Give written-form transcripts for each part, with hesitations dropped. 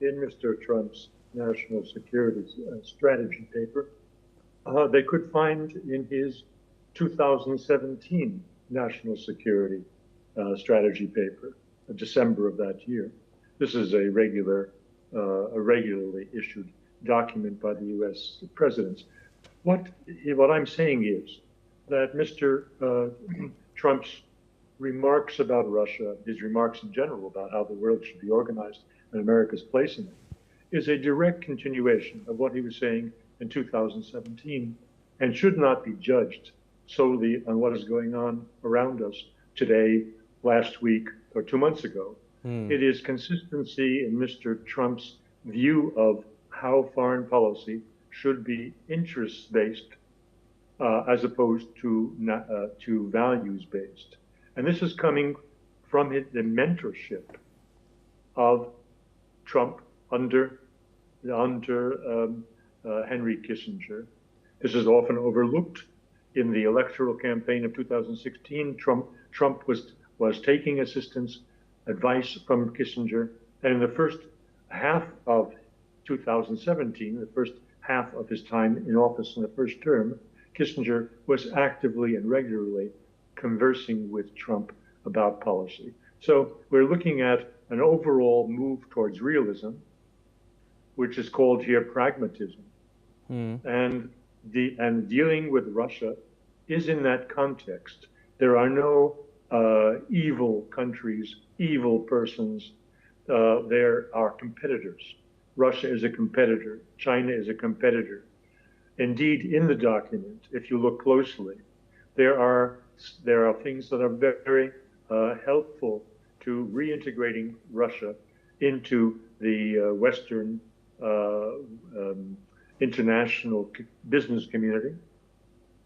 in Mr. Trump's national security strategy paper, they could find in his 2017 national security strategy paper, December of that year. This is a regularly issued document by the U.S. presidents. What I'm saying is that Mr. Trump's remarks about Russia, his remarks in general about how the world should be organized and America's place in it, is a direct continuation of what he was saying in 2017 and should not be judged solely on what is going on around us today, last week, or 2 months ago. It is consistency in Mr. Trump's view of how foreign policy should be interest-based as opposed to values-based. And this is coming from the mentorship of Trump under Henry Kissinger. This is often overlooked. In the electoral campaign of 2016, Trump was taking assistance, advice from Kissinger, and in the first half of 2017, the first half of his time in office in the first term, Kissinger was actively and regularly conversing with Trump about policy. So we're looking at an overall move towards realism, which is called here pragmatism. And dealing with Russia is in that context. There are no evil countries, evil persons. There are competitors. Russia is a competitor. China is a competitor. Indeed, in the document, if you look closely, there are things that are very helpful to reintegrating Russia into the Western international business community,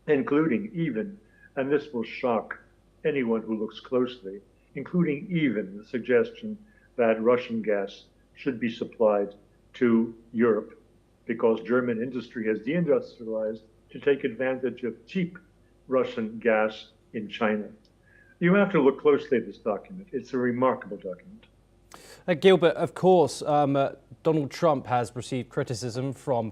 including even, and this will shock anyone who looks closely, including even the suggestion that Russian gas should be supplied to Europe because German industry has deindustrialized to take advantage of cheap Russian gas in China. You have to look closely at this document. It's a remarkable document. Gilbert, of course, Donald Trump has received criticism from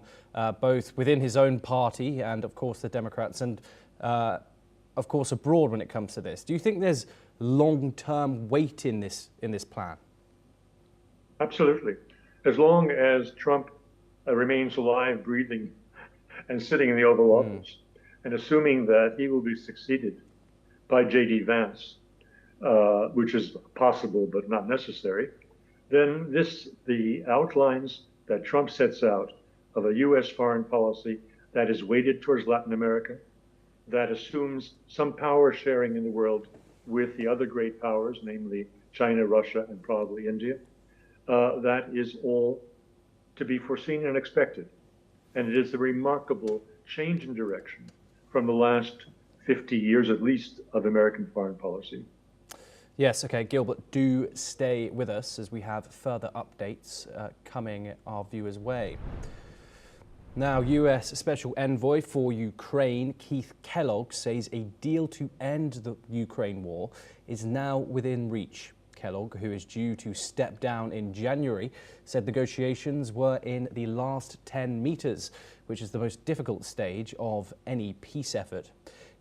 both within his own party and, of course, the Democrats and, of course, abroad when it comes to this. Do you think there's long-term weight in this plan? Absolutely. As long as Trump remains alive, breathing, and sitting in the Oval Office, and assuming that he will be succeeded by J.D. Vance, which is possible but not necessary, then the outlines that Trump sets out of a U.S. foreign policy that is weighted towards Latin America, that assumes some power sharing in the world with the other great powers, namely China, Russia, and probably India, that is all to be foreseen and expected. And it is a remarkable change in direction from the last 50 years at least of American foreign policy. Yes, okay, Gilbert, do stay with us as we have further updates coming our viewers' way. Now, US Special Envoy for Ukraine, Keith Kellogg, says a deal to end the Ukraine war is now within reach. Kellogg, who is due to step down in January, said negotiations were in the last 10 meters, which is the most difficult stage of any peace effort.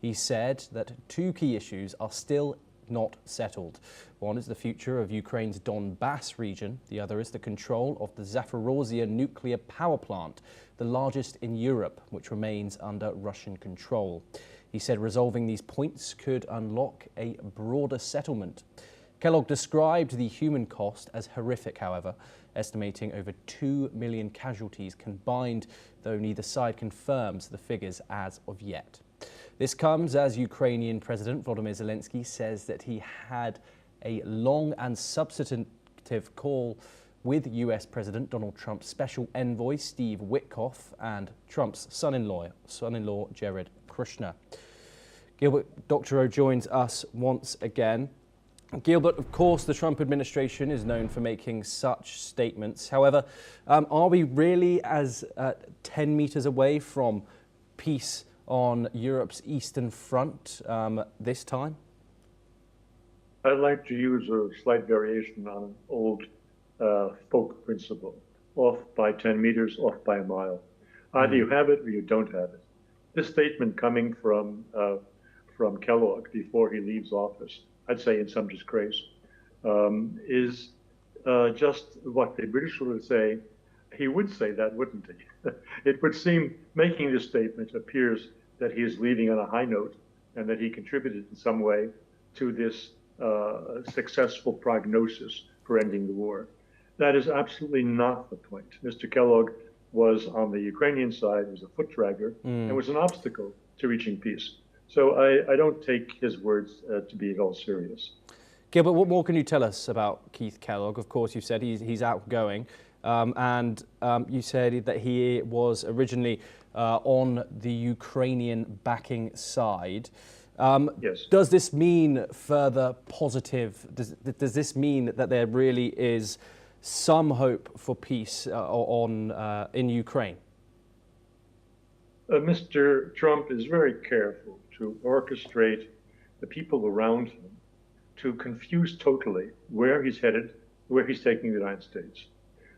He said that two key issues are still not settled. One is the future of Ukraine's Donbass region. The other is the control of the Zaporozhye nuclear power plant, the largest in Europe, which remains under Russian control. He said resolving these points could unlock a broader settlement. Kellogg described the human cost as horrific, however, estimating over 2 million casualties combined, though neither side confirms the figures as of yet. This comes as Ukrainian President Volodymyr Zelensky says that he had a long and substantive call with US President Donald Trump's special envoy Steve Witkoff and Trump's son-in-law Jared Kushner. Gilbert Doctorow joins us once again. Gilbert, of course, the Trump administration is known for making such statements. However, are we really as 10 meters away from peace on Europe's eastern front this time? I'd like to use a slight variation on an old folk principle. off by 10 meters, off by a mile. Either you have it or you don't have it. This statement coming from Kellogg before he leaves office, I'd say in some disgrace, is just what the British would say. He would say that, wouldn't he? It would seem, making this statement appears that he is leaving on a high note and that he contributed in some way to this successful prognosis for ending the war. That is absolutely not the point. Mr. Kellogg was on the Ukrainian side, was a foot dragger, and was an obstacle to reaching peace. So I don't take his words to be at all serious. Gilbert, what more can you tell us about Keith Kellogg? Of course, you said he's outgoing, and you said that he was originally on the Ukrainian backing side. Yes. Does this mean further positive? Does this mean that there really is some hope for peace in Ukraine? Mr. Trump is very careful to orchestrate the people around him to confuse totally where he's headed, where he's taking the United States.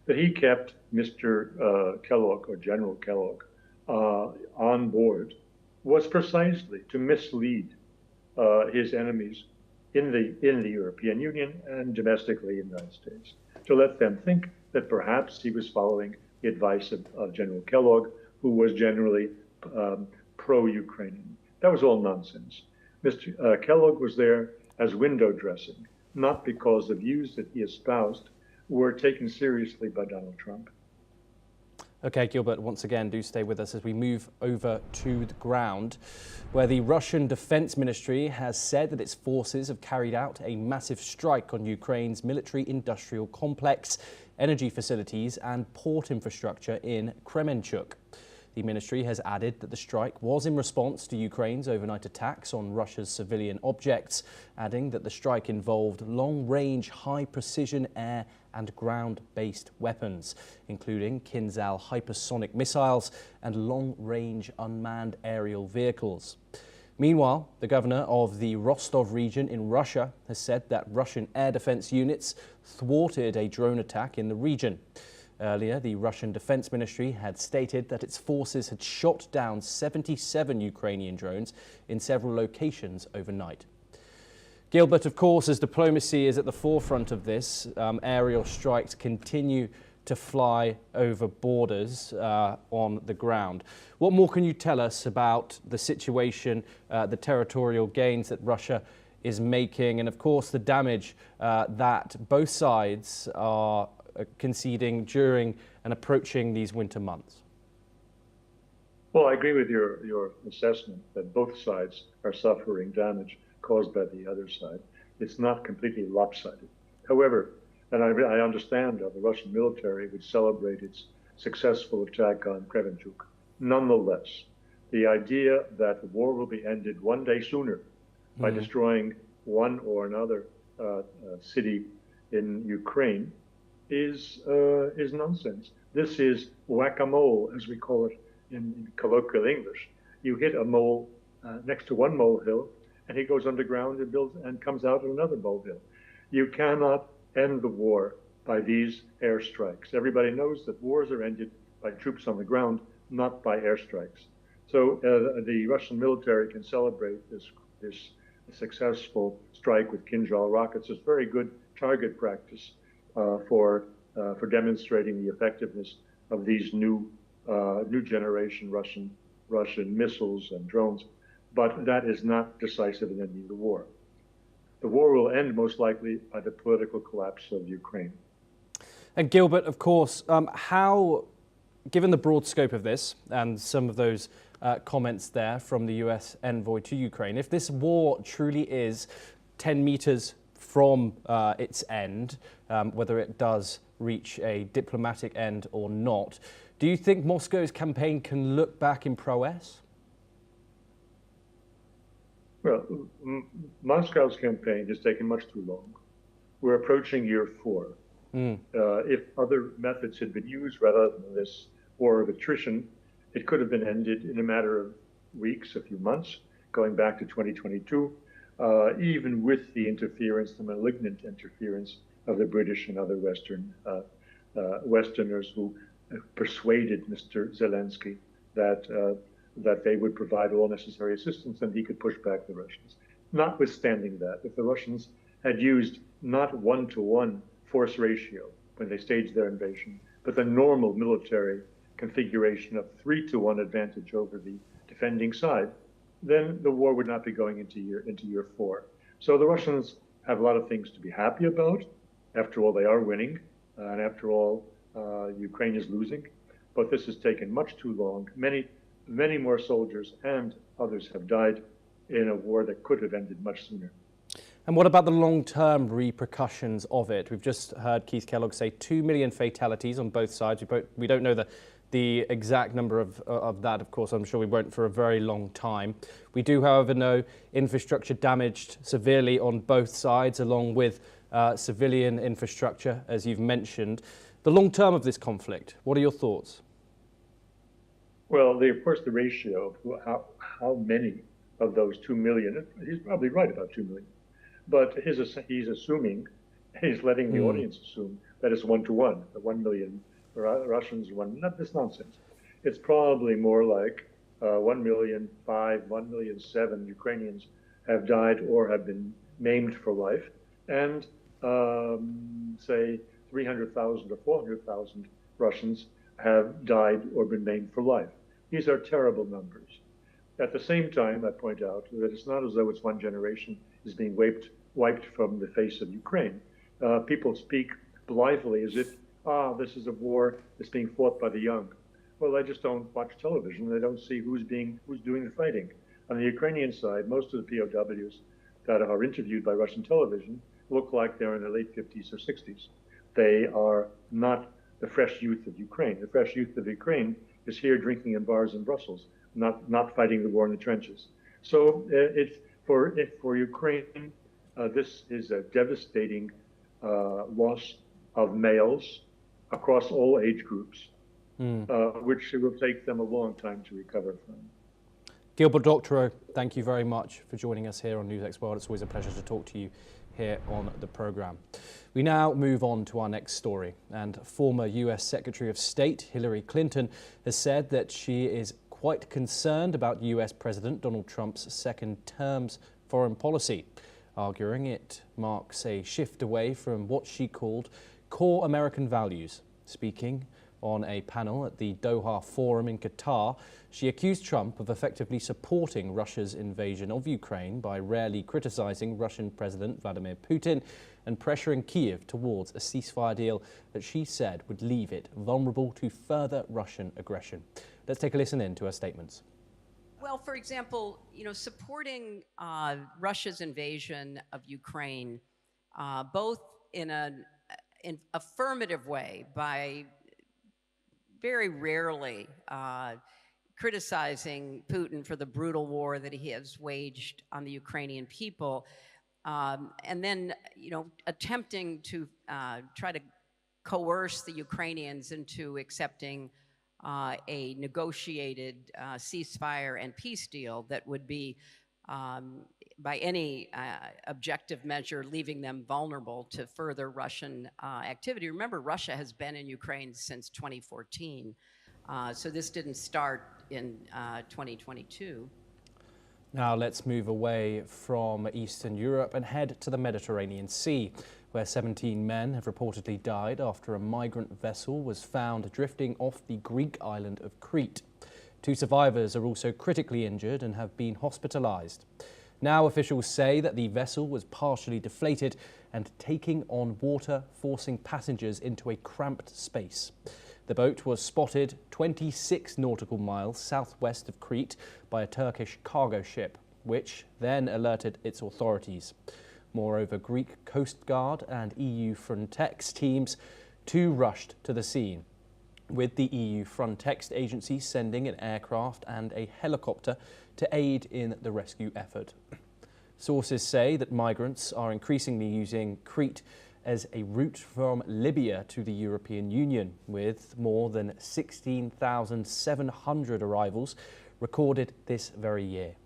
That he kept Mr. Kellogg, or General Kellogg, on board was precisely to mislead his enemies in the European Union and domestically in the United States, to let them think that perhaps he was following the advice of General Kellogg, who was generally pro-Ukrainian. That was all nonsense. Mr. Kellogg was there as window dressing, not because the views that he espoused were taken seriously by Donald Trump. Okay, Gilbert, once again, do stay with us as we move over to the ground, where the Russian Defense Ministry has said that its forces have carried out a massive strike on Ukraine's military-industrial complex, energy facilities and port infrastructure in Kremenchuk. The ministry has added that the strike was in response to Ukraine's overnight attacks on Russia's civilian objects, adding that the strike involved long-range, high-precision air and ground-based weapons, including Kinzhal hypersonic missiles and long-range unmanned aerial vehicles. Meanwhile, the governor of the Rostov region in Russia has said that Russian air defense units thwarted a drone attack in the region. Earlier, the Russian Defense Ministry had stated that its forces had shot down 77 Ukrainian drones in several locations overnight. Gilbert, of course, as diplomacy is at the forefront of this, aerial strikes continue to fly over borders on the ground. What more can you tell us about the situation, the territorial gains that Russia is making, and of course the damage that both sides are conceding during and approaching these winter months? Well, I agree with your assessment that both sides are suffering damage caused by the other side. It's not completely lopsided. However, and I understand the Russian military would celebrate its successful attack on Kremenchuk. Nonetheless, the idea that the war will be ended one day sooner by destroying one or another city in Ukraine is nonsense. This is whack-a-mole, as we call it in colloquial English. You hit a mole next to one molehill, and he goes underground and builds and comes out at another molehill. You cannot end the war by these airstrikes. Everybody knows that wars are ended by troops on the ground, not by airstrikes. So the Russian military can celebrate this successful strike with Kinzhal rockets. It's very good target practice for demonstrating the effectiveness of these new generation Russian missiles and drones. But that is not decisive in ending the war. The war will end most likely by the political collapse of Ukraine. And Gilbert, of course, how, given the broad scope of this and some of those comments there from the US envoy to Ukraine, if this war truly is 10 meters from its end, whether it does reach a diplomatic end or not, do you think Moscow's campaign can look back in prowess? Well, Moscow's campaign has taken much too long. We're approaching year 4. If other methods had been used rather than this war of attrition, it could have been ended in a matter of weeks, a few months, going back to 2022, even with the interference, the malignant interference of the British and other Western Westerners who persuaded Mr. Zelensky that they would provide all necessary assistance and he could push back the Russians. Notwithstanding that, if the Russians had used not one-to-one force ratio when they staged their invasion, but the normal military configuration of 3-to-1 advantage over the defending side, then the war would not be going into year 4. So the Russians have a lot of things to be happy about. After all, they are winning, and after all, Ukraine is losing. But this has taken much too long. Many more soldiers and others have died in a war that could have ended much sooner. And what about the long-term repercussions of it? We've just heard Keith Kellogg say 2 million fatalities on both sides. We don't know the exact number of that, of course. I'm sure we won't for a very long time. We do, however, know infrastructure damaged severely on both sides, along with civilian infrastructure, as you've mentioned. The long term of this conflict, what are your thoughts? Well, of course, the ratio of how many of those 2 million, he's probably right about 2 million, but he's letting the audience assume that it's 1-to-1, the 1 million Russians, this nonsense. It's probably more like 1,000,005, 1,000,007 Ukrainians have died or have been maimed for life, and say 300,000 or 400,000 Russians have died or been maimed for life. These are terrible numbers. At the same time, I point out that it's not as though it's one generation is being wiped from the face of Ukraine. People speak blithely as if, this is a war that's being fought by the young. Well, they just don't watch television. They don't see who's doing the fighting. On the Ukrainian side, most of the POWs that are interviewed by Russian television look like they're in their late 50s or 60s. They are not the fresh youth of Ukraine. The fresh youth of Ukraine is here drinking in bars in Brussels, not fighting the war in the trenches. So for Ukraine, this is a devastating loss of males across all age groups, which it will take them a long time to recover from. Gilbert Doctorow, thank you very much for joining us here on NewsX World. It's always a pleasure to talk to you here on the programme. We now move on to our next story, and former US Secretary of State Hillary Clinton has said that she is quite concerned about US President Donald Trump's second term's foreign policy, arguing it marks a shift away from what she called core American values. Speaking on a panel at the Doha Forum in Qatar, she accused Trump of effectively supporting Russia's invasion of Ukraine by rarely criticizing Russian President Vladimir Putin and pressuring Kyiv towards a ceasefire deal that she said would leave it vulnerable to further Russian aggression. Let's take a listen in to her statements. Well, for example, supporting Russia's invasion of Ukraine, both in an affirmative way by very rarely criticizing Putin for the brutal war that he has waged on the Ukrainian people, and then, attempting to try to coerce the Ukrainians into accepting a negotiated ceasefire and peace deal that would be, by any objective measure, leaving them vulnerable to further Russian activity. Remember, Russia has been in Ukraine since 2014, so this didn't start in 2022. Now let's move away from Eastern Europe and head to the Mediterranean Sea, where 17 men have reportedly died after a migrant vessel was found drifting off the Greek island of Crete. 2 survivors are also critically injured and have been hospitalized. Now officials say that the vessel was partially deflated and taking on water, forcing passengers into a cramped space. The boat was spotted 26 nautical miles southwest of Crete by a Turkish cargo ship, which then alerted its authorities. Moreover, Greek Coastguard and EU Frontex teams too rushed to the scene, with the EU Frontex agency sending an aircraft and a helicopter to aid in the rescue effort. Sources say that migrants are increasingly using Crete as a route from Libya to the European Union, with more than 16,700 arrivals recorded this very year.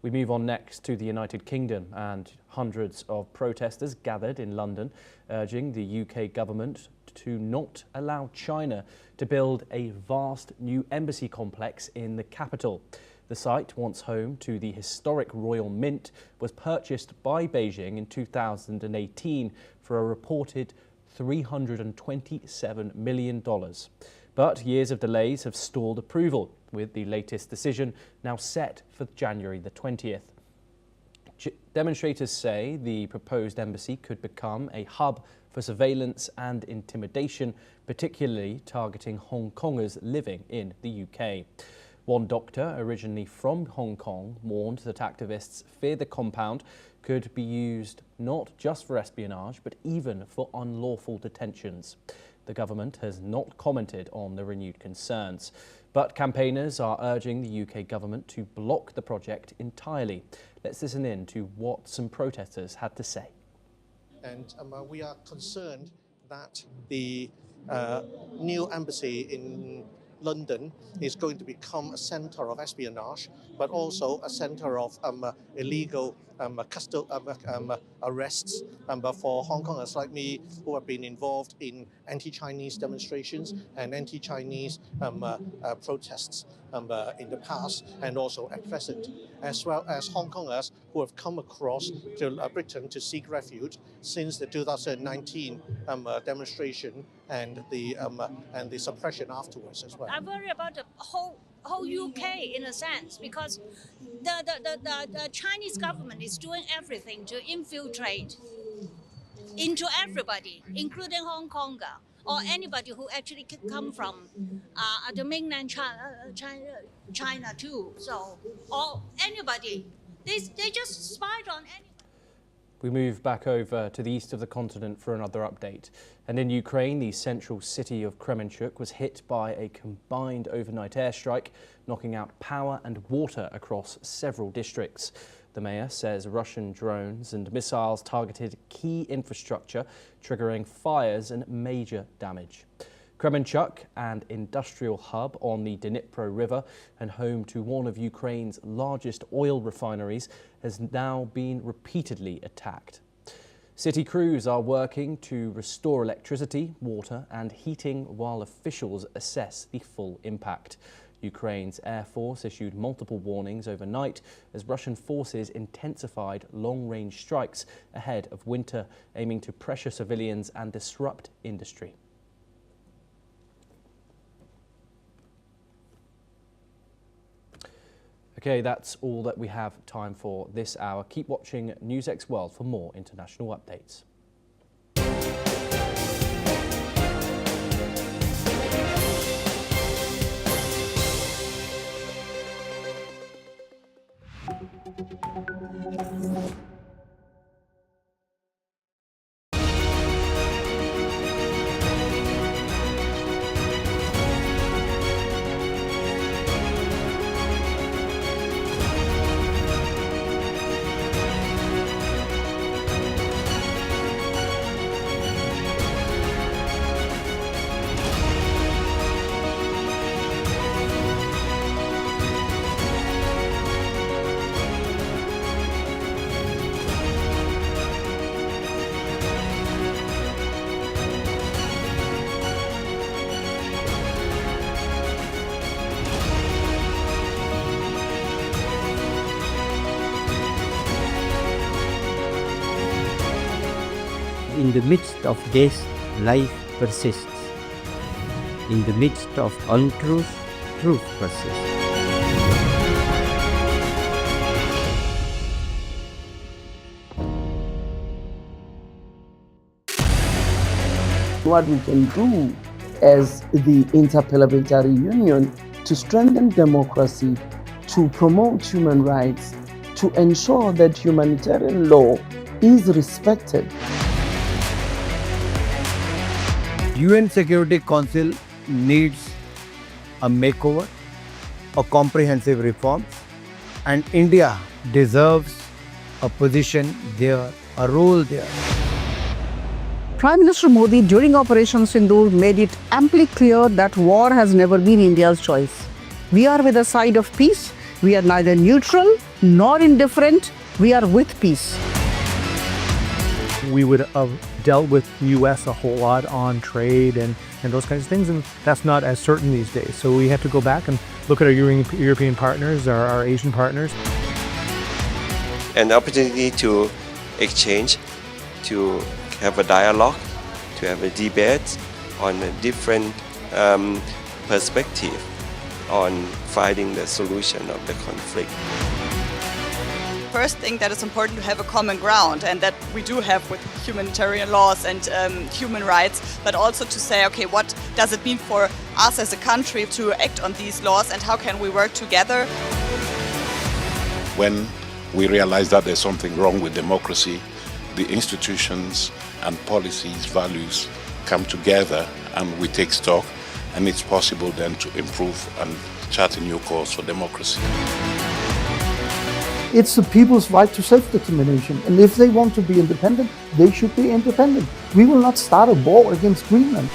We move on next to the United Kingdom, and hundreds of protesters gathered in London urging the UK government to not allow China to build a vast new embassy complex in the capital. The site, once home to the historic Royal Mint, was purchased by Beijing in 2018 for a reported $327 million. But years of delays have stalled approval, with the latest decision now set for January the 20th. Demonstrators say the proposed embassy could become a hub for surveillance and intimidation, particularly targeting Hong Kongers living in the UK. One doctor, originally from Hong Kong, warned that activists fear the compound could be used not just for espionage, but even for unlawful detentions. The government has not commented on the renewed concerns, but campaigners are urging the UK government to block the project entirely. Let's listen in to what some protesters had to say. And we are concerned that the new embassy in London is going to become a center of espionage, but also a center of illegal arrests for Hong Kongers like me who have been involved in anti-Chinese demonstrations and anti-Chinese protests in the past and also at present, as well as Hong Kongers who have come across to Britain to seek refuge since the 2019 demonstration and the suppression afterwards as well. I worry about the whole UK in a sense, because the Chinese government is doing everything to infiltrate into everybody, including Hong Konger or anybody who actually can come from the mainland China too. So, or anybody, they just spied on anybody. We move back over to the east of the continent for another update. And in Ukraine, the central city of Kremenchuk was hit by a combined overnight airstrike, knocking out power and water across several districts. The mayor says Russian drones and missiles targeted key infrastructure, triggering fires and major damage. Kremenchuk, an industrial hub on the Dnipro River and home to one of Ukraine's largest oil refineries, has now been repeatedly attacked. City crews are working to restore electricity, water and heating while officials assess the full impact. Ukraine's Air Force issued multiple warnings overnight as Russian forces intensified long-range strikes ahead of winter, aiming to pressure civilians and disrupt industry. Okay, that's all that we have time for this hour. Keep watching NewsX World for more international updates. In the midst of death, life persists. In the midst of untruth, truth persists. What we can do as the Interparliamentary Union to strengthen democracy, to promote human rights, to ensure that humanitarian law is respected. UN Security Council needs a makeover, a comprehensive reform, and India deserves a position there, a role there. Prime Minister Modi during Operation Sindoor made it amply clear that war has never been India's choice. We are with the side of peace We are neither neutral nor indifferent. We are with peace. We would have dealt with the U.S. a whole lot on trade and those kinds of things, and that's not as certain these days. So we have to go back and look at our European partners, our Asian partners. An opportunity to exchange, to have a dialogue, to have a debate on a different perspective on finding the solution of the conflict. First thing that is important to have a common ground, and that we do have with humanitarian laws and human rights, but also to say, okay, what does it mean for us as a country to act on these laws and how can we work together? When we realize that there's something wrong with democracy, the institutions and policies, values come together and we take stock, and it's possible then to improve and chart a new course for democracy. It's the people's right to self-determination, and if they want to be independent, they should be independent. We will not start a war against Greenland.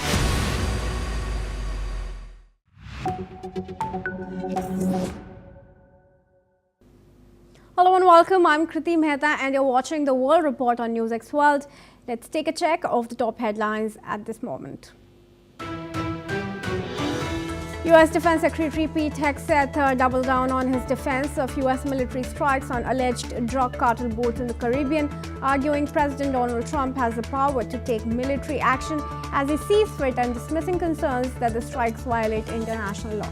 Hello and welcome, I'm Kriti Mehta and you're watching the World Report on NewsX World. Let's take a check of the top headlines at this moment. U.S. Defense Secretary Pete Hegseth doubled down on his defense of U.S. military strikes on alleged drug cartel boats in the Caribbean, arguing President Donald Trump has the power to take military action as he sees fit and dismissing concerns that the strikes violate international law.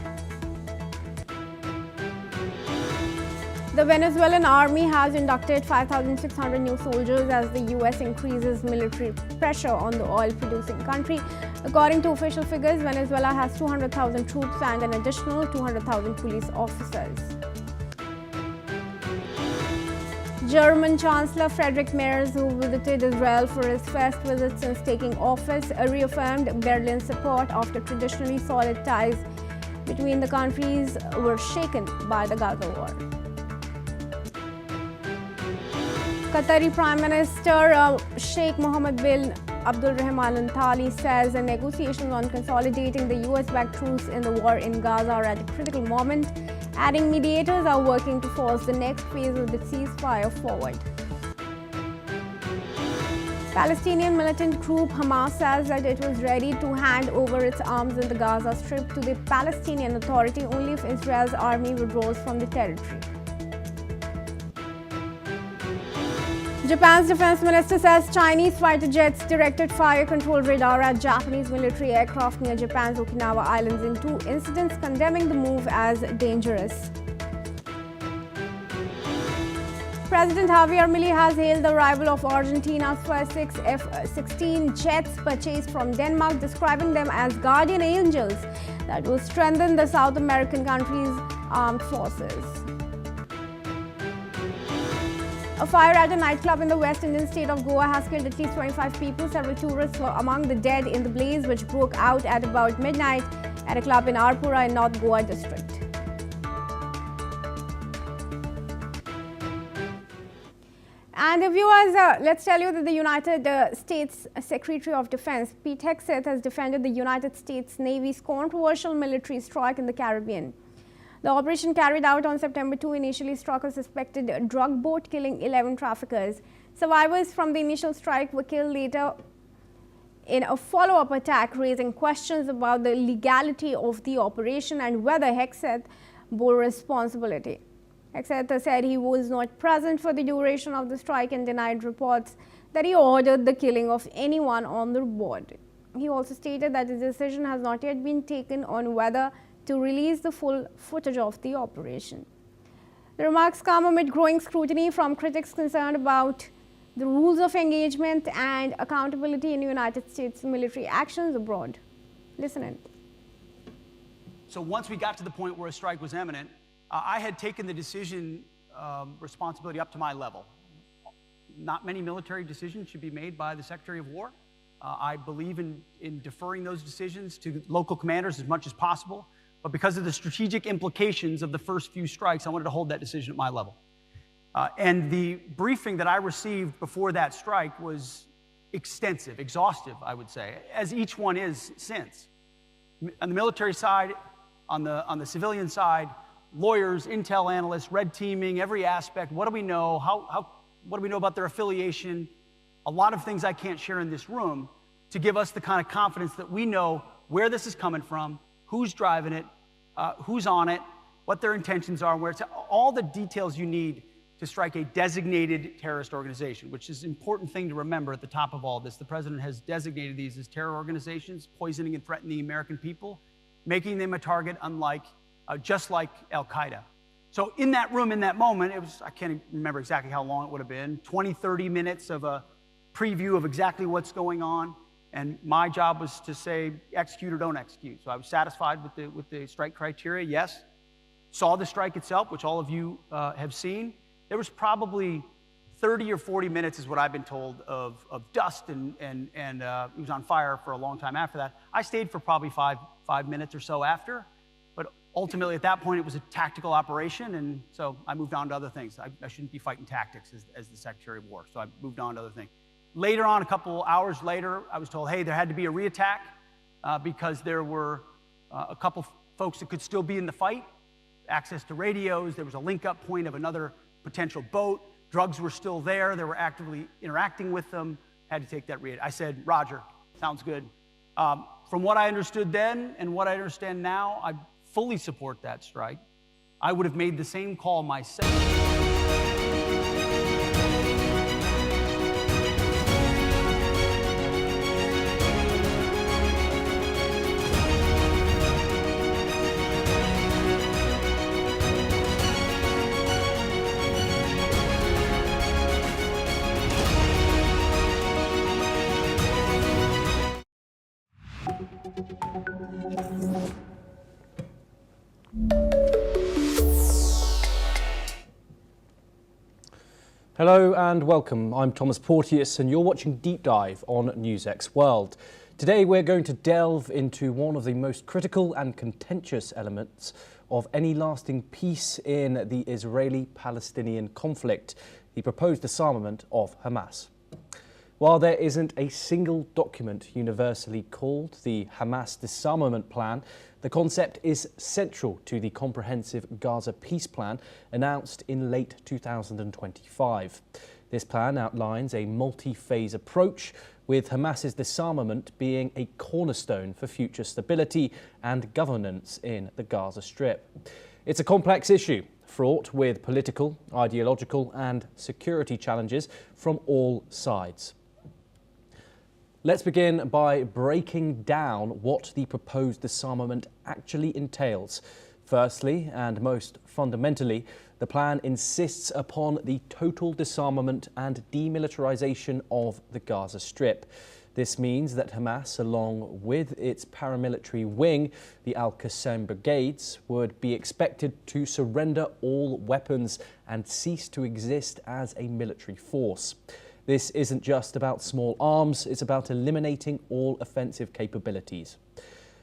The Venezuelan army has inducted 5,600 new soldiers as the U.S. increases military pressure on the oil-producing country. According to official figures, Venezuela has 200,000 troops and an additional 200,000 police officers. German Chancellor Friedrich Merz, who visited Israel for his first visit since taking office, reaffirmed Berlin's support after traditionally solid ties between the countries were shaken by the Gaza war. Qatari Prime Minister Sheikh Mohammed bin Abdul Rahman Al Thani says the negotiations on consolidating the US-backed truce in the war in Gaza are at a critical moment, adding mediators are working to force the next phase of the ceasefire forward. Palestinian militant group Hamas says that it was ready to hand over its arms in the Gaza Strip to the Palestinian Authority only if Israel's army withdraws from the territory. Japan's defense minister says Chinese fighter jets directed fire control radar at Japanese military aircraft near Japan's Okinawa Islands in 2 incidents, condemning the move as dangerous. President Javier Milei has hailed the arrival of Argentina's first 6 F-16 jets purchased from Denmark, describing them as guardian angels that will strengthen the South American country's armed forces. A fire at a nightclub in the West Indian state of Goa has killed at least 25 people. Several tourists were among the dead in the blaze, which broke out at about midnight at a club in Arpura in North Goa district. And viewers, let's tell you that the United States Secretary of Defense, Pete Hegseth, has defended the United States Navy's controversial military strike in the Caribbean. The operation carried out on September 2 initially struck a suspected drug boat, killing 11 traffickers. Survivors from the initial strike were killed later in a follow-up attack, raising questions about the legality of the operation and whether Hegseth bore responsibility. Hegseth said he was not present for the duration of the strike and denied reports that he ordered the killing of anyone on the board. He also stated that his decision has not yet been taken on whether to release the full footage of the operation. The remarks come amid growing scrutiny from critics concerned about the rules of engagement and accountability in United States military actions abroad. Listen in. So once we got to the point where a strike was imminent, I had taken the decision responsibility up to my level. Not many military decisions should be made by the Secretary of War. I believe in deferring those decisions to local commanders as much as possible. But because of the strategic implications of the first few strikes, I wanted to hold that decision at my level. And the briefing that I received before that strike was extensive, exhaustive, I would say, as each one is since. On the military side, on the civilian side, lawyers, intel analysts, red teaming, every aspect. What do we know? What do we know about their affiliation? A lot of things I can't share in this room to give us the kind of confidence that we know where this is coming from, who's driving it, who's on it, what their intentions are, where it's all the details you need to strike a designated terrorist organization, which is an important thing to remember at the top of all this. The president has designated these as terror organizations, poisoning and threatening the American people, making them a target just like Al-Qaeda. So in that room, in that moment, it was, I can't remember exactly how long it would have been, 20, 30 minutes of a preview of exactly what's going on. And my job was to say, execute or don't execute. So I was satisfied with the strike criteria, yes. Saw the strike itself, which all of you have seen. There was probably 30 or 40 minutes, is what I've been told, of dust, and it was on fire for a long time after that. I stayed for probably five minutes or so after, but ultimately at that point it was a tactical operation, and so I moved on to other things. I shouldn't be fighting tactics as the Secretary of War, so I moved on to other things. Later on, a couple hours later, I was told, hey, there had to be a reattack because there were a couple folks that could still be in the fight, access to radios, there was a link-up point of another potential boat, drugs were still there, they were actively interacting with them, had to take that reattack. I said, Roger, sounds good. From what I understood then and what I understand now, I fully support that strike. I would have made the same call myself. Hello and welcome. I'm Thomas Porteous and you're watching Deep Dive on NewsX World. Today we're going to delve into one of the most critical and contentious elements of any lasting peace in the Israeli-Palestinian conflict, the proposed disarmament of Hamas. While there isn't a single document universally called the Hamas disarmament plan, the concept is central to the comprehensive Gaza peace plan announced in late 2025. This plan outlines a multi-phase approach, with Hamas's disarmament being a cornerstone for future stability and governance in the Gaza Strip. It's a complex issue, fraught with political, ideological and security challenges from all sides. Let's begin by breaking down what the proposed disarmament actually entails. Firstly, and most fundamentally, the plan insists upon the total disarmament and demilitarization of the Gaza Strip. This means that Hamas, along with its paramilitary wing, the Al-Qassam brigades, would be expected to surrender all weapons and cease to exist as a military force. This isn't just about small arms, it's about eliminating all offensive capabilities.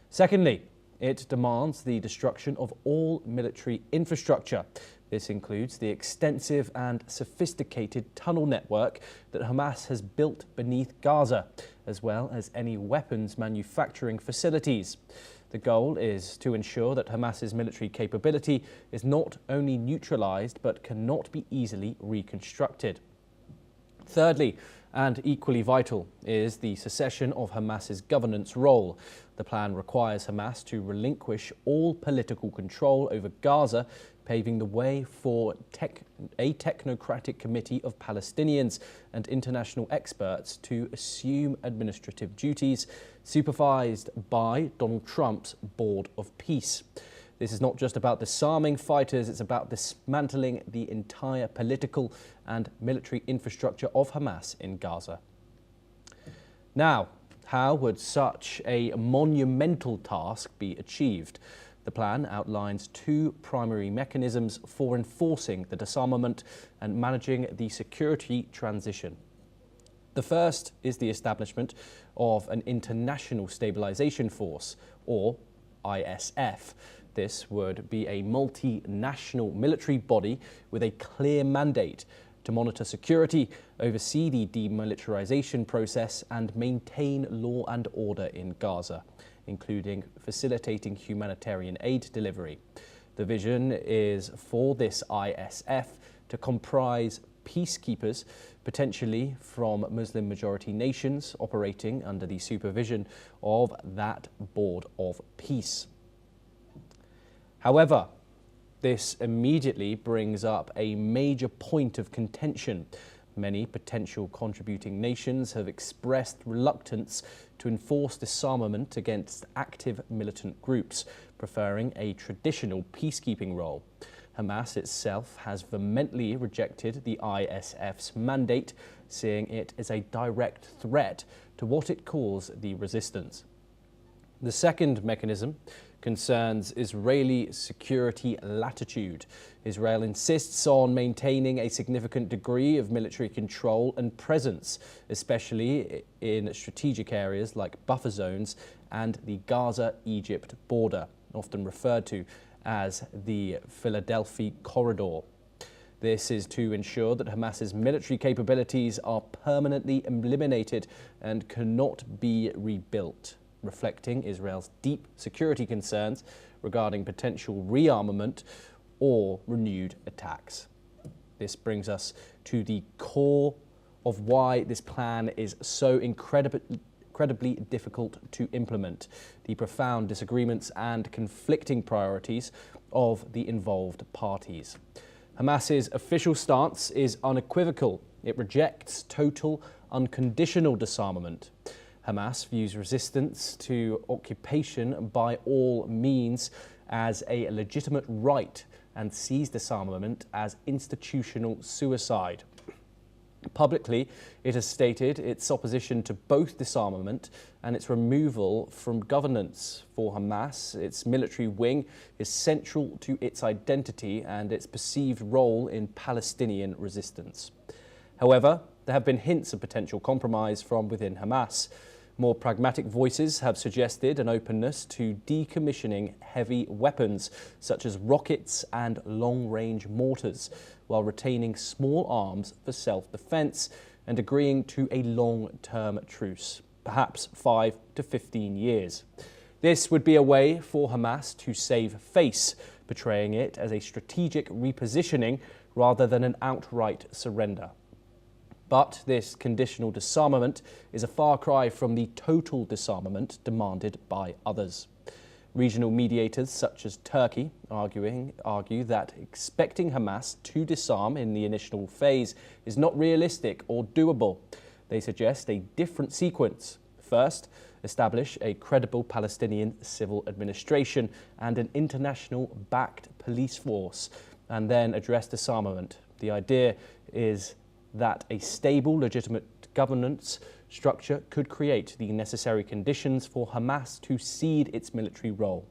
Secondly, it demands the destruction of all military infrastructure. This includes the extensive and sophisticated tunnel network that Hamas has built beneath Gaza, as well as any weapons manufacturing facilities. The goal is to ensure that Hamas's military capability is not only neutralized but cannot be easily reconstructed. Thirdly, and equally vital, is the cessation of Hamas's governance role. The plan requires Hamas to relinquish all political control over Gaza, paving the way for a technocratic committee of Palestinians and international experts to assume administrative duties, supervised by Donald Trump's Board of Peace. This is not just about disarming fighters, it's about dismantling the entire political and military infrastructure of Hamas in Gaza. Now, how would such a monumental task be achieved? The plan outlines two primary mechanisms for enforcing the disarmament and managing the security transition. The first is the establishment of an International Stabilization Force, or ISF. This would be a multinational military body with a clear mandate to monitor security, oversee the demilitarization process and maintain law and order in Gaza, including facilitating humanitarian aid delivery. The vision is for this ISF to comprise peacekeepers, potentially from Muslim-majority nations operating under the supervision of that Board of Peace. However, this immediately brings up a major point of contention. Many potential contributing nations have expressed reluctance to enforce disarmament against active militant groups, preferring a traditional peacekeeping role. Hamas itself has vehemently rejected the ISF's mandate, seeing it as a direct threat to what it calls the resistance. The second mechanism concerns Israeli security latitude. Israel insists on maintaining a significant degree of military control and presence, especially in strategic areas like buffer zones and the Gaza-Egypt border, often referred to as the Philadelphia Corridor. This is to ensure that Hamas's military capabilities are permanently eliminated and cannot be rebuilt, reflecting Israel's deep security concerns regarding potential rearmament or renewed attacks. This brings us to the core of why this plan is so incredibly difficult to implement: the profound disagreements and conflicting priorities of the involved parties. Hamas's official stance is unequivocal. It rejects total, unconditional disarmament. Hamas views resistance to occupation by all means as a legitimate right and sees disarmament as institutional suicide. Publicly, it has stated its opposition to both disarmament and its removal from governance. For Hamas, its military wing is central to its identity and its perceived role in Palestinian resistance. However, there have been hints of potential compromise from within Hamas. More pragmatic voices have suggested an openness to decommissioning heavy weapons, such as rockets and long-range mortars, while retaining small arms for self-defense and agreeing to a long-term truce, perhaps 5 to 15 years. This would be a way for Hamas to save face, portraying it as a strategic repositioning rather than an outright surrender. But this conditional disarmament is a far cry from the total disarmament demanded by others. Regional mediators such as Turkey argue that expecting Hamas to disarm in the initial phase is not realistic or doable. They suggest a different sequence. First, establish a credible Palestinian civil administration and an international-backed police force, and then address disarmament. The idea is that a stable, legitimate governance structure could create the necessary conditions for Hamas to cede its military role.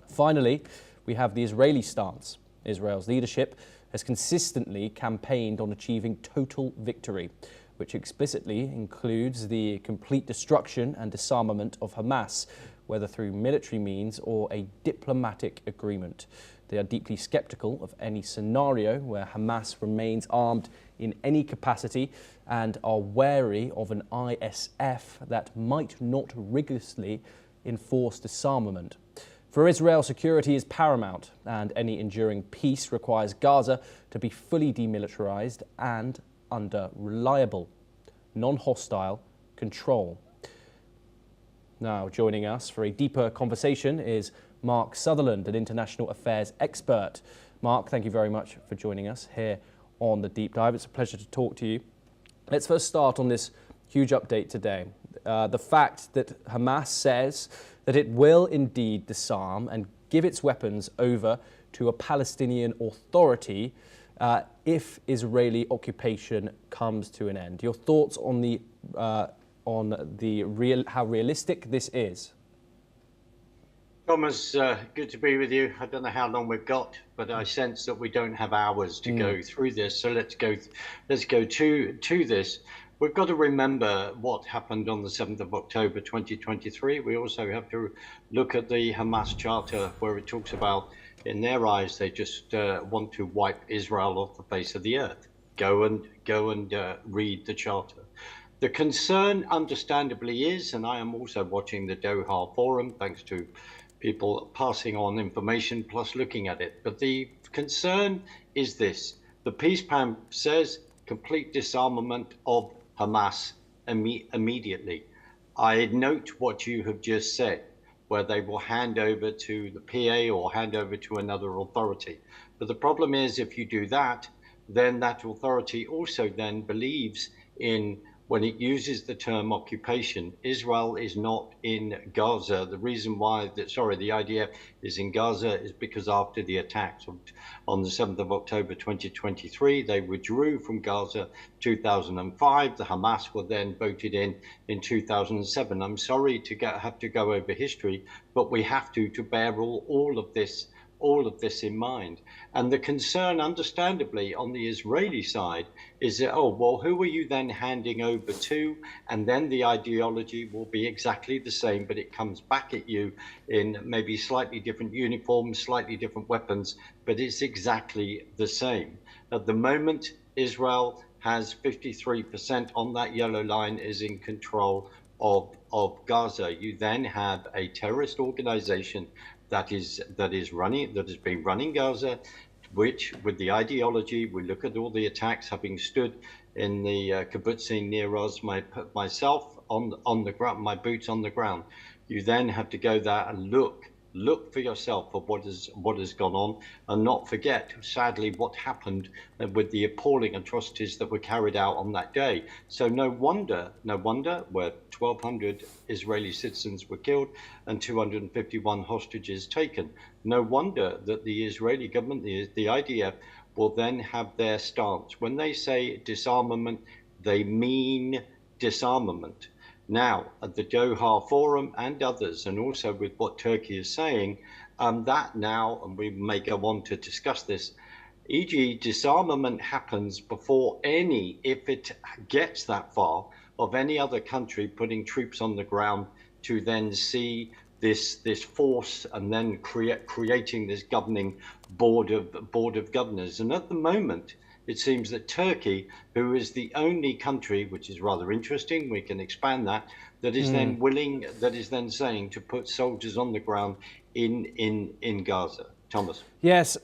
Finally, we have the Israeli stance. Israel's leadership has consistently campaigned on achieving total victory, which explicitly includes the complete destruction and disarmament of Hamas, whether through military means or a diplomatic agreement. They are deeply skeptical of any scenario where Hamas remains armed in any capacity and are wary of an ISF that might not rigorously enforce disarmament. For Israel, security is paramount, and any enduring peace requires Gaza to be fully demilitarized and under reliable, non-hostile control. Now, joining us for a deeper conversation is Mark Sutherland, an international affairs expert. Mark, thank you very much for joining us here on The Deep Dive. It's a pleasure to talk to you. Let's first start on this huge update today. The fact that Hamas says that it will indeed disarm and give its weapons over to a Palestinian authority if Israeli occupation comes to an end. Your thoughts on how realistic this is? Thomas, good to be with you. I don't know how long we've got, but I sense that we don't have hours to go through this. So let's go to this. We've got to remember what happened on the 7th of October 2023. We also have to look at the Hamas Charter, where it talks about, in their eyes, they just want to wipe Israel off the face of the earth. Go and read the Charter. The concern, understandably, is, and I am also watching the Doha Forum, thanks to people passing on information plus looking at it. But the concern is this. The peace plan says complete disarmament of Hamas immediately. I note what you have just said, where they will hand over to the PA or hand over to another authority. But the problem is, if you do that, then that authority also then believes in, when it uses the term occupation, Israel is not in Gaza. The reason why, the IDF is in Gaza is because after the attacks on the 7th of October 2023, they withdrew from Gaza 2005. The Hamas were then voted in 2007. I'm sorry to have to go over history, but we have to bear all of this in mind. And the concern, understandably, on the Israeli side is that, oh, well, who are you then handing over to? And then the ideology will be exactly the same, but it comes back at you in maybe slightly different uniforms, slightly different weapons, but it's exactly the same. At the moment, Israel has 53% on that yellow line is in control of Gaza. You then have a terrorist organization that has been running Gaza, which, with the ideology, we look at all the attacks, having stood in the kibbutzim near us, myself on the ground, my boots on the ground. You then have to go there and look for yourself of what has gone on, and not forget, sadly, what happened with the appalling atrocities that were carried out on that day. So no wonder where 1,200 Israeli citizens were killed and 251 hostages taken. No wonder that the Israeli government, the IDF, will then have their stance. When they say disarmament, they mean disarmament. Now, at the Doha Forum and others, and also with what Turkey is saying, that now, and we may go on to discuss this, e.g. disarmament happens before any, if it gets that far, of any other country putting troops on the ground to then see this force and then creating this governing board of governors. And at the moment, it seems that Turkey, who is the only country, which is rather interesting, we can expand that is then willing, that is then saying to put soldiers on the ground in Gaza. Thomas. Yes,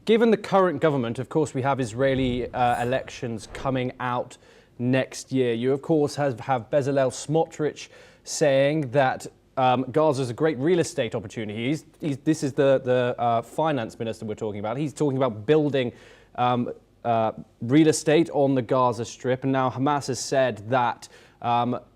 given the current government, of course, we have Israeli elections coming out next year. You, of course, have Bezalel Smotrich saying that Gaza is a great real estate opportunity. This is the finance minister we're talking about. He's talking about building real estate on the Gaza Strip, and now Hamas has said that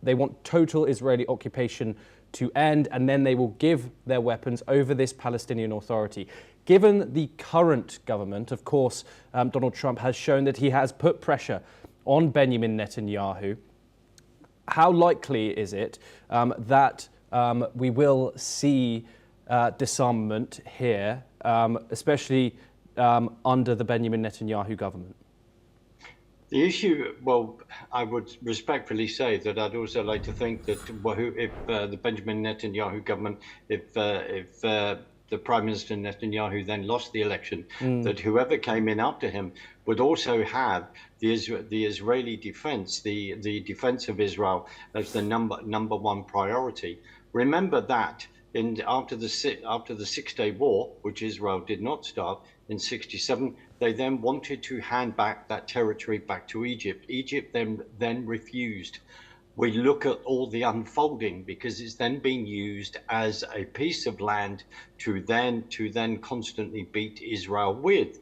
they want total Israeli occupation to end, and then they will give their weapons over this Palestinian Authority. Given the current government, of course, Donald Trump has shown that he has put pressure on Benjamin Netanyahu. How likely is it that we will see disarmament here, especially under the Benjamin Netanyahu government? The issue, well, I would respectfully say that I'd also like to think that if the Benjamin Netanyahu government, if the Prime Minister Netanyahu then lost the election, that whoever came in after him would also have the Israeli defense, the defense of Israel as the number one priority. Remember that after the 6-Day War, which Israel did not start in '67, they then wanted to hand back that territory back to Egypt. Egypt then refused. We look at all the unfolding because it's then being used as a piece of land to then constantly beat Israel with.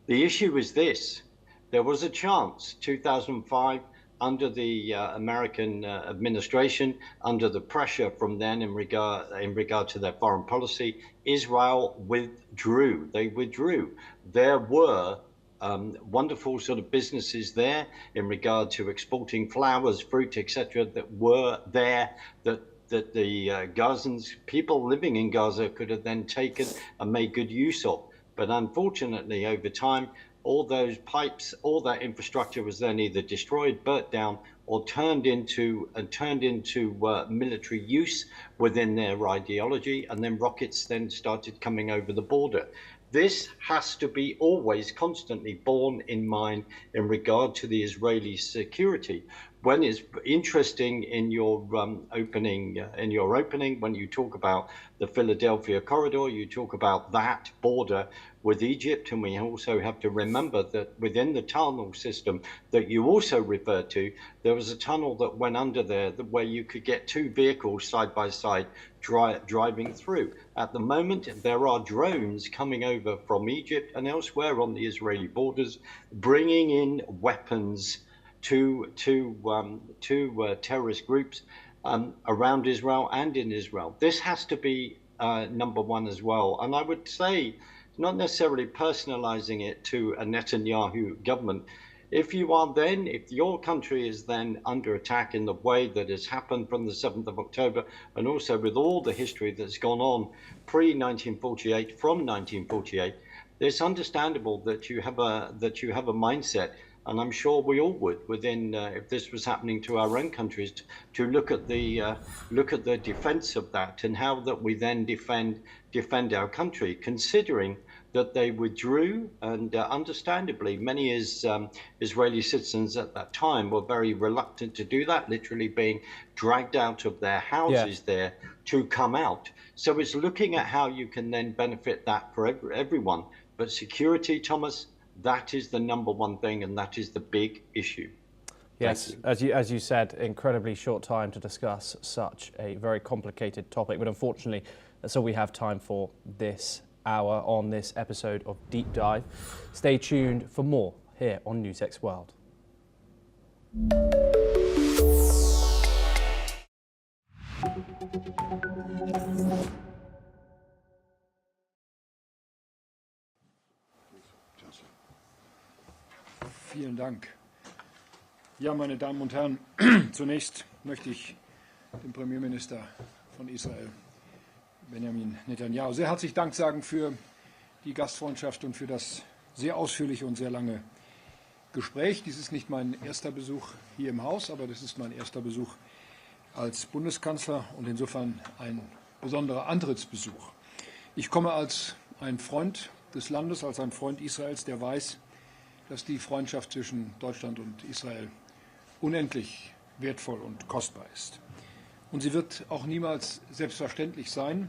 The issue is this: there was a chance, 2005, under the American administration, under the pressure from then in regard to their foreign policy, Israel withdrew. They withdrew. There were wonderful sort of businesses there in regard to exporting flowers, fruit, etc., that were there that the Gazans, people living in Gaza, could have then taken and made good use of. But unfortunately, over time, all those pipes, all that infrastructure was then either destroyed, burnt down, or turned into military use within their ideology, and then rockets then started coming over the border. This has to be always constantly borne in mind in regard to the Israeli security. when it's interesting in your opening, when you talk about the Philadelphia corridor, you talk about that border with Egypt, and we also have to remember that within the tunnel system that you also referred to, there was a tunnel that went under there where you could get two vehicles side by side driving through. At the moment, there are drones coming over from Egypt and elsewhere on the Israeli borders, bringing in weapons to terrorist groups around Israel and in Israel. This has to be number one as well. And I would say, not necessarily personalizing it to a Netanyahu government. If your country is then under attack in the way that has happened from the 7th of October, and also with all the history that's gone on pre-1948, from 1948, it's understandable that you have a mindset, and I'm sure we all would, within if this was happening to our own countries, to look at the defense of that and how that we then defend our country, considering that they withdrew, and understandably, many Israeli citizens at that time were very reluctant to do that, literally being dragged out of their houses there to come out. So it's looking at how you can then benefit that for everyone. But security, Thomas, that is the number one thing, and that is the big issue. Yes, as you said, incredibly short time to discuss such a very complicated topic, but unfortunately, that's all we have time for this hour on this episode of Deep Dive. Stay tuned for more here on NewsX World. Vielen Dank. Ja, meine Damen und Herren, zunächst möchte ich dem Premierminister von Israel, Benjamin Netanyahu, sehr herzlich Dank sagen für die Gastfreundschaft und für das sehr ausführliche und sehr lange Gespräch. Dies ist nicht mein erster Besuch hier im Haus, aber das ist mein erster Besuch als Bundeskanzler und insofern ein besonderer Antrittsbesuch. Ich komme als ein Freund des Landes, als ein Freund Israels, der weiß, dass die Freundschaft zwischen Deutschland und Israel unendlich wertvoll und kostbar ist. Und sie wird auch niemals selbstverständlich sein.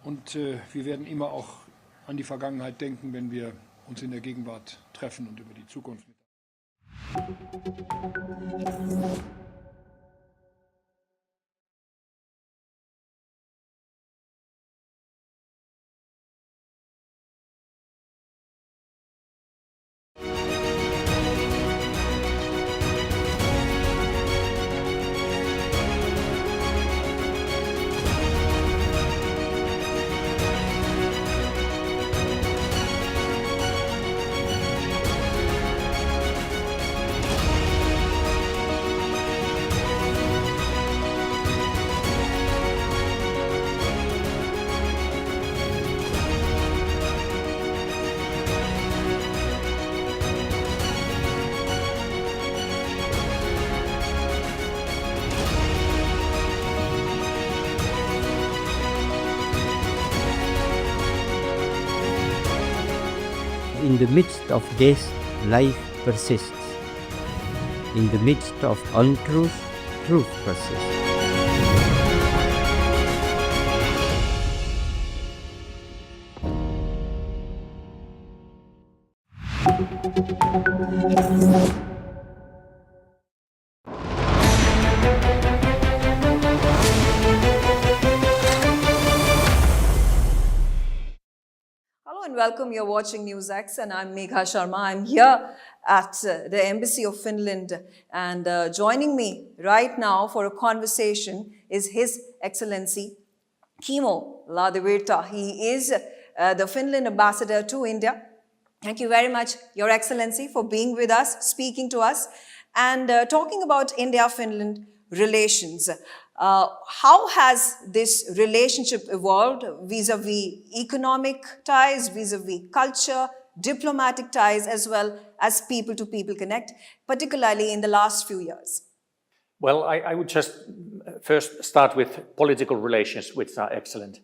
Und wir werden immer auch an die Vergangenheit denken, wenn wir uns in der Gegenwart treffen und über die Zukunft miteinander. In the midst of death, life persists. In the midst of untruth, truth persists. Welcome, you're watching NewsX and I'm Megha Sharma. I'm here at the Embassy of Finland, and joining me right now for a conversation is His Excellency Kimmo Lahtivirta. He is the Finland ambassador to India. Thank you very much, Your Excellency, for being with us, speaking to us, and talking about India-Finland relations. How has this relationship evolved vis-a-vis economic ties, vis-a-vis culture, diplomatic ties, as well as people-to-people connect, particularly in the last few years? Well, I would just first start with political relations, which are excellent.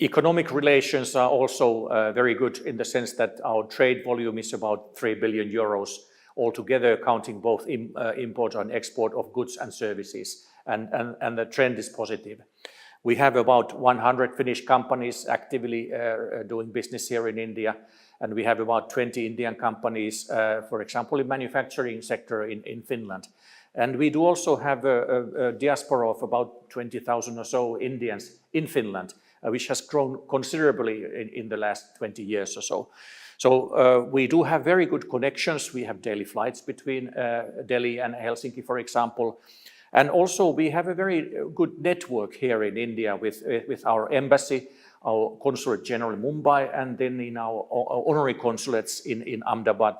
Economic relations are also very good in the sense that our trade volume is about 3 billion euros altogether, counting both import and export of goods and services, and the trend is positive. We have about 100 Finnish companies actively doing business here in India, and we have about 20 Indian companies, for example, in manufacturing sector in Finland. And we do also have a diaspora of about 20,000 or so Indians in Finland, which has grown considerably in the last 20 years or so. So we do have very good connections. We have daily flights between Delhi and Helsinki, for example. And also we have a very good network here in India with our embassy, our consulate general in Mumbai, and then in our honorary consulates in Ahmedabad,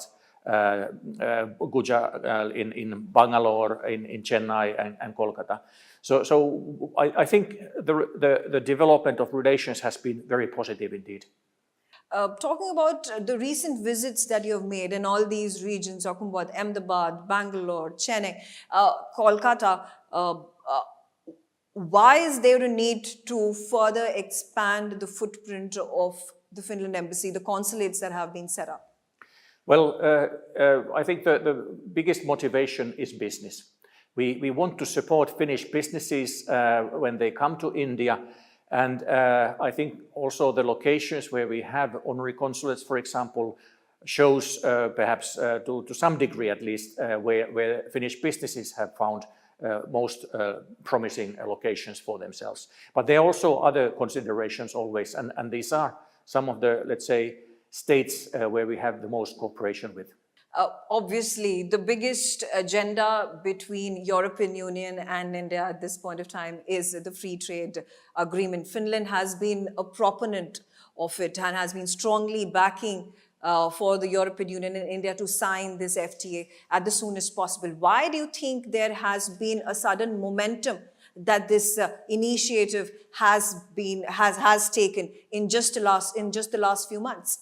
Gujarat, in Bangalore, in Chennai and Kolkata. So I think the development of relations has been very positive indeed. Talking about the recent visits that you have made in all these regions, talking about Ahmedabad, Bangalore, Chennai, Kolkata, why is there a need to further expand the footprint of the Finland embassy, the consulates that have been set up? Well, I think the biggest motivation is business. We want to support Finnish businesses when they come to India. And I think also the locations where we have honorary consulates, for example, shows perhaps to some degree at least where Finnish businesses have found most promising locations for themselves. But there are also other considerations always, and these are some of the, let's say, states where we have the most cooperation with. Obviously, the biggest agenda between European Union and India at this point of time is the free trade agreement. Finland has been a proponent of it and has been strongly backing for the European Union and India to sign this FTA at the soonest possible. Why do you think there has been a sudden momentum that this initiative has taken in just the last few months?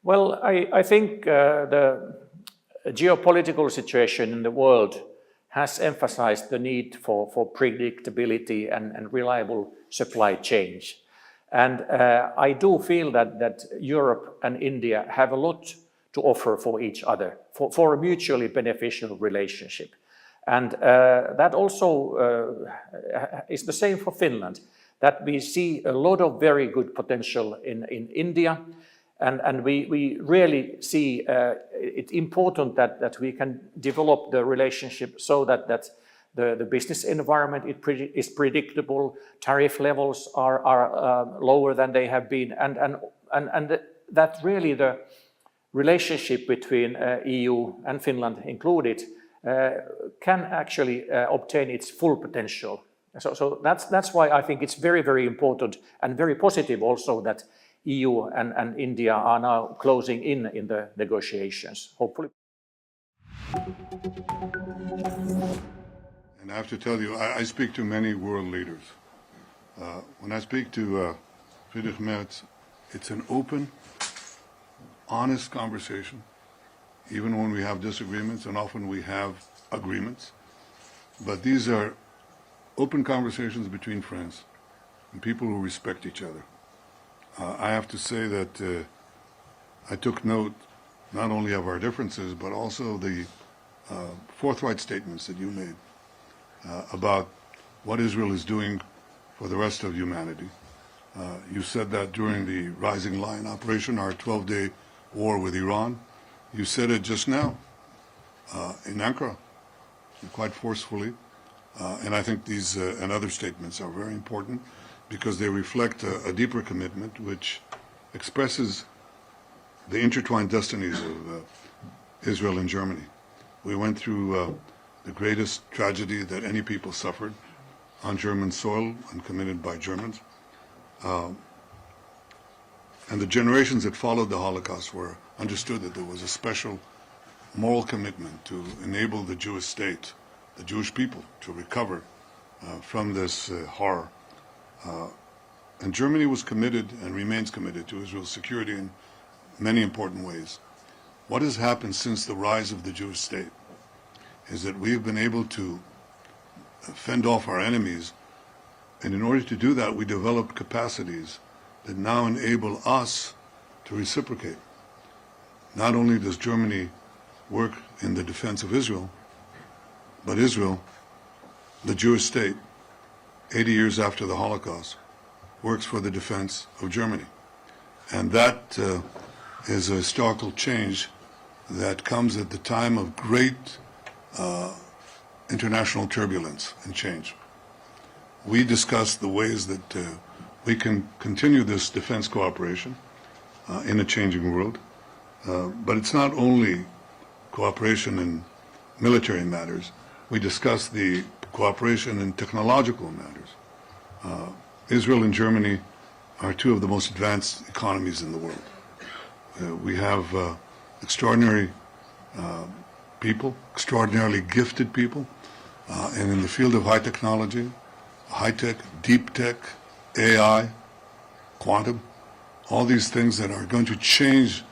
Well, I think the geopolitical situation in the world has emphasized the need for predictability and reliable supply chains. And I do feel that Europe and India have a lot to offer for each other, for a mutually beneficial relationship. And that also is the same for Finland, that we see a lot of very good potential in India. And we really see it important that we can develop the relationship so that the business environment is predictable, tariff levels are lower than they have been, and that really the relationship between EU and Finland included can actually obtain its full potential. So that's why I think it's very, very important and very positive also that EU and India are now closing in the negotiations, hopefully. And I have to tell you, I speak to many world leaders. When I speak to Friedrich Merz, it's an open, honest conversation, even when we have disagreements, and often we have agreements. But these are open conversations between friends and people who respect each other. I have to say that I took note not only of our differences, but also the forthright statements that you made about what Israel is doing for the rest of humanity. You said that during the Rising Lion operation, our 12-day war with Iran. You said it just now in Ankara, quite forcefully. And I think these and other statements are very important, because they reflect a deeper commitment which expresses the intertwined destinies of Israel and Germany. We went through the greatest tragedy that any people suffered on German soil and committed by Germans. And the generations that followed the Holocaust were understood that there was a special moral commitment to enable the Jewish state, the Jewish people, to recover from this horror. And Germany was committed and remains committed to Israel's security in many important ways. What has happened since the rise of the Jewish state is that we've been able to fend off our enemies, and in order to do that, we developed capacities that now enable us to reciprocate. Not only does Germany work in the defense of Israel, but Israel, the Jewish state, 80 years after the Holocaust, works for the defense of Germany. And that is a historical change that comes at the time of great international turbulence and change. We discussed the ways that we can continue this defense cooperation in a changing world, but it's not only cooperation in military matters. We discussed the cooperation in technological matters. Israel and Germany are two of the most advanced economies in the world. We have extraordinary people, extraordinarily gifted people, and in the field of high technology, high-tech, deep tech, AI, quantum, all these things that are going to change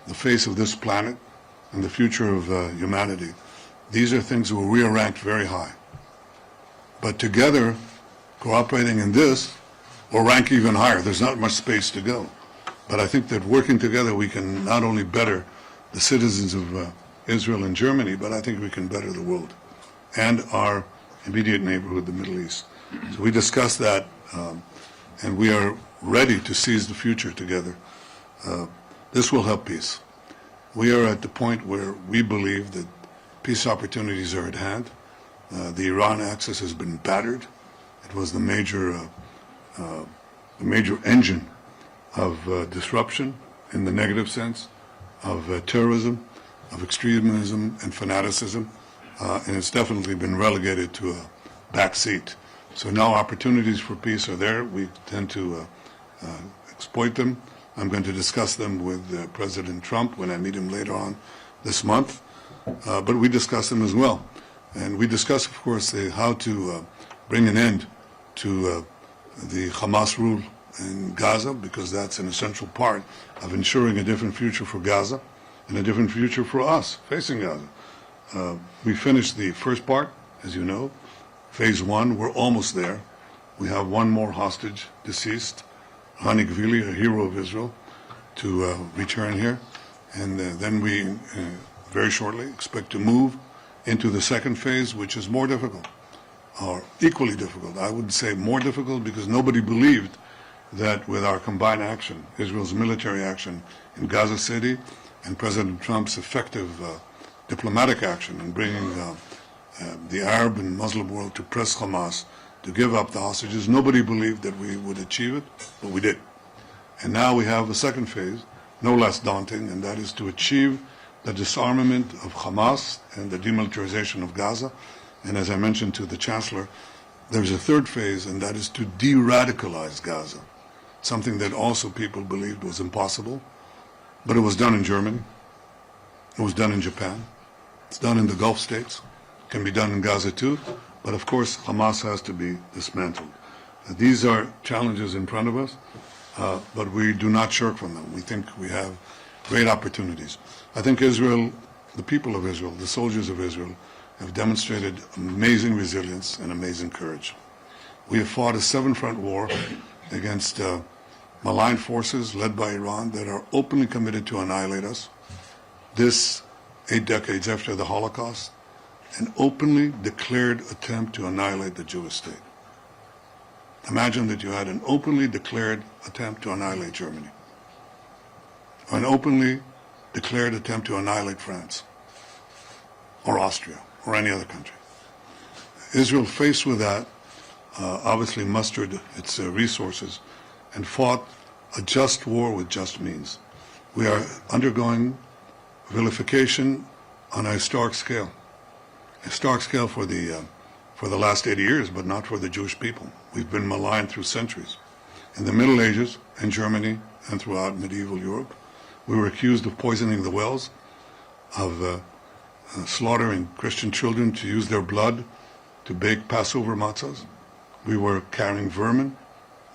the face of this planet and the future of humanity. These are things where we are ranked very high. But together, cooperating in this, we'll rank even higher. There's not much space to go. But I think that working together, we can not only better the citizens of Israel and Germany, but I think we can better the world and our immediate neighborhood, the Middle East. So we discussed that, and we are ready to seize the future together. This will help peace. We are at the point where we believe that peace opportunities are at hand. The Iran axis has been battered. It was the major engine of disruption in the negative sense, of terrorism, of extremism and fanaticism, and it's definitely been relegated to a back seat. So now opportunities for peace are there. We tend to exploit them. I'm going to discuss them with President Trump when I meet him later on this month, but we discuss them as well. And we discuss, of course, how to bring an end to the Hamas rule in Gaza, because that's an essential part of ensuring a different future for Gaza and a different future for us facing Gaza. We finished the first part, as you know, phase one. We're almost there. We have one more hostage deceased, Hani Gvili, a hero of Israel, to return here. And then we, very shortly, expect to move into the second phase, which is more difficult, or equally difficult. I would say more difficult because nobody believed that with our combined action, Israel's military action in Gaza City and President Trump's effective diplomatic action in bringing the Arab and Muslim world to press Hamas to give up the hostages, nobody believed that we would achieve it, but we did. And now we have a second phase, no less daunting, and that is to achieve the disarmament of Hamas and the demilitarization of Gaza. And as I mentioned to the Chancellor, there's a third phase, and that is to de-radicalize Gaza, something that also people believed was impossible. But it was done in Germany. It was done in Japan. It's done in the Gulf states. It can be done in Gaza too. But of course, Hamas has to be dismantled. These are challenges in front of us, but we do not shirk from them. We think we have great opportunities. I think Israel, the people of Israel, the soldiers of Israel, have demonstrated amazing resilience and amazing courage. We have fought a seven-front war against malign forces led by Iran that are openly committed to annihilate us. This, 8 decades after the Holocaust, an openly declared attempt to annihilate the Jewish state. Imagine that you had an openly declared attempt to annihilate Germany, or an openly declared attempt to annihilate France, or Austria, or any other country. Israel, faced with that, obviously mustered its resources and fought a just war with just means. We are undergoing vilification on a historic scale for the last 80 years, but not for the Jewish people. We've been maligned through centuries. In the Middle Ages, in Germany, and throughout medieval Europe, we were accused of poisoning the wells, of slaughtering Christian children to use their blood to bake Passover matzahs. We were carrying vermin.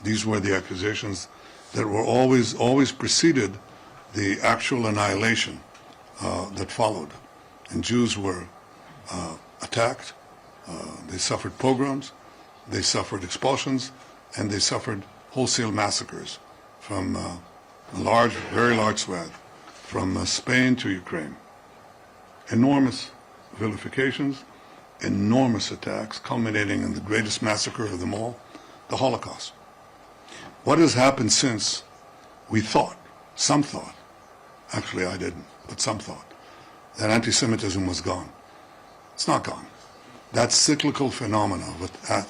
These were the accusations that were always preceded the actual annihilation that followed. And Jews were attacked, they suffered pogroms, they suffered expulsions, and they suffered wholesale massacres from a very large swath, from Spain to Ukraine. enormous vilifications, enormous attacks, culminating in the greatest massacre of them all, the Holocaust. What has happened since? We thought, some thought, actually I didn't, but some thought, that anti-Semitism was gone. It's not gone. That cyclical phenomena of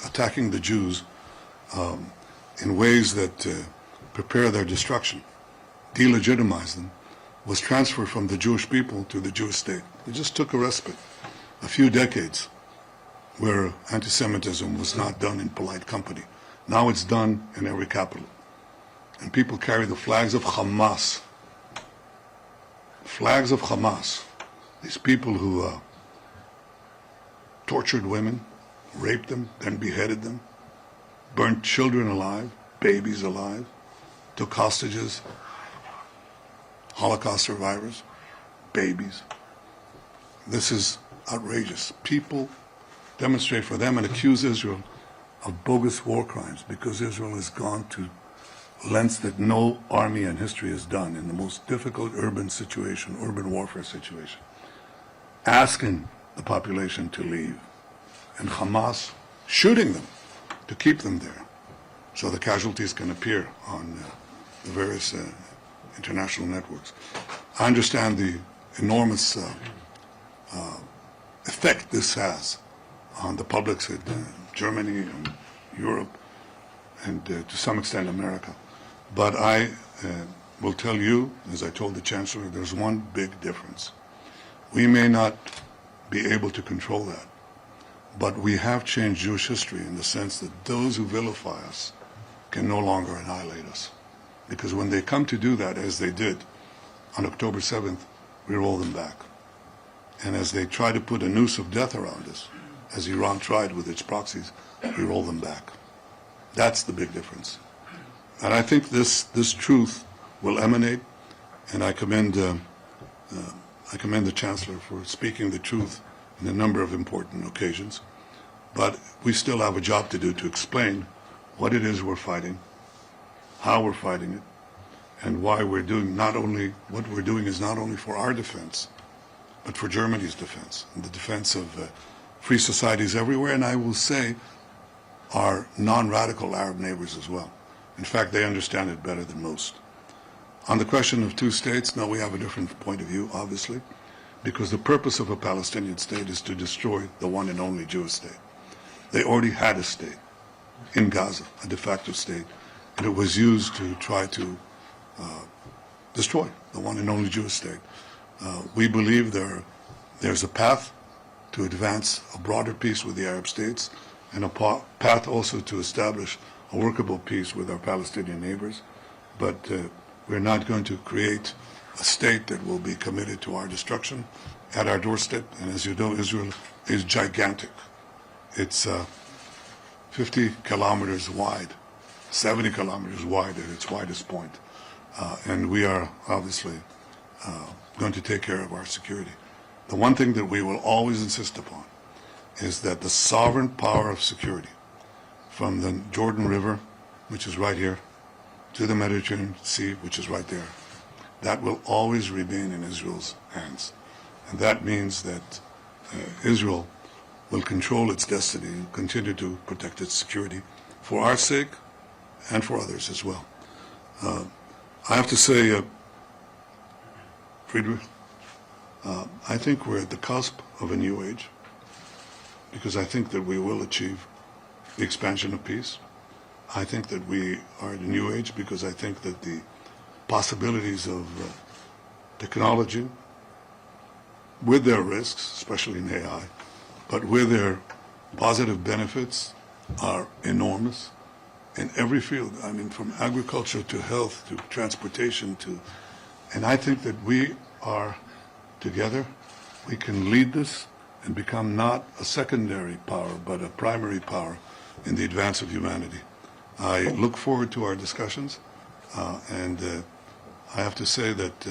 attacking the Jews in ways that prepare their destruction, delegitimize them, was transferred from the Jewish people to the Jewish state. It just took a respite, a few decades, where anti-Semitism was not done in polite company. Now it's done in every capital. And people carry the flags of Hamas. Flags of Hamas. These people who tortured women, raped them, then beheaded them, burnt children alive, babies alive, took hostages, Holocaust survivors, babies. This is outrageous. People demonstrate for them and accuse Israel of bogus war crimes because Israel has gone to lengths that no army in history has done in the most difficult urban situation, urban warfare situation, asking the population to leave, and Hamas shooting them to keep them there so the casualties can appear on the various international networks. I understand the enormous effect this has on the publics in Germany and Europe and to some extent America. But I will tell you, as I told the Chancellor, there's one big difference. We may not be able to control that, but we have changed Jewish history in the sense that those who vilify us can no longer annihilate us. Because when they come to do that, as they did on October 7th, we roll them back. And as they try to put a noose of death around us, as Iran tried with its proxies, we roll them back. That's the big difference. And I think this truth will emanate, and I commend the Chancellor for speaking the truth in a number of important occasions. But we still have a job to do to explain what it is we're fighting, how we're fighting it, and why we're doing what we're doing is not only for our defense, but for Germany's defense, and the defense of free societies everywhere, and I will say our non-radical Arab neighbors as well. In fact, they understand it better than most. On the question of two states, no, we have a different point of view, obviously, because the purpose of a Palestinian state is to destroy the one and only Jewish state. They already had a state in Gaza, a de facto state, and it was used to try to destroy the one and only Jewish state. We believe there's a path to advance a broader peace with the Arab states and a path also to establish a workable peace with our Palestinian neighbors. But we're not going to create a state that will be committed to our destruction at our doorstep. And as you know, Israel is gigantic. It's 50 kilometers wide, 70 kilometers wide at its widest point. And we are obviously going to take care of our security. The one thing that we will always insist upon is that the sovereign power of security from the Jordan River, which is right here, to the Mediterranean Sea, which is right there, that will always remain in Israel's hands. And that means that Israel will control its destiny and continue to protect its security for our sake and for others as well. I have to say, Friedrich, I think we're at the cusp of a new age, because I think that we will achieve the expansion of peace. I think that we are at a new age because I think that the possibilities of technology, with their risks, especially in AI, but with their positive benefits, are enormous in every field. I mean, from agriculture to health to transportation to, and I think that we are together, we can lead this and become not a secondary power, but a primary power in the advance of humanity. I look forward to our discussions, and I have to say that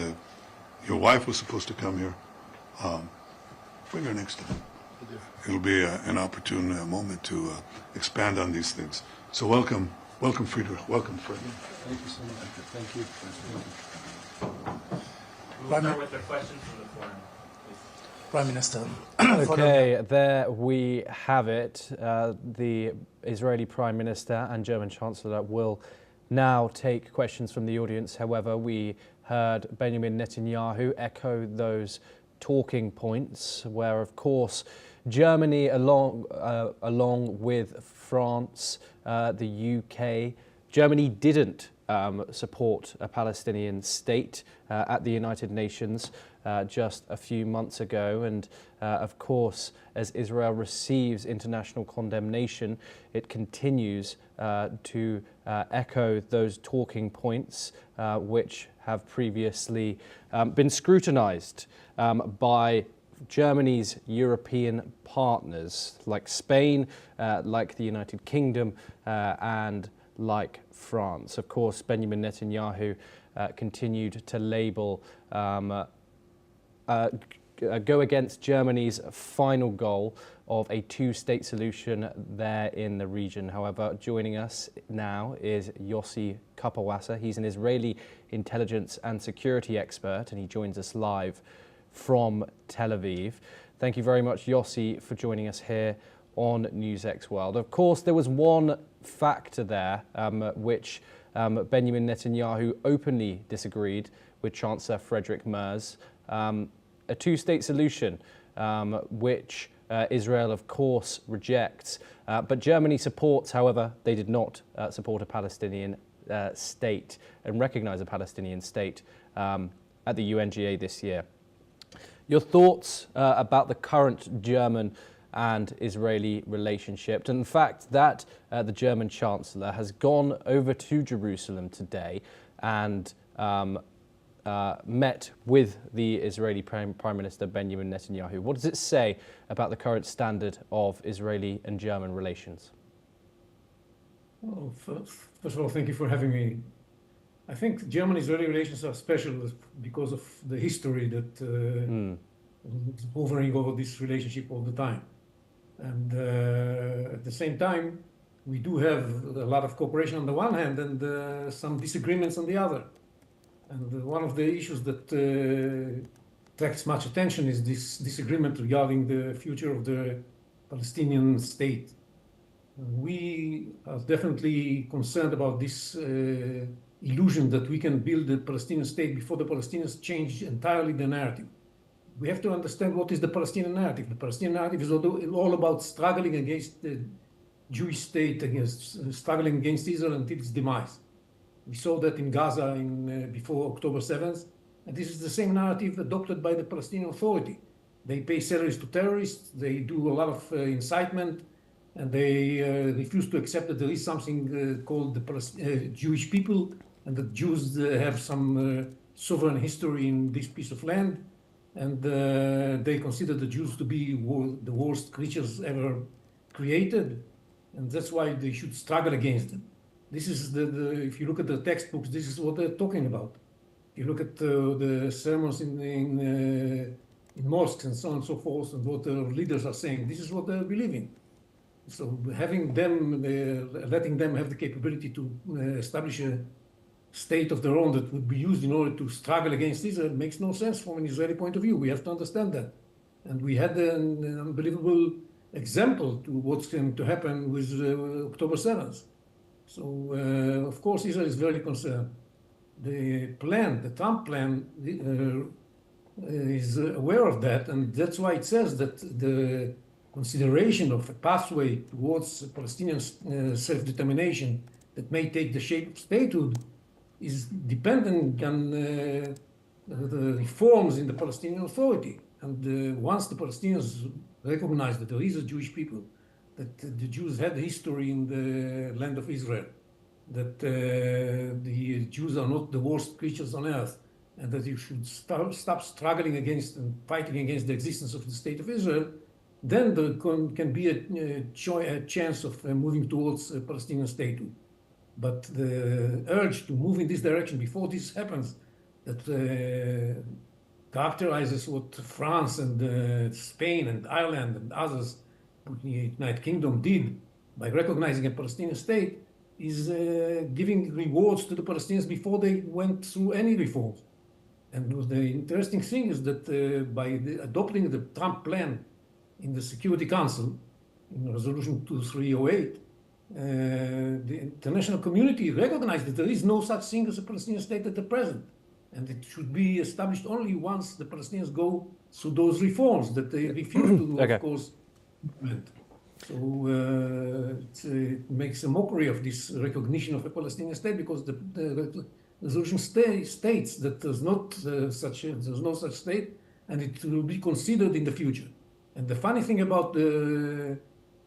your wife was supposed to come here. Bring her next time. It'll be an opportune moment to expand on these things. So welcome, Friedrich. Welcome, Fred. Thank you so much. Thank you. We'll start with the questions from the forum. Prime Minister. Okay, there we have it. The Israeli Prime Minister and German Chancellor will now take questions from the audience. However, we heard Benjamin Netanyahu echo those talking points where, of course, Germany, along with France, the UK, Germany didn't support a Palestinian state at the United Nations just a few months ago. And of course, as Israel receives international condemnation, it continues to echo those talking points which have previously been scrutinized by Germany's European partners like Spain, like the United Kingdom, and like France. Of course, Benjamin Netanyahu continued to label go against Germany's final goal of a two-state solution there in the region. However, joining us now is Yossi Kapawasa. He's an Israeli intelligence and security expert, and he joins us live from Tel Aviv. Thank you very much, Yossi, for joining us here on NewsX World. Of course, there was one factor there which Benjamin Netanyahu openly disagreed with Chancellor Friedrich Merz, a two-state solution, which Israel, of course, rejects. But Germany supports, however, they did not support a Palestinian state and recognize a Palestinian state at the UNGA this year. Your thoughts about the current German and Israeli relationship, and the fact that the German Chancellor has gone over to Jerusalem today and met with the Israeli Prime Minister Benjamin Netanyahu. What does it say about the current standard of Israeli and German relations? Well, first of all, thank you for having me. I think German-Israeli relations are special because of the history that is hovering over this relationship all the time. And at the same time, we do have a lot of cooperation on the one hand and some disagreements on the other. And one of the issues that attracts much attention is this disagreement regarding the future of the Palestinian state. We are definitely concerned about this illusion that we can build a Palestinian state before the Palestinians change entirely the narrative. We have to understand what is the Palestinian narrative. The Palestinian narrative is all about struggling against the Jewish state, struggling against Israel until its demise. We saw that in Gaza before October 7th, and this is the same narrative adopted by the Palestinian Authority. They pay salaries to terrorists, they do a lot of incitement, and they refuse to accept that there is something called the Jewish people, and that Jews have some sovereign history in this piece of land, and they consider the Jews to be the worst creatures ever created, and that's why they should struggle against them. This is if you look at the textbooks, this is what they're talking about. If you look at the sermons in mosques and so on and so forth, and what the leaders are saying, this is what they believe in. So having them, letting them have the capability to establish a state of their own that would be used in order to struggle against Israel makes no sense from an Israeli point of view. We have to understand that. And we had an unbelievable example to what's going to happen with October 7th. So, of course, Israel is very concerned. The Trump plan, is aware of that, and that's why it says that the consideration of a pathway towards Palestinian self-determination that may take the shape of statehood is dependent on the reforms in the Palestinian Authority. And once the Palestinians recognize that there is a Jewish people, that the Jews had history in the land of Israel, that the Jews are not the worst creatures on earth, and that you should stop struggling against and fighting against the existence of the state of Israel, then there can be a chance of moving towards a Palestinian statehood. But the urge to move in this direction before this happens, that characterizes what France and Spain and Ireland and others, the United Kingdom, did by recognizing a Palestinian state, is giving rewards to the Palestinians before they went through any reforms. And the interesting thing is that by adopting the Trump plan in the Security Council, in Resolution 2308, the international community recognized that there is no such thing as a Palestinian state at the present. And it should be established only once the Palestinians go through those reforms that they refuse to, of course, implement. So it makes a mockery of this recognition of a Palestinian state, because the resolution states that there's no such state, and it will be considered in the future. And the funny thing about the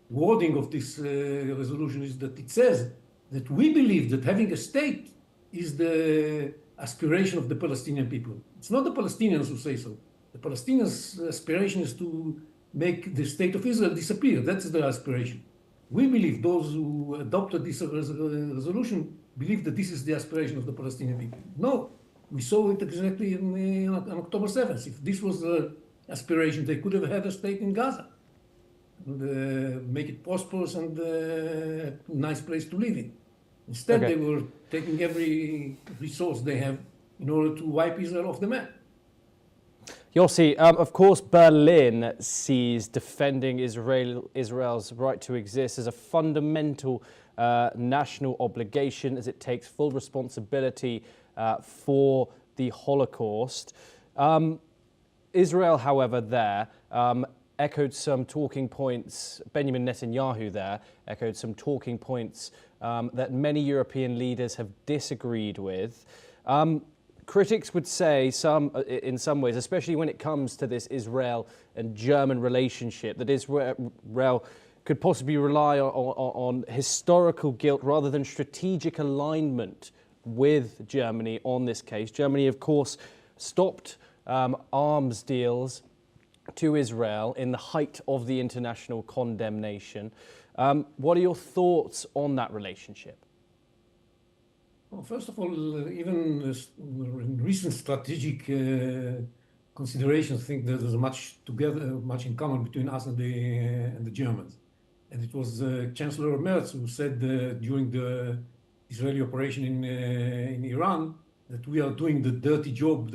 wording of this resolution is that it says that we believe that having a state is the aspiration of the Palestinian people. It's not the Palestinians who say so. The Palestinians' aspiration is to make the state of Israel disappear. That's their aspiration. We believe those who adopted this resolution believe that this is the aspiration of the Palestinian people. No, we saw it exactly on October 7th. If this was the aspiration, they could have had a state in Gaza and make it prosperous and a nice place to live in. Instead, they were taking every resource they have in order to wipe Israel off the map. Yossi, of course, Berlin sees defending Israel's right to exist as a fundamental national obligation, as it takes full responsibility for the Holocaust. Israel, however, echoed some talking points. Benjamin Netanyahu there echoed some talking points that many European leaders have disagreed with. Critics would say in some ways, especially when it comes to this Israel and German relationship, that Israel could possibly rely on historical guilt rather than strategic alignment with Germany on this case. Germany, of course, stopped arms deals to Israel in the height of the international condemnation. What are your thoughts on that relationship? Well, first of all, even in recent strategic considerations, I think that there's much in common between us and the Germans. And it was Chancellor Merz who said during the Israeli operation in Iran that we are doing the dirty job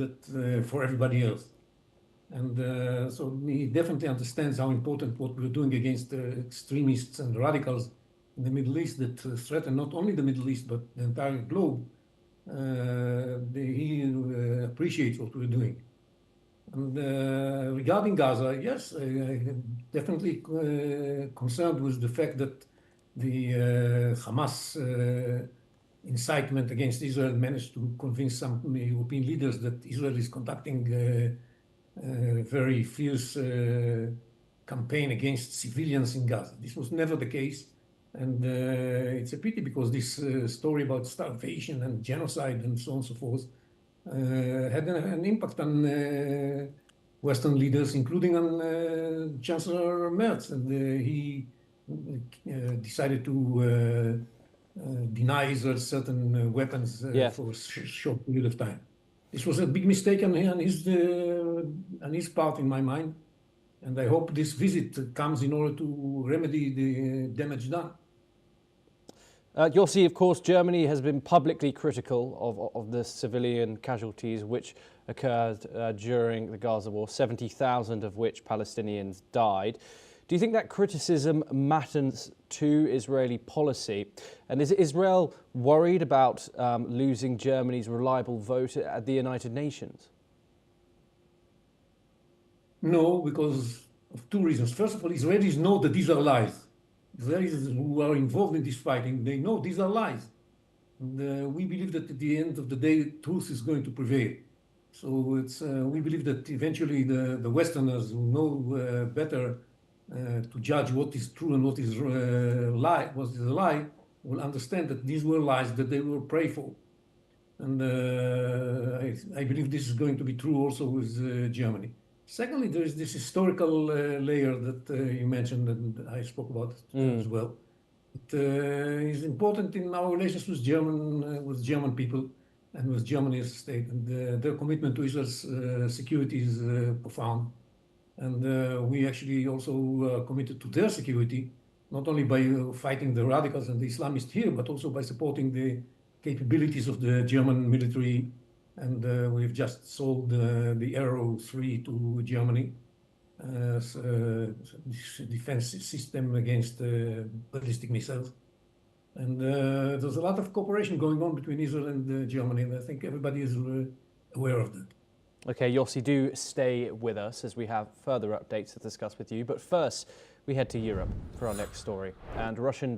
for everybody else. And so he definitely understands how important what we're doing against extremists and radicals in the Middle East that threaten not only the Middle East but the entire globe. He appreciates what we're doing. And regarding Gaza, yes, I'm definitely concerned with the fact that the Hamas incitement against Israel managed to convince some European leaders that Israel is conducting a very fierce campaign against civilians in Gaza. This was never the case. And it's a pity, because this story about starvation and genocide and so on and so forth had an impact on Western leaders, including on Chancellor Merz. And he decided to deny Israel certain weapons for a short period of time. This was a big mistake on his part, in my mind. And I hope this visit comes in order to remedy the damage done. Yossi, of course, Germany has been publicly critical of the civilian casualties which occurred during the Gaza war, 70,000 of which Palestinians died. Do you think that criticism matters to Israeli policy? And is Israel worried about losing Germany's reliable vote at the United Nations? No, because of two reasons. First of all, Israelis know that these are lies. Israelis who are involved in this fighting, they know these are lies. And we believe that at the end of the day, truth is going to prevail. So we believe that eventually the Westerners who know better to judge what is true and what is a lie, will understand that these were lies that they will pray for. And I believe this is going to be true also with Germany. Secondly, there is this historical layer that you mentioned, and I spoke about as well. It is important in our relations with German people and with Germany as a state. And their commitment to Israel's security is profound. And we actually also committed to their security, not only by fighting the radicals and the Islamists here, but also by supporting the capabilities of the German military and we've just sold the Arrow 3 to Germany as a defense system against ballistic missiles. And there's a lot of cooperation going on between Israel and Germany, and I think everybody is aware of that. Okay, Yossi, do stay with us as we have further updates to discuss with you. But first, we head to Europe for our next story. And the Russian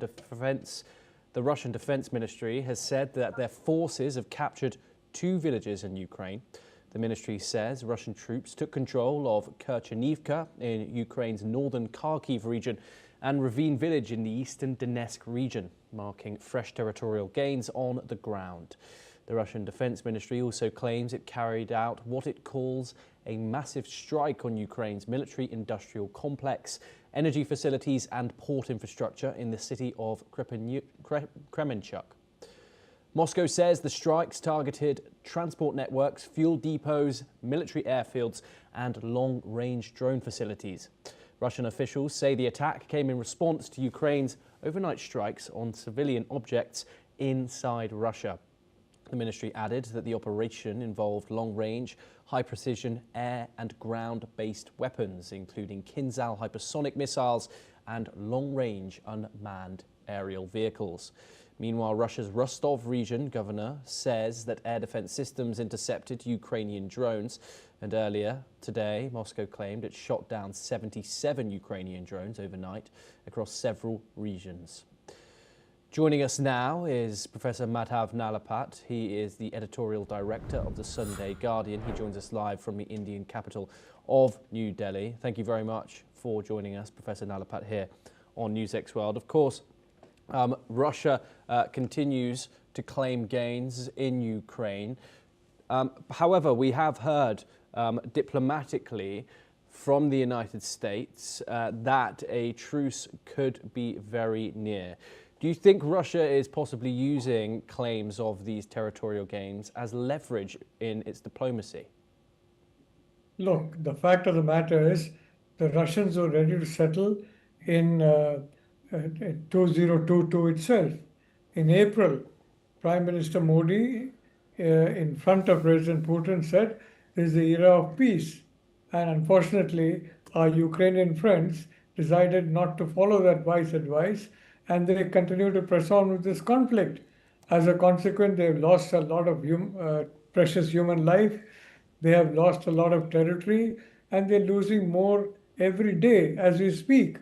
Defense Ministry has said that their forces have captured 2 villages in Ukraine. The ministry says Russian troops took control of Kerchenivka in Ukraine's northern Kharkiv region and Ravine village in the eastern Donetsk region, marking fresh territorial gains on the ground. The Russian Defense Ministry also claims it carried out what it calls a massive strike on Ukraine's military-industrial complex, energy facilities and port infrastructure in the city of Kremenchuk. Moscow says the strikes targeted transport networks, fuel depots, military airfields and long-range drone facilities. Russian officials say the attack came in response to Ukraine's overnight strikes on civilian objects inside Russia. The ministry added that the operation involved long-range, high-precision air and ground-based weapons, including Kinzhal hypersonic missiles and long-range unmanned aerial vehicles. Meanwhile, Russia's Rostov region governor says that air defense systems intercepted Ukrainian drones. And earlier today, Moscow claimed it shot down 77 Ukrainian drones overnight across several regions. Joining us now is Professor Madhav Nalapat. He is the editorial director of the Sunday Guardian. He joins us live from the Indian capital of New Delhi. Thank you very much for joining us, Professor Nalapat, here on NewsX World. Of course, Russia continues to claim gains in Ukraine. However, we have heard diplomatically from the United States that a truce could be very near. Do you think Russia is possibly using claims of these territorial gains as leverage in its diplomacy? Look, the fact of the matter is the Russians were ready to settle in 2022 itself. In April, Prime Minister Modi, in front of President Putin, said this is the era of peace. And unfortunately, our Ukrainian friends decided not to follow that wise advice, and they continue to press on with this conflict. As a consequence, they've lost a lot of precious human life. They have lost a lot of territory, and they're losing more every day as we speak.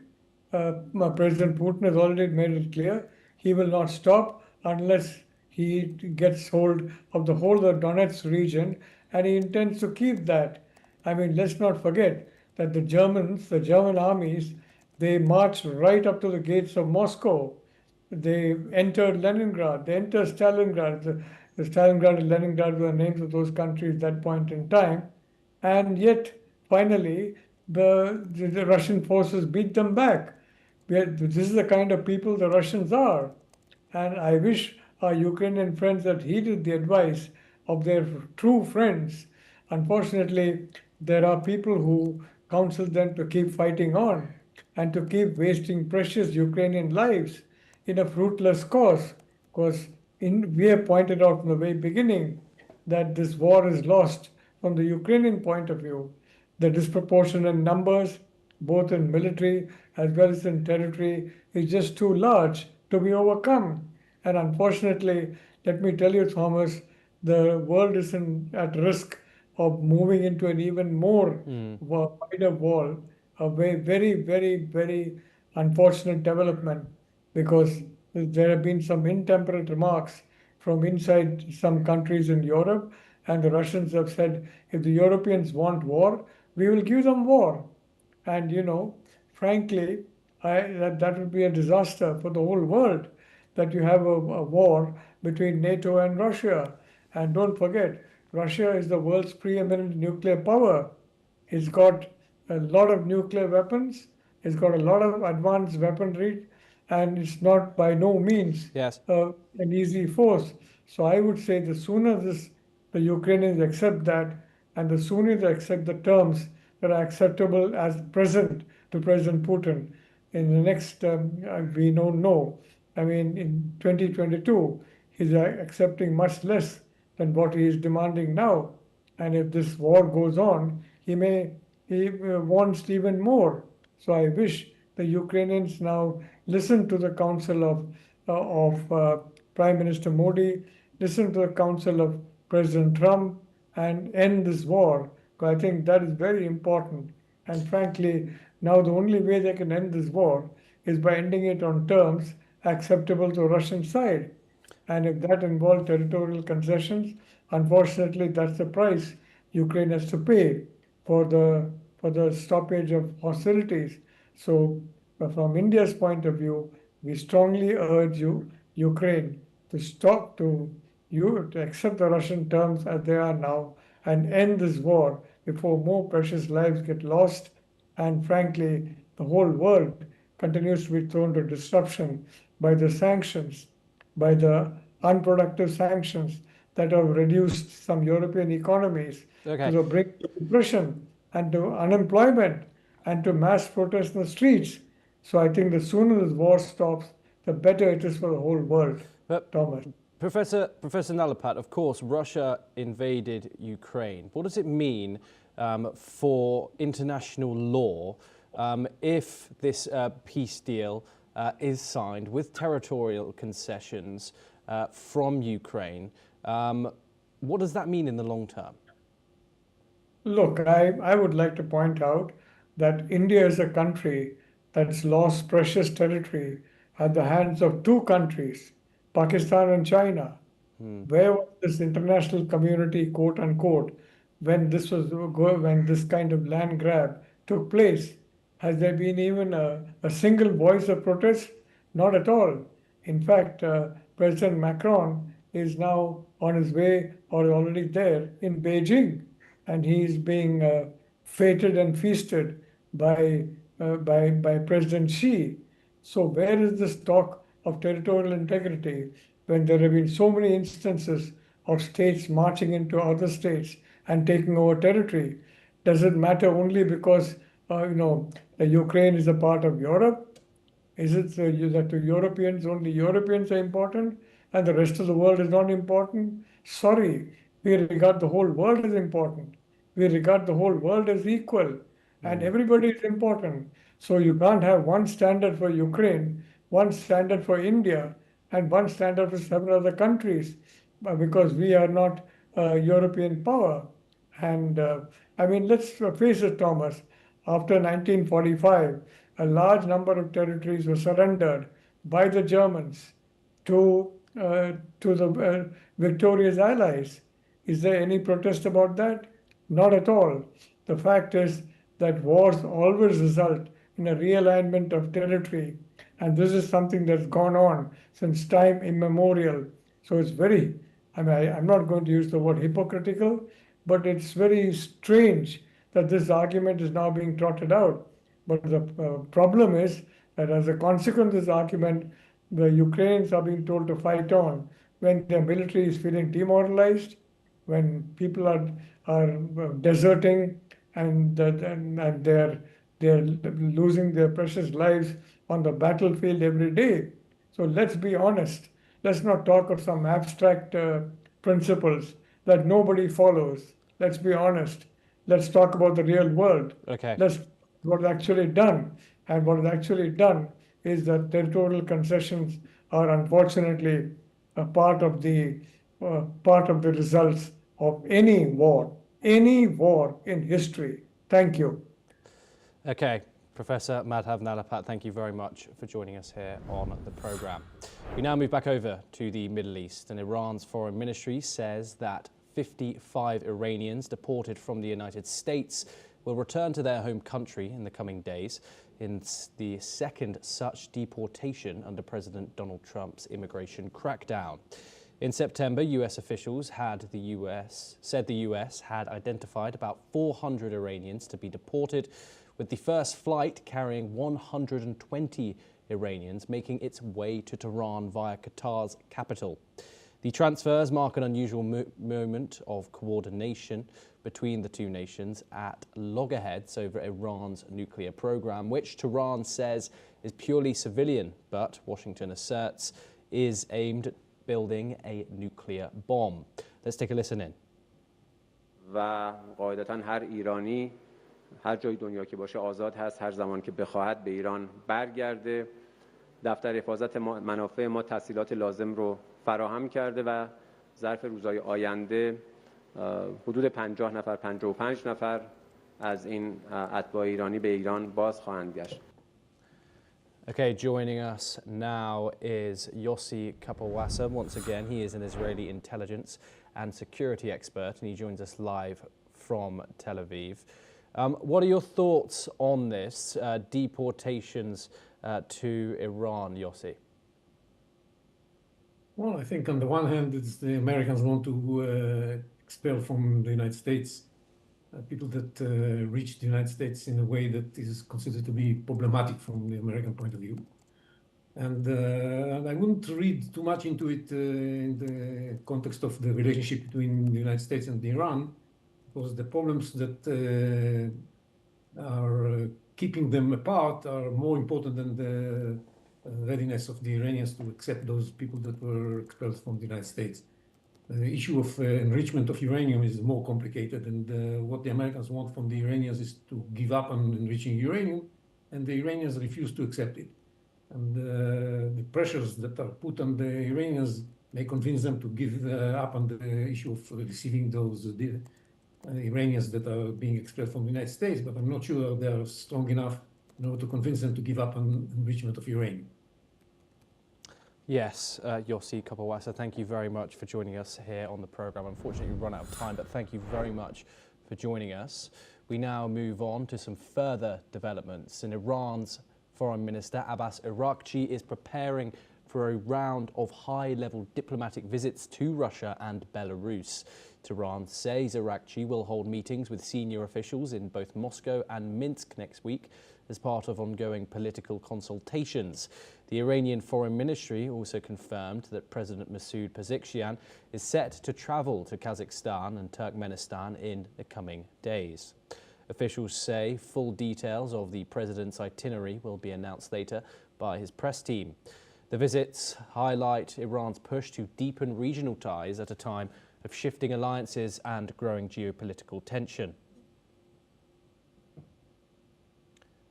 President Putin has already made it clear he will not stop unless he gets hold of the whole of the Donetsk region, and he intends to keep that. I mean, let's not forget that the German armies, they marched right up to the gates of Moscow. They entered Leningrad, they entered Stalingrad. The Stalingrad and Leningrad were the names of those countries at that point in time. And yet, finally, the Russian forces beat them back. This is the kind of people the Russians are. And I wish our Ukrainian friends had heeded the advice of their true friends. Unfortunately, there are people who counsel them to keep fighting on and to keep wasting precious Ukrainian lives in a fruitless cause. Because we have pointed out from the very beginning that this war is lost from the Ukrainian point of view. The disproportionate numbers, both in military as well as in territory, is just too large to be overcome. And unfortunately, let me tell you, Thomas, the world is at risk of moving into an even more wider war, a very, very, very unfortunate development, because there have been some intemperate remarks from inside some countries in Europe, and the Russians have said, if the Europeans want war, we will give them war. And, frankly, that would be a disaster for the whole world, that you have a war between NATO and Russia. And don't forget, Russia is the world's preeminent nuclear power. It's got a lot of nuclear weapons, it's got a lot of advanced weaponry, and it's not by no means an easy force. So I would say the sooner the Ukrainians accept that, and the sooner they accept the terms that are acceptable as present to President Putin, in the next, we don't know. I mean, in 2022, he's accepting much less than what he is demanding now. And if this war goes on, he wants even more. So I wish the Ukrainians now listen to the counsel of Prime Minister Modi, listen to the counsel of President Trump, and end this war. I think that is very important. And frankly, now the only way they can end this war is by ending it on terms acceptable to the Russian side. And if that involves territorial concessions, unfortunately, that's the price Ukraine has to pay for the stoppage of hostilities. So from India's point of view, we strongly urge Ukraine to to accept the Russian terms as they are now and end this war before more precious lives get lost. And frankly, the whole world continues to be thrown to disruption by the sanctions, by the unproductive sanctions that have reduced some European economies to the brink of depression and to unemployment and to mass protests in the streets. So I think the sooner this war stops, the better it is for the whole world. Thomas. Professor Nalapat, of course, Russia invaded Ukraine. What does it mean for international law if this peace deal is signed with territorial concessions from Ukraine? What does that mean in the long term? Look, I would like to point out that India is a country that's lost precious territory at the hands of two countries, Pakistan and China. Where was this international community, quote unquote, when this kind of land grab took place? Has there been even a single voice of protest? Not at all. In fact, President Macron is now on his way or already there in Beijing, and he is being feted and feasted by President Xi. So where is this talk of territorial integrity when there have been so many instances of states marching into other states and taking over territory? Does it matter only because Ukraine is a part of Europe? Is it that to Europeans only Europeans are important and the rest of the world is not important? Sorry, we regard the whole world as important. We regard the whole world as equal, and everybody is important. So you can't have one standard for Ukraine, one standard for India, and one standard for several other countries, because we are not a European power. And let's face it, Thomas, after 1945, a large number of territories were surrendered by the Germans to the victorious allies. Is there any protest about that? Not at all. The fact is that wars always result in a realignment of territory, and this is something that's gone on since time immemorial. So it's very, I'm not going to use the word hypocritical, but it's very strange that this argument is now being trotted out. But the problem is that as a consequence of this argument, the Ukrainians are being told to fight on when their military is feeling demoralized, when people are deserting and they're losing their precious lives on the battlefield every day. So let's be honest. Let's not talk of some abstract principles that nobody follows. Let's be honest. Let's talk about the real world. Okay. What is actually done. And what is actually done is that territorial concessions are unfortunately a part of the results of any war in history. Thank you. Okay, Professor Madhav Nalapat, thank you very much for joining us here on the programme. We now move back over to the Middle East, and Iran's foreign ministry says that 55 Iranians deported from the United States will return to their home country in the coming days, in the second such deportation under President Donald Trump's immigration crackdown. In September, US officials said the US had identified about 400 Iranians to be deported, with the first flight carrying 120 Iranians making its way to Tehran via Qatar's capital. The transfers mark an unusual moment of coordination between the two nations at loggerheads over Iran's nuclear program, which Tehran says is purely civilian, but Washington asserts is aimed at building a nuclear bomb. Let's take a listen in. و قاعدتاً هر ایرانی هر جای دنیا که باشه آزاد هست هر زمان که بخواهد به ایران برگرده. دفتر حفاظت منافع ما تسهیلات لازم رو فراهم کرده و ظرف روزهای آینده حدود 50 نفر 55 نفر از این اتباع ایرانی به ایران باز خواهند گشت. Okay, joining us now is Yossi Kapawasa. Once again, he is an Israeli intelligence and security expert, and he joins us live from Tel Aviv. What are your thoughts on this, deportations to Iran, Yossi? Well, I think on the one hand, it's the Americans want to expel from the United States people that reach the United States in a way that is considered to be problematic from the American point of view. And I wouldn't read too much into it in the context of the relationship between the United States and Iran, because the problems that are keeping them apart are more important than the readiness of the Iranians to accept those people that were expelled from the United States. The issue of enrichment of uranium is more complicated, and what the Americans want from the Iranians is to give up on enriching uranium, and the Iranians refuse to accept it. And the pressures that are put on the Iranians may convince them to give up on the issue of receiving those Iranians that are being expelled from the United States, but I'm not sure they are strong enough in order to convince them to give up on enrichment of uranium. Yes, Yossi Kapawasa, thank you very much for joining us here on the programme. Unfortunately, we've run out of time, but thank you very much for joining us. We now move on to some further developments. In Iran's Foreign Minister Abbas Araghchi is preparing for a round of high-level diplomatic visits to Russia and Belarus. Tehran says Araghchi will hold meetings with senior officials in both Moscow and Minsk next week as part of ongoing political consultations. The Iranian Foreign Ministry also confirmed that President Masoud Pezeshkian is set to travel to Kazakhstan and Turkmenistan in the coming days. Officials say full details of the president's itinerary will be announced later by his press team. The visits highlight Iran's push to deepen regional ties at a time of shifting alliances and growing geopolitical tension.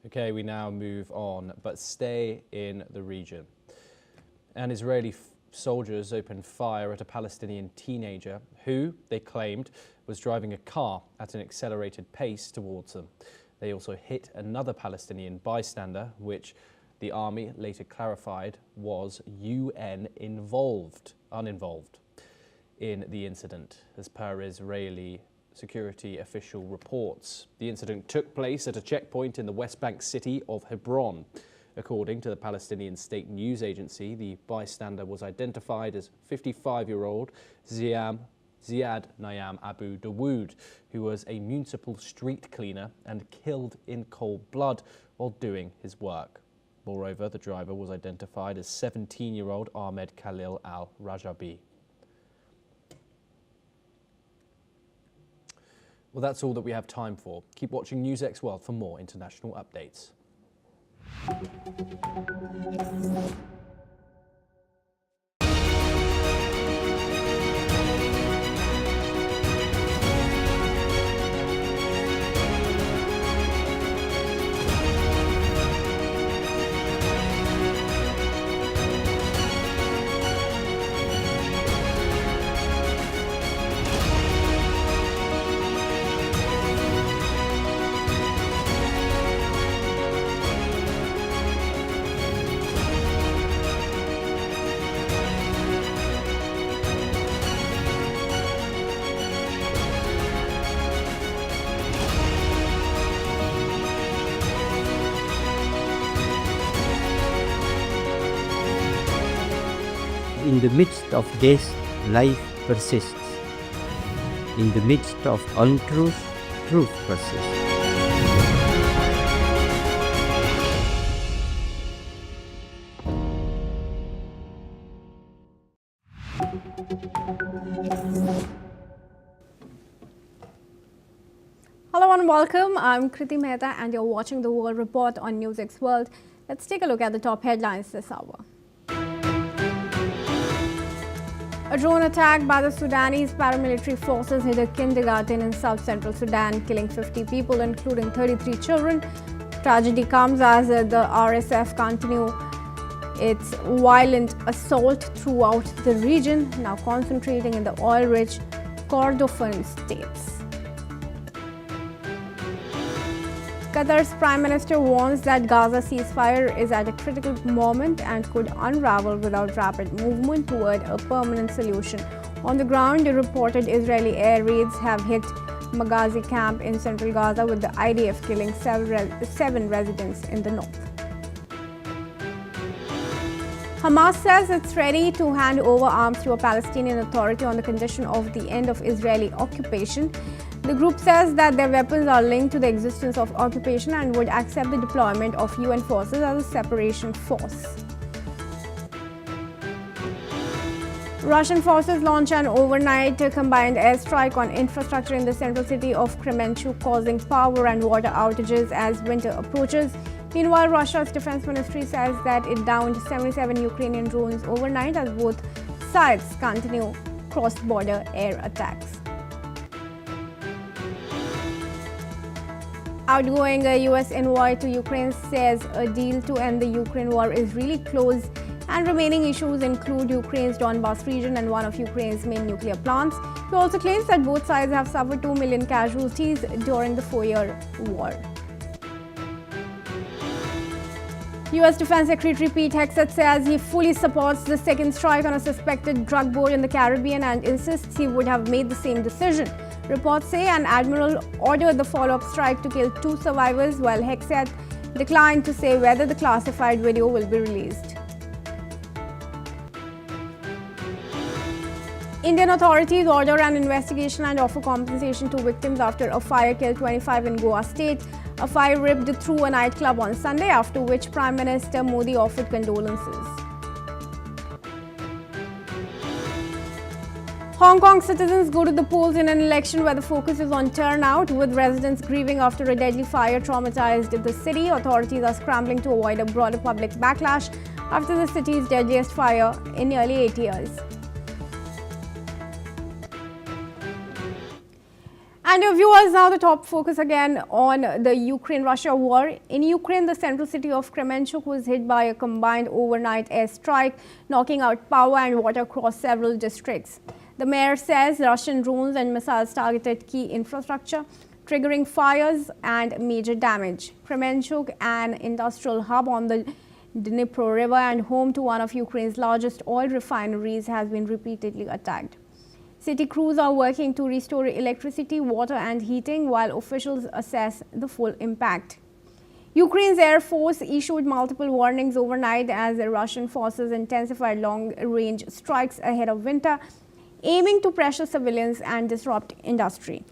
Okay, we now move on, but stay in the region. And Israeli soldiers opened fire at a Palestinian teenager who, they claimed, was driving a car at an accelerated pace towards them. They also hit another Palestinian bystander, which the army later clarified was UN uninvolved in the incident, as per Israeli security official reports. The incident took place at a checkpoint in the West Bank city of Hebron. According to the Palestinian state news agency, the bystander was identified as 55-year-old Ziad Nayam Abu Dawood, who was a municipal street cleaner and killed in cold blood while doing his work. Moreover, the driver was identified as 17-year-old Ahmed Khalil al-Rajabi. Well, that's all that we have time for. Keep watching NewsX World for more international updates. In the midst of death, life persists. In the midst of untruth, truth persists. Hello and welcome. I'm Kriti Mehta and you're watching the World Report on NewsX World. Let's take a look at the top headlines this hour. A drone attack by the Sudanese paramilitary forces hit a kindergarten in south-central Sudan, killing 50 people, including 33 children. Tragedy comes as the RSF continue its violent assault throughout the region, now concentrating in the oil-rich Kordofan states. Qatar's Prime Minister warns that Gaza ceasefire is at a critical moment and could unravel without rapid movement toward a permanent solution. On the ground, reported Israeli air raids have hit Maghazi camp in central Gaza, with the IDF killing 7 residents in the north. Hamas says it's ready to hand over arms to a Palestinian Authority on the condition of the end of Israeli occupation. The group says that their weapons are linked to the existence of occupation and would accept the deployment of UN forces as a separation force. Russian forces launch an overnight combined airstrike on infrastructure in the central city of Kremenchuk, causing power and water outages as winter approaches. Meanwhile, Russia's defense ministry says that it downed 77 Ukrainian drones overnight as both sides continue cross-border air attacks. Outgoing US envoy to Ukraine says a deal to end the Ukraine war is really close, and remaining issues include Ukraine's Donbas region and one of Ukraine's main nuclear plants. He also claims that both sides have suffered 2 million casualties during the 4-year war. US Defense Secretary Pete Hegseth says he fully supports the second strike on a suspected drug board in the Caribbean and insists he would have made the same decision. Reports say an admiral ordered the follow-up strike to kill 2 survivors, while Hegseth declined to say whether the classified video will be released. Indian authorities order an investigation and offer compensation to victims after a fire killed 25 in Goa state. A fire ripped through a nightclub on Sunday, after which Prime Minister Modi offered condolences. Hong Kong citizens go to the polls in an election where the focus is on turnout, with residents grieving after a deadly fire traumatized the city. Authorities are scrambling to avoid a broader public backlash after the city's deadliest fire in nearly 8 years. And viewers, now the top focus again on the Ukraine-Russia war. In Ukraine, the central city of Kremenchuk was hit by a combined overnight airstrike, knocking out power and water across several districts. The mayor says Russian drones and missiles targeted key infrastructure, triggering fires and major damage. Kremenchuk, an industrial hub on the Dnipro River and home to one of Ukraine's largest oil refineries, has been repeatedly attacked. City crews are working to restore electricity, water and heating while officials assess the full impact. Ukraine's Air Force issued multiple warnings overnight as the Russian forces intensified long-range strikes ahead of winter, aiming to pressure civilians and disrupt industry.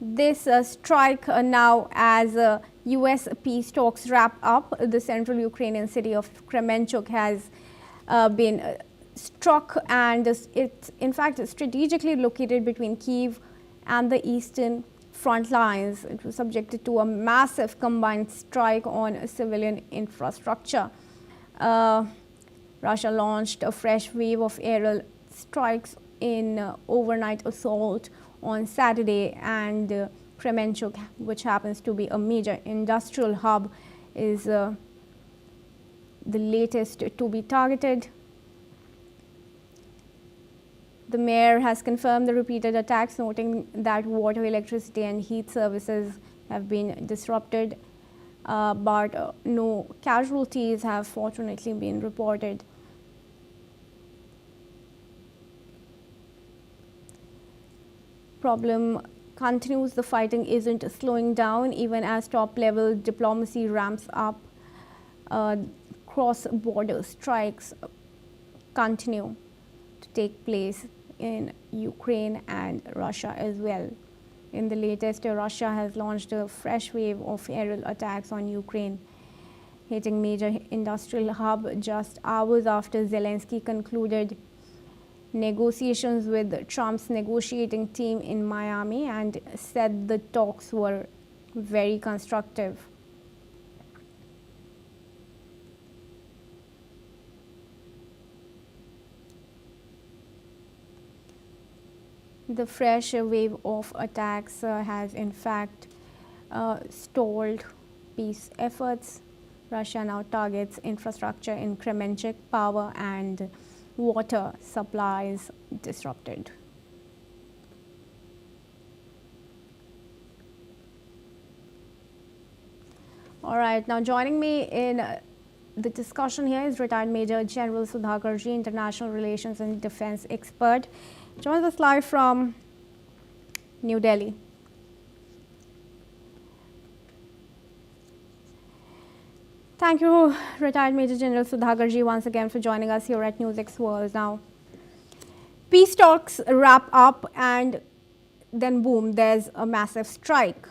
This strike now as US peace talks wrap up. The central Ukrainian city of Kremenchuk has been struck, and it's in fact strategically located between Kyiv and the eastern front lines. It was subjected to a massive combined strike on civilian infrastructure. Russia launched a fresh wave of aerial strikes in overnight assault on Saturday, and Kremenchuk, which happens to be a major industrial hub, is the latest to be targeted. The mayor has confirmed the repeated attacks, noting that water, electricity and heat services have been disrupted, but no casualties have fortunately been reported. Problem continues. The fighting isn't slowing down even as top-level diplomacy ramps up. Cross-border strikes continue to take place in Ukraine and Russia as well. In the latest, Russia has launched a fresh wave of aerial attacks on Ukraine, hitting major industrial hub just hours after Zelensky concluded negotiations with Trump's negotiating team in Miami and said the talks were very constructive. The fresh wave of attacks has in fact stalled peace efforts. Russia now targets infrastructure in Kremenchuk, power and water supplies disrupted. All right, now joining me in the discussion here is retired Major General Sudhakarji, international relations and defense expert. Joins us live from New Delhi. Thank you, retired Major General Sudhakarji, once again for joining us here at NewsX World. Now, peace talks wrap up and then boom, there's a massive strike.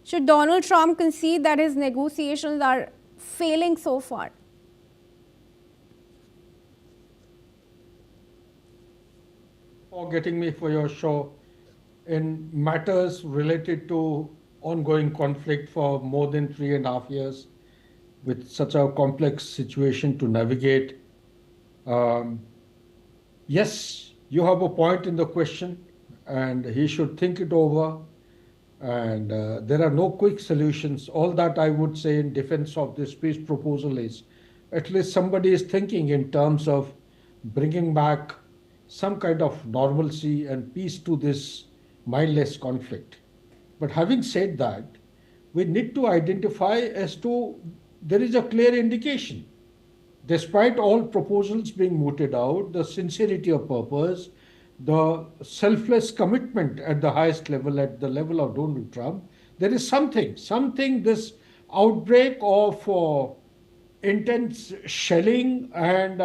Should Donald Trump concede that his negotiations are failing so far? For getting me for your show in matters related to ongoing conflict for more than 3.5 years with such a complex situation to navigate. Yes, you have a point in the question and he should think it over, and there are no quick solutions. All that I would say in defense of this peace proposal is at least somebody is thinking in terms of bringing back some kind of normalcy and peace to this mindless conflict. But having said that, we need to identify as to there is a clear indication. Despite all proposals being mooted out, the sincerity of purpose, the selfless commitment at the highest level, at the level of Donald Trump, there is something this outbreak of intense shelling and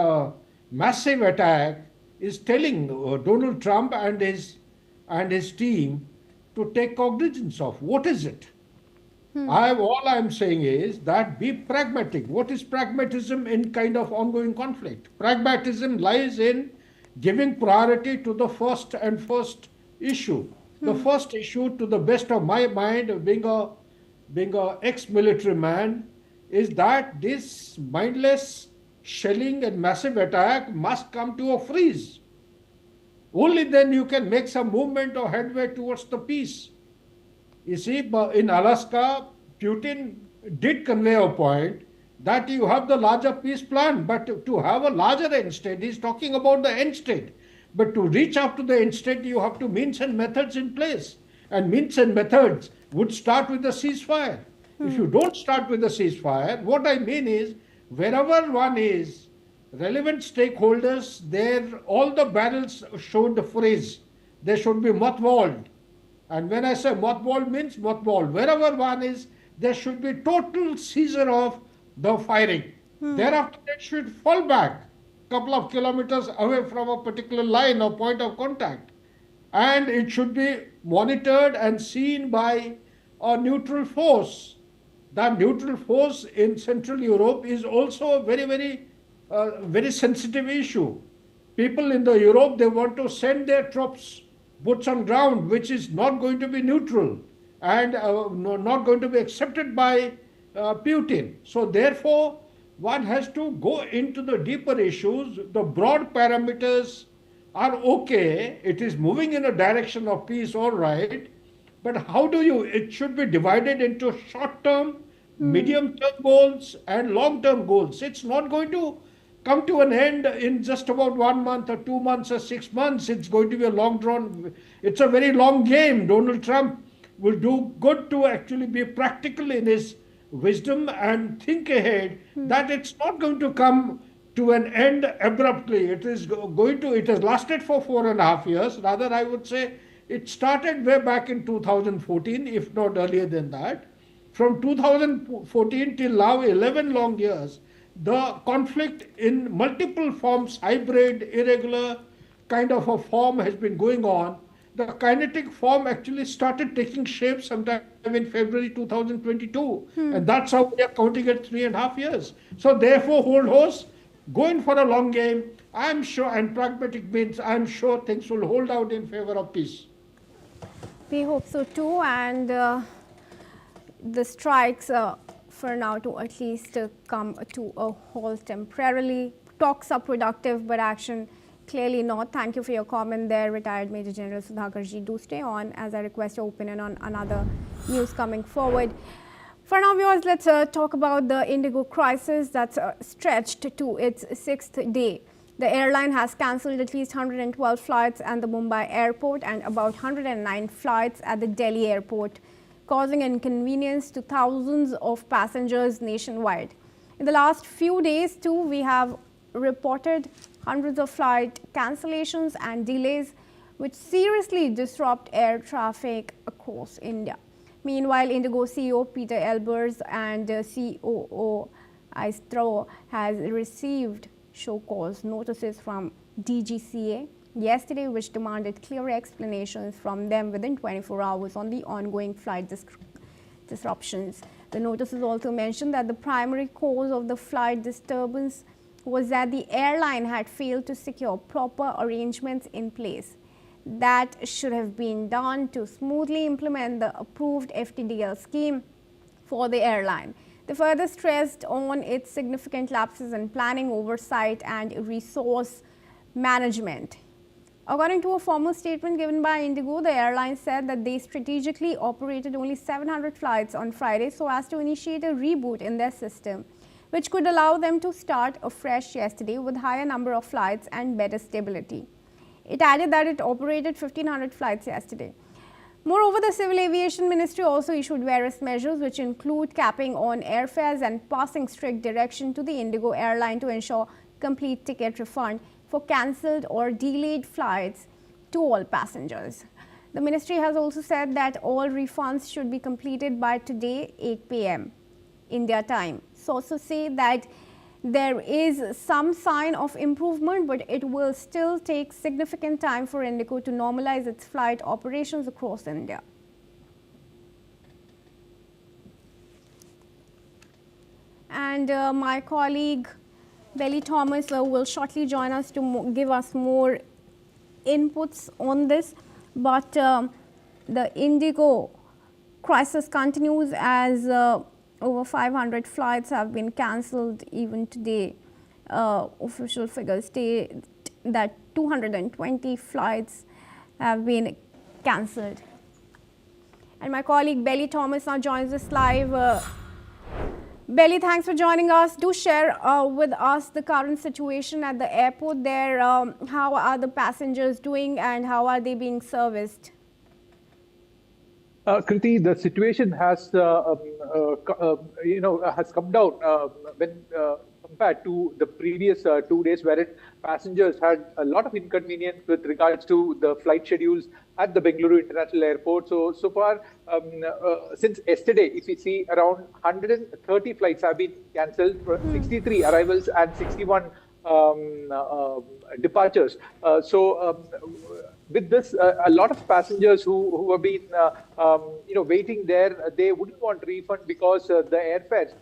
massive attack is telling Donald Trump and his team to take cognizance of. What is it? All I'm saying is that be pragmatic. What is pragmatism in kind of ongoing conflict? Pragmatism lies in giving priority to the first issue. The first issue, to the best of my mind, being a ex-military man, is that this mindless shelling and massive attack must come to a freeze. Only then you can make some movement or headway towards the peace. You see, in Alaska, Putin did convey a point that you have the larger peace plan, but to have a larger end state, he's talking about the end state. But to reach up to the end state, you have to means and methods in place. And means and methods would start with the ceasefire. If you don't start with the ceasefire, what I mean is, wherever one is, relevant stakeholders, there all the barrels should freeze. They should be mothballed. And when I say mothballed means mothballed. Wherever one is, there should be total seizure of the firing. Thereafter, it should fall back a couple of kilometers away from a particular line or point of contact. And it should be monitored and seen by a neutral force. That neutral force in Central Europe is also a very sensitive issue. People in the Europe, they want to send their troops, boots on ground, which is not going to be neutral and not going to be accepted by Putin. So therefore, one has to go into the deeper issues. The broad parameters are okay. It is moving in a direction of peace, all right. But how do you, it should be divided into short-term, medium-term goals and long-term goals. It's not going to come to an end in just about 1 month or 2 months or 6 months. It's going to be a long drawn, it's a very long game. Donald Trump will do good to actually be practical in his wisdom and think ahead that it's not going to come to an end abruptly. It is going to, it has lasted for 4.5 years. Rather, I would say it started way back in 2014, if not earlier than that. From 2014 till now, 11 long years, the conflict in multiple forms, hybrid, irregular kind of a form has been going on. The kinetic form actually started taking shape sometime in February 2022. And that's how we are counting at 3.5 years. So therefore, hold horse, going for a long game, I'm sure, and pragmatic means I'm sure things will hold out in favor of peace. We hope so too. And the strikes for now to at least come to a halt temporarily. Talks are productive, but action clearly not. Thank you for your comment there, retired Major General Sudhakarji. Do stay on as I request your opinion on another news coming forward. For now, viewers, let's talk about the Indigo crisis that's stretched to its 6th day. The airline has cancelled at least 112 flights at the Mumbai airport and about 109 flights at the Delhi airport, causing inconvenience to thousands of passengers nationwide. In the last few days, too, we have reported hundreds of flight cancellations and delays, which seriously disrupt air traffic across India. Meanwhile, Indigo CEO Peter Elbers and COO Aistro has received show cause notices from DGCA yesterday, which demanded clear explanations from them within 24 hours on the ongoing flight disruptions. The notices also mentioned that the primary cause of the flight disturbance was that the airline had failed to secure proper arrangements in place that should have been done to smoothly implement the approved FTDL scheme for the airline. They further stressed on its significant lapses in planning, oversight and resource management. According to a formal statement given by Indigo, the airline said that they strategically operated only 700 flights on Friday so as to initiate a reboot in their system, which could allow them to start afresh yesterday with higher number of flights and better stability. It added that it operated 1,500 flights yesterday. Moreover, the Civil Aviation Ministry also issued various measures which include capping on airfares and passing strict direction to the Indigo airline to ensure complete ticket refund for cancelled or delayed flights to all passengers. The ministry has also said that all refunds should be completed by today 8 p.m. India time. Sources say that there is some sign of improvement, but it will still take significant time for Indigo to normalize its flight operations across India. And my colleague Belly Thomas will shortly join us to give us more inputs on this. But the Indigo crisis continues as over 500 flights have been cancelled even today. Official figures state that 220 flights have been cancelled. And my colleague Belly Thomas now joins us live. Belly, thanks for joining us. Do share with us the current situation at the airport there. How are the passengers doing and how are they being serviced? Kriti, the situation has, has come down when compared to the previous 2 days, wherein passengers had a lot of inconvenience with regards to the flight schedules at the Bengaluru International Airport. So far, since yesterday, if you see, around 130 flights have been cancelled, 63 arrivals and 61 departures. With this, a lot of passengers who have been, waiting there, they wouldn't want refund because the airfares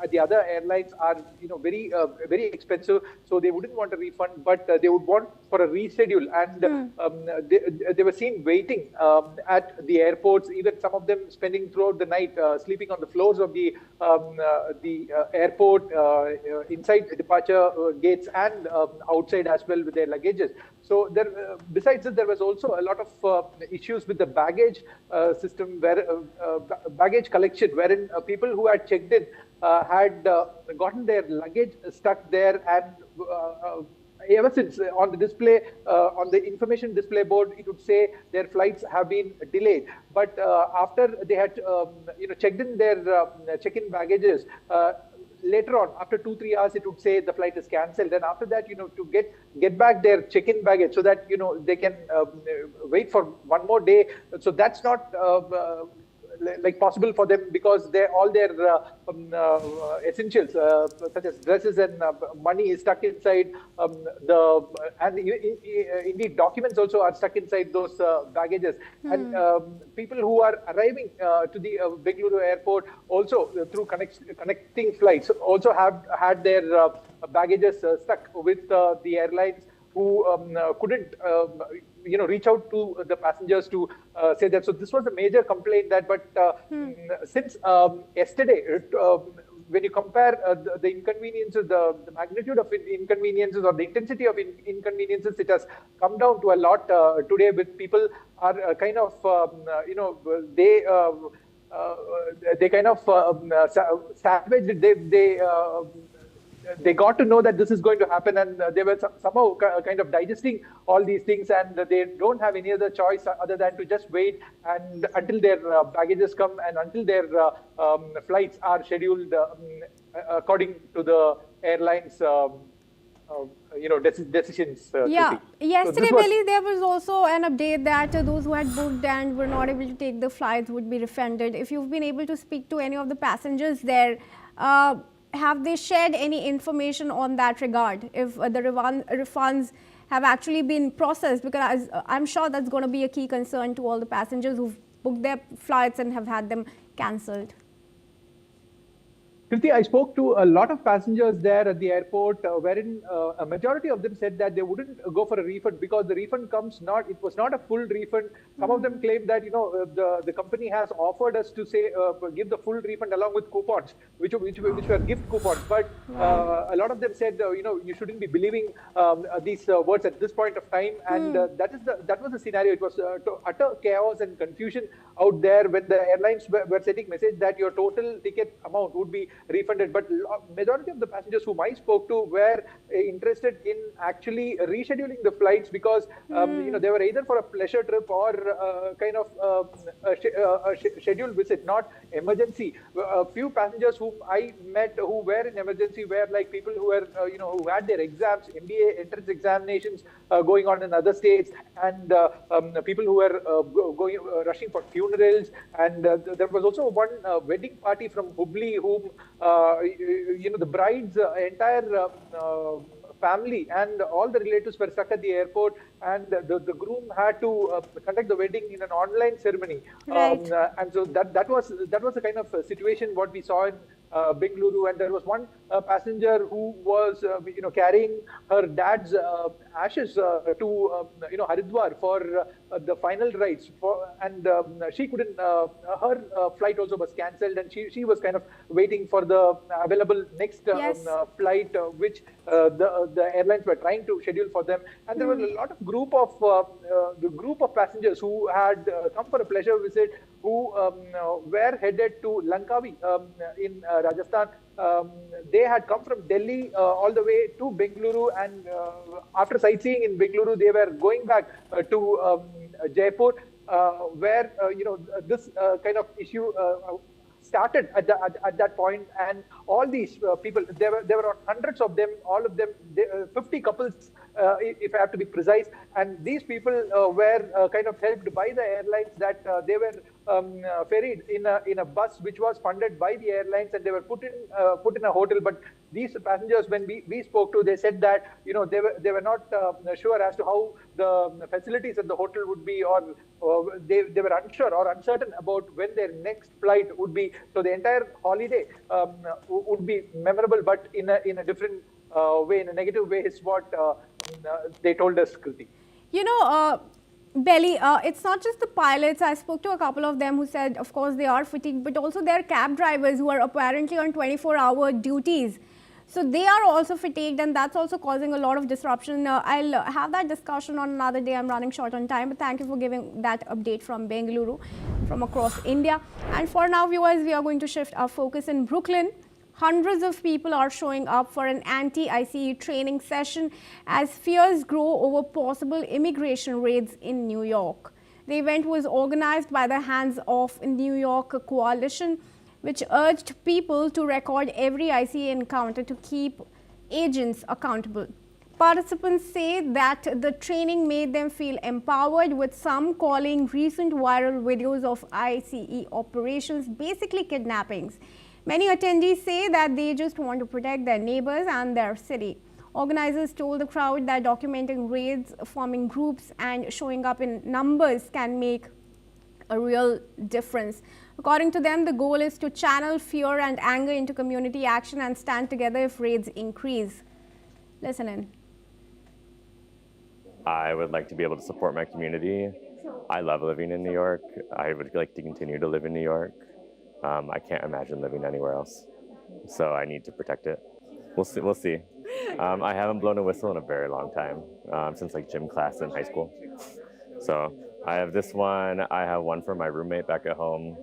at the other airlines are, very, very expensive. So they wouldn't want a refund, but they would want for a reschedule. And they were seen waiting at the airports, even some of them spending throughout the night, sleeping on the floors of the airport, inside the departure gates and outside as well with their luggages. So there, besides this, there was also a lot of issues with the baggage system, where baggage collection, wherein people who had checked in had gotten their luggage stuck there, and ever since on the display, on the information display board, it would say their flights have been delayed. But after they had checked in their check-in baggages, later on, after 2-3 hours, it would say the flight is cancelled. And after that, to get back their check-in baggage so that, they can wait for one more day. So that's not like possible for them, because all their essentials such as dresses and money is stuck inside and indeed documents also are stuck inside those baggages. And people who are arriving to the Bengaluru airport also through connecting flights also have had their baggages stuck with the airlines, who couldn't reach out to the passengers to say that. So this was a major complaint that, but since yesterday, when you compare the inconveniences, the magnitude of inconveniences or the intensity of inconveniences, it has come down to a lot today. With people are kind of, they kind of savage. They got to know that this is going to happen, and they were somehow kind of digesting all these things, and they don't have any other choice other than to just wait and until their baggages come and until their flights are scheduled according to the airlines. Decisions. Yeah. Yesterday, so Billy, there was also an update that those who had booked and were not able to take the flights would be refunded. If you've been able to speak to any of the passengers there, have they shared any information on that regard? If the refunds have actually been processed? Because I'm sure that's going to be a key concern to all the passengers who've booked their flights and have had them cancelled. Kriti, I spoke to a lot of passengers there at the airport, wherein a majority of them said that they wouldn't go for a refund because the refund it was not a full refund. Some of them claimed that, the company has offered us to say, give the full refund along with coupons, which were gift coupons. But a lot of them said, you shouldn't be believing these words at this point of time. And that was the scenario. It was utter chaos and confusion out there when the airlines were sending message that your total ticket amount would be refunded. But majority of the passengers whom I spoke to were interested in actually rescheduling the flights because they were either for a pleasure trip or kind of a scheduled visit, not emergency. A few passengers whom I met who were in emergency were like people who were who had their exams, MBA entrance examinations going on in other states, and people who were rushing for funerals. And there was also one wedding party from Hubli whom the bride's entire family and all the relatives were stuck at the airport, and the groom had to conduct the wedding in an online ceremony. Right. And so that was the kind of situation what we saw in Bengaluru. And there was one passenger who was carrying her dad's ashes to Haridwar for the final rites, and she couldn't. Her flight also was cancelled, and she was kind of waiting for the available next flight, which the airlines were trying to schedule for them. And there were a lot of group of passengers who had come for a pleasure visit, who were headed to Langkawi in Rajasthan. They had come from Delhi all the way to Bengaluru, and after sightseeing in Bengaluru, they were going back to Jaipur, where this kind of issue started at that point. And all these people, there were hundreds of them, all of them, 50 couples, if I have to be precise. And these people were kind of helped by the airlines, that they were ferried in a bus which was funded by the airlines, and they were put in a hotel. But these passengers, when we spoke to, they said that they were not sure as to how the facilities at the hotel would be, or they were unsure or uncertain about when their next flight would be. So the entire holiday would be memorable, but in a different way, in a negative way, is what they told us, Kriti. Belly, it's not just the pilots. I spoke to a couple of them who said, of course, they are fatigued, but also their cab drivers who are apparently on 24-hour duties. So they are also fatigued, and that's also causing a lot of disruption. I'll have that discussion on another day. I'm running short on time, but thank you for giving that update from Bengaluru, from across India. And for now, viewers, we are going to shift our focus in Brooklyn. Hundreds of people are showing up for an anti-ICE training session as fears grow over possible immigration raids in New York. The event was organized by the Hands Off New York Coalition, which urged people to record every ICE encounter to keep agents accountable. Participants say that the training made them feel empowered, with some calling recent viral videos of ICE operations basically kidnappings. Many attendees say that they just want to protect their neighbors and their city. Organizers told the crowd that documenting raids, forming groups, and showing up in numbers can make a real difference. According to them, the goal is to channel fear and anger into community action and stand together if raids increase. Listen in. I would like to be able to support my community. I love living in New York. I would like to continue to live in New York. I can't imagine living anywhere else. So I need to protect it. We'll see. We'll see. I haven't blown a whistle in a very long time, since like gym class in high school. So I have this one. I have one for my roommate back at home.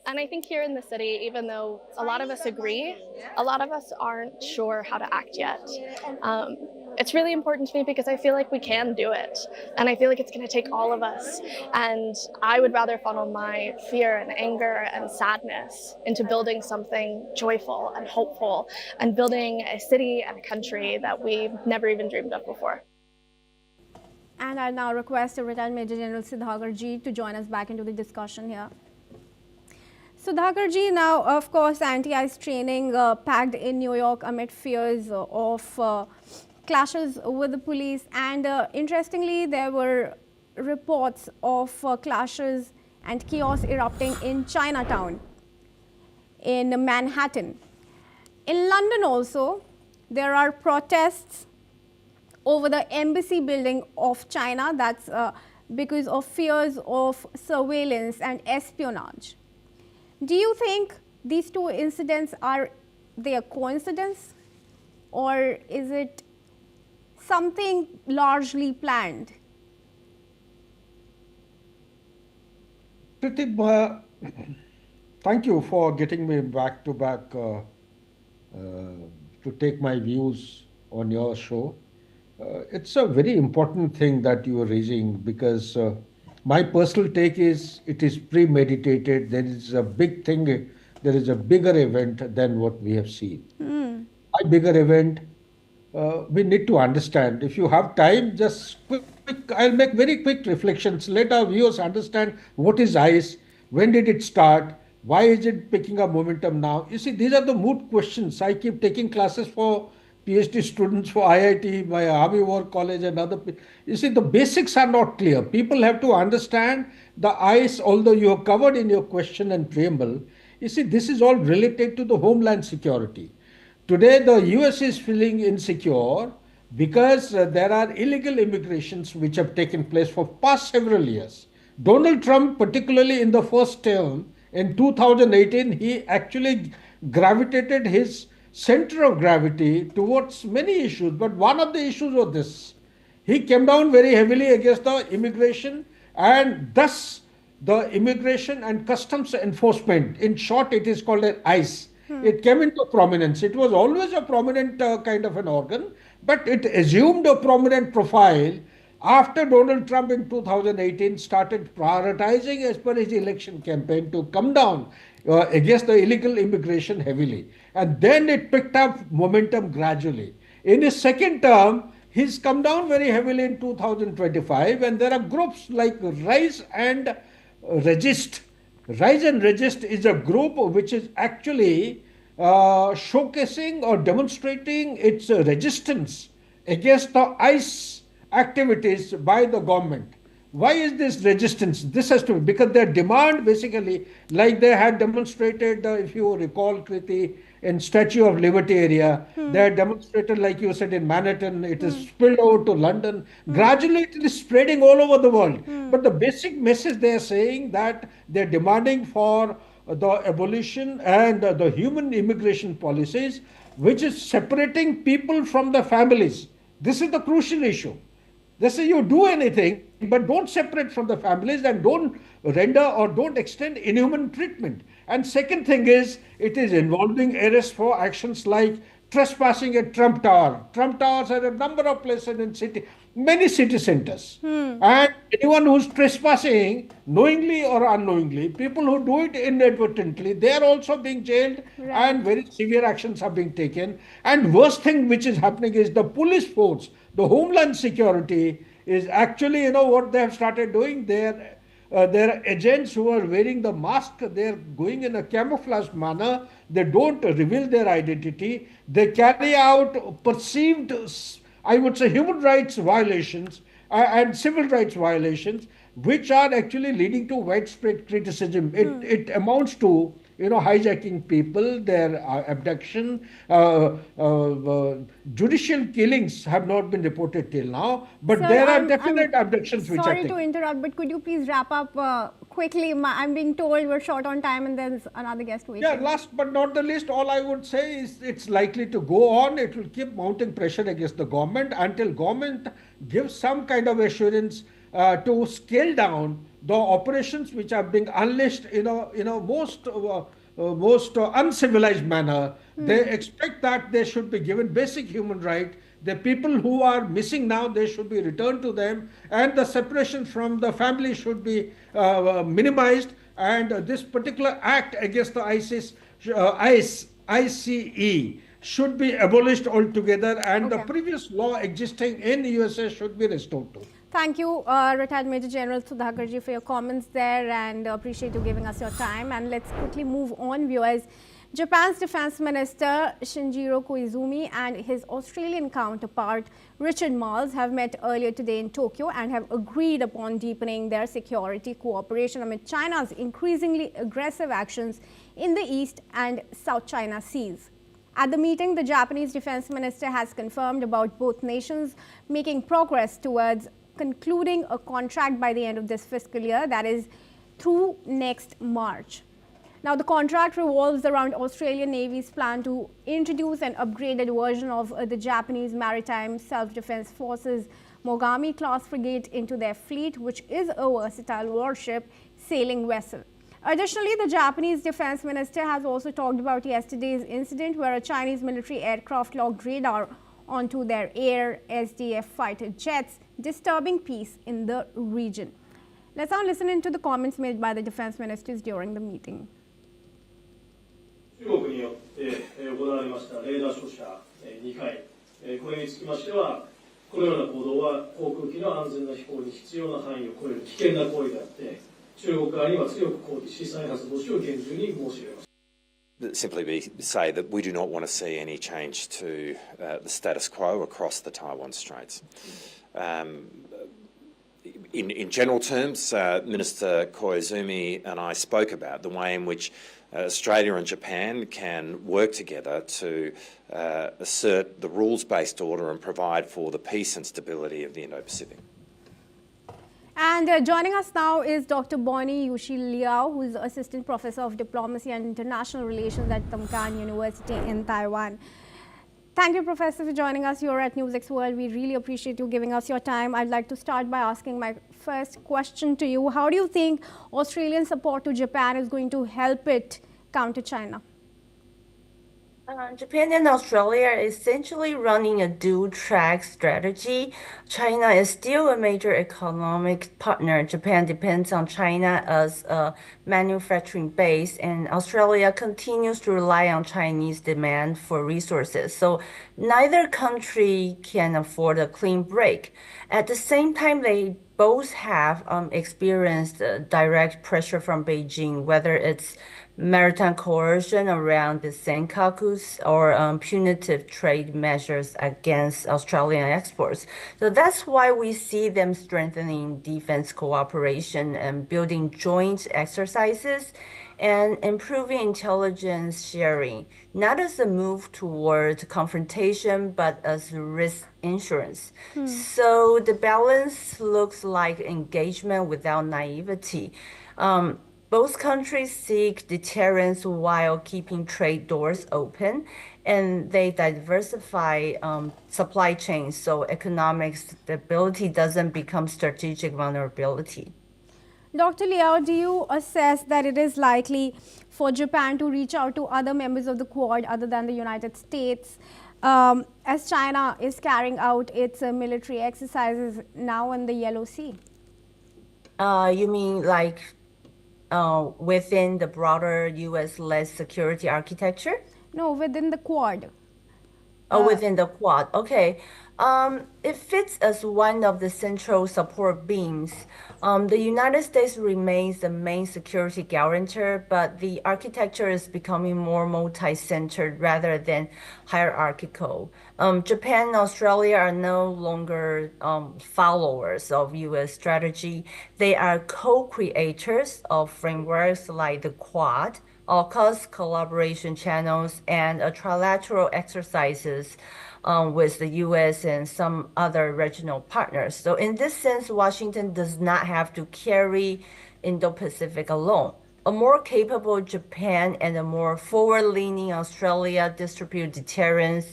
And I think here in the city, even though a lot of us agree, a lot of us aren't sure how to act yet. It's really important to me because I feel like we can do it. And I feel like it's going to take all of us. And I would rather funnel my fear and anger and sadness into building something joyful and hopeful and building a city and a country that we've never even dreamed of before. And I now request retired Major General Sudhakarji to join us back into the discussion here. Sudhakarji, now of course anti-ICE training packed in New York amid fears of clashes with the police, and interestingly there were reports of clashes and chaos erupting in Chinatown, in Manhattan. In London also there are protests over the embassy building of China, that's because of fears of surveillance and espionage. Do you think these two incidents are they a coincidence, or is it something largely planned? Kriti, thank you for getting me back to take my views on your show. It's a very important thing that you are raising, because my personal take is it is premeditated. There is a big thing, there is a bigger event than what we have seen. A bigger event, we need to understand. If you have time, just I'll make very quick reflections. Let our viewers understand what is ICE, when did it start, why is it picking up momentum now. You see, these are the moot questions. I keep taking classes for PhD students, for IIT, my Army War College and other. You see, the basics are not clear. People have to understand the ICE, although you have covered in your question and preamble. You see, this is all related to the homeland security. Today, the US is feeling insecure because there are illegal immigrations which have taken place for past several years. Donald Trump, particularly in the first term, in 2018, he actually gravitated his center of gravity towards many issues, but one of the issues was this. He came down very heavily against the immigration, and thus the Immigration and Customs Enforcement, in short it is called an ICE. It came into prominence. It was always a prominent kind of an organ, but it assumed a prominent profile after Donald Trump in 2018 started prioritizing as per his election campaign to come down against the illegal immigration heavily. And then it picked up momentum gradually. In his second term, he's come down very heavily in 2025, and there are groups like Rise and Resist. Rise and Resist is a group which is actually showcasing or demonstrating its resistance against the ICE activities by the government. Why is this resistance? This has to be because their demand basically, like they had demonstrated, if you recall, Kriti, in Statue of Liberty area, they had demonstrated, like you said, in Manhattan, it is spilled over to London. Gradually, it is spreading all over the world. But the basic message they are saying that they're demanding for the abolition and the human immigration policies, which is separating people from the families. This is the crucial issue. They say you do anything, but don't separate from the families and don't render or don't extend inhuman treatment. And second thing is, it is involving arrest for actions like trespassing at Trump Tower. Trump Towers are a number of places in many city centers. And anyone who's trespassing, knowingly or unknowingly, people who do it inadvertently, they are also being jailed and very severe actions are being taken. And worst thing which is happening is the police force, the Homeland Security is actually, what they have started doing. There are agents who are wearing the mask. They're going in a camouflage manner. They don't reveal their identity. They carry out perceived, I would say, human rights violations and civil rights violations, which are actually leading to widespread criticism. It amounts to hijacking people, their abduction, judicial killings have not been reported till now, but Sir, there are definite abductions which are sorry to taken. interrupt, but could you please wrap up quickly? I'm being told we're short on time and there's another guest waiting. Yeah, last but not the least, all I would say is it's likely to go on. It will keep mounting pressure against the government until government gives some kind of assurance to scale down the operations which are being unleashed in a most uncivilized manner. They expect that they should be given basic human right. The people who are missing now, they should be returned to them, and the separation from the family should be minimized. And this particular act against the ICE should be abolished altogether, and the previous law existing in the USA should be restored to. Thank you, Retired Major General Sudhakarji, for your comments there, and appreciate you giving us your time. And let's quickly move on, viewers. Japan's Defense Minister Shinjiro Koizumi and his Australian counterpart Richard Marles have met earlier today in Tokyo and have agreed upon deepening their security cooperation amid China's increasingly aggressive actions in the East and South China Seas. At the meeting, the Japanese Defense Minister has confirmed about both nations making progress towards concluding a contract by the end of this fiscal year, that is through next March. Now, the contract revolves around Australian Navy's plan to introduce an upgraded version of the Japanese Maritime Self-Defense Forces Mogami-class frigate into their fleet, which is a versatile warship sailing vessel. Additionally, the Japanese Defense Minister has also talked about yesterday's incident where a Chinese military aircraft logged radar onto their Air SDF fighter jets, disturbing peace in the region. Let's now listen into the comments made by the defense ministers during the meeting. 中国によって行われましたレーダー照射2回、これにつきましては、このような行動は航空機の安全な飛行に必要な範囲を超える危険な行為であって、中国側には強く抗議し、再発防止を厳重に申し上げます。 Simply say that we do not want to see any change to the status quo across the Taiwan Straits. In general terms, Minister Koizumi and I spoke about the way in which Australia and Japan can work together to assert the rules-based order and provide for the peace and stability of the Indo-Pacific. And joining us now is Dr. Bonnie Yushi Liao, who is Assistant Professor of Diplomacy and International Relations at Tamkang University in Taiwan. Thank you, Professor, for joining us here at NewsX World. We really appreciate you giving us your time. I'd like to start by asking my first question to you. How do you think Australian support to Japan is going to help it counter China? Japan and Australia are essentially running a dual-track strategy. China is still a major economic partner. Japan depends on China as a manufacturing base, and Australia continues to rely on Chinese demand for resources. So neither country can afford a clean break. At the same time, they both have experienced direct pressure from Beijing, whether it's maritime coercion around the Senkakus or punitive trade measures against Australian exports. So that's why we see them strengthening defense cooperation and building joint exercises and improving intelligence sharing, not as a move toward confrontation, but as risk insurance. So the balance looks like engagement without naivety. Both countries seek deterrence while keeping trade doors open, and they diversify supply chains so economic stability doesn't become strategic vulnerability. Dr. Liao, do you assess that it is likely for Japan to reach out to other members of the Quad other than the United States as China is carrying out its military exercises now in the Yellow Sea? You mean like within the broader U.S.-led security architecture? No, within the Quad. Oh, within the Quad. Okay. It fits as one of the central support beams. The United States remains the main security guarantor, but the architecture is becoming more multi-centered rather than hierarchical. Japan and Australia are no longer followers of U.S. strategy. They are co-creators of frameworks like the Quad, AUKUS collaboration channels, and trilateral exercises with the US and some other regional partners. So in this sense, Washington does not have to carry Indo-Pacific alone. A more capable Japan and a more forward-leaning Australia distribute deterrence,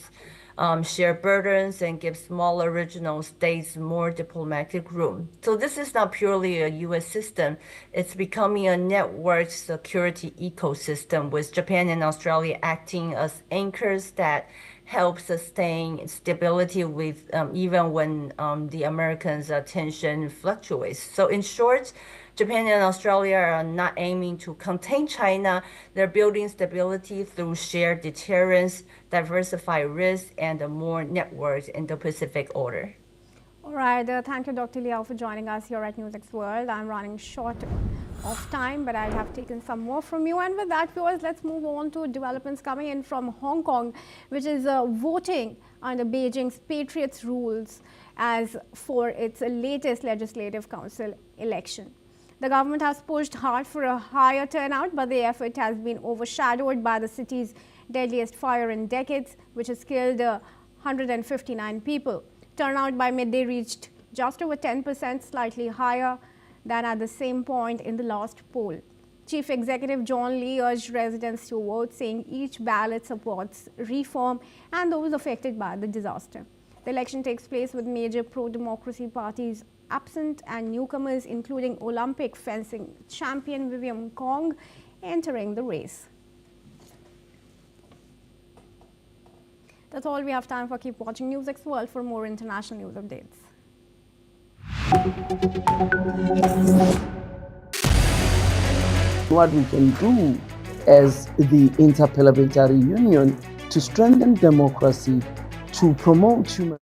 share burdens, and give smaller regional states more diplomatic room. So this is not purely a US system. It's becoming a networked security ecosystem with Japan and Australia acting as anchors that help sustain stability with even when the Americans' attention fluctuates. So in short, Japan and Australia are not aiming to contain China. They're building stability through shared deterrence, diversified risk, and a more networked Indo-Pacific order. All right, thank you, Dr. Liao, for joining us here at NewsX World. I'm running short of time, but I have taken some more from you. And with that, viewers, let's move on to developments coming in from Hong Kong, which is voting under Beijing's Patriots rules as for its latest Legislative Council election. The government has pushed hard for a higher turnout, but the effort has been overshadowed by the city's deadliest fire in decades, which has killed 159 people. Turnout by midday reached just over 10%, slightly higher than at the same point in the last poll. Chief Executive John Lee urged residents to vote, saying each ballot supports reform and those affected by the disaster. The election takes place with major pro-democracy parties absent and newcomers, including Olympic fencing champion Vivian Kong, entering the race. That's all we have time for. Keep watching NewsX World for more international news updates. What we can do as the Interparliamentary Union to strengthen democracy, to promote human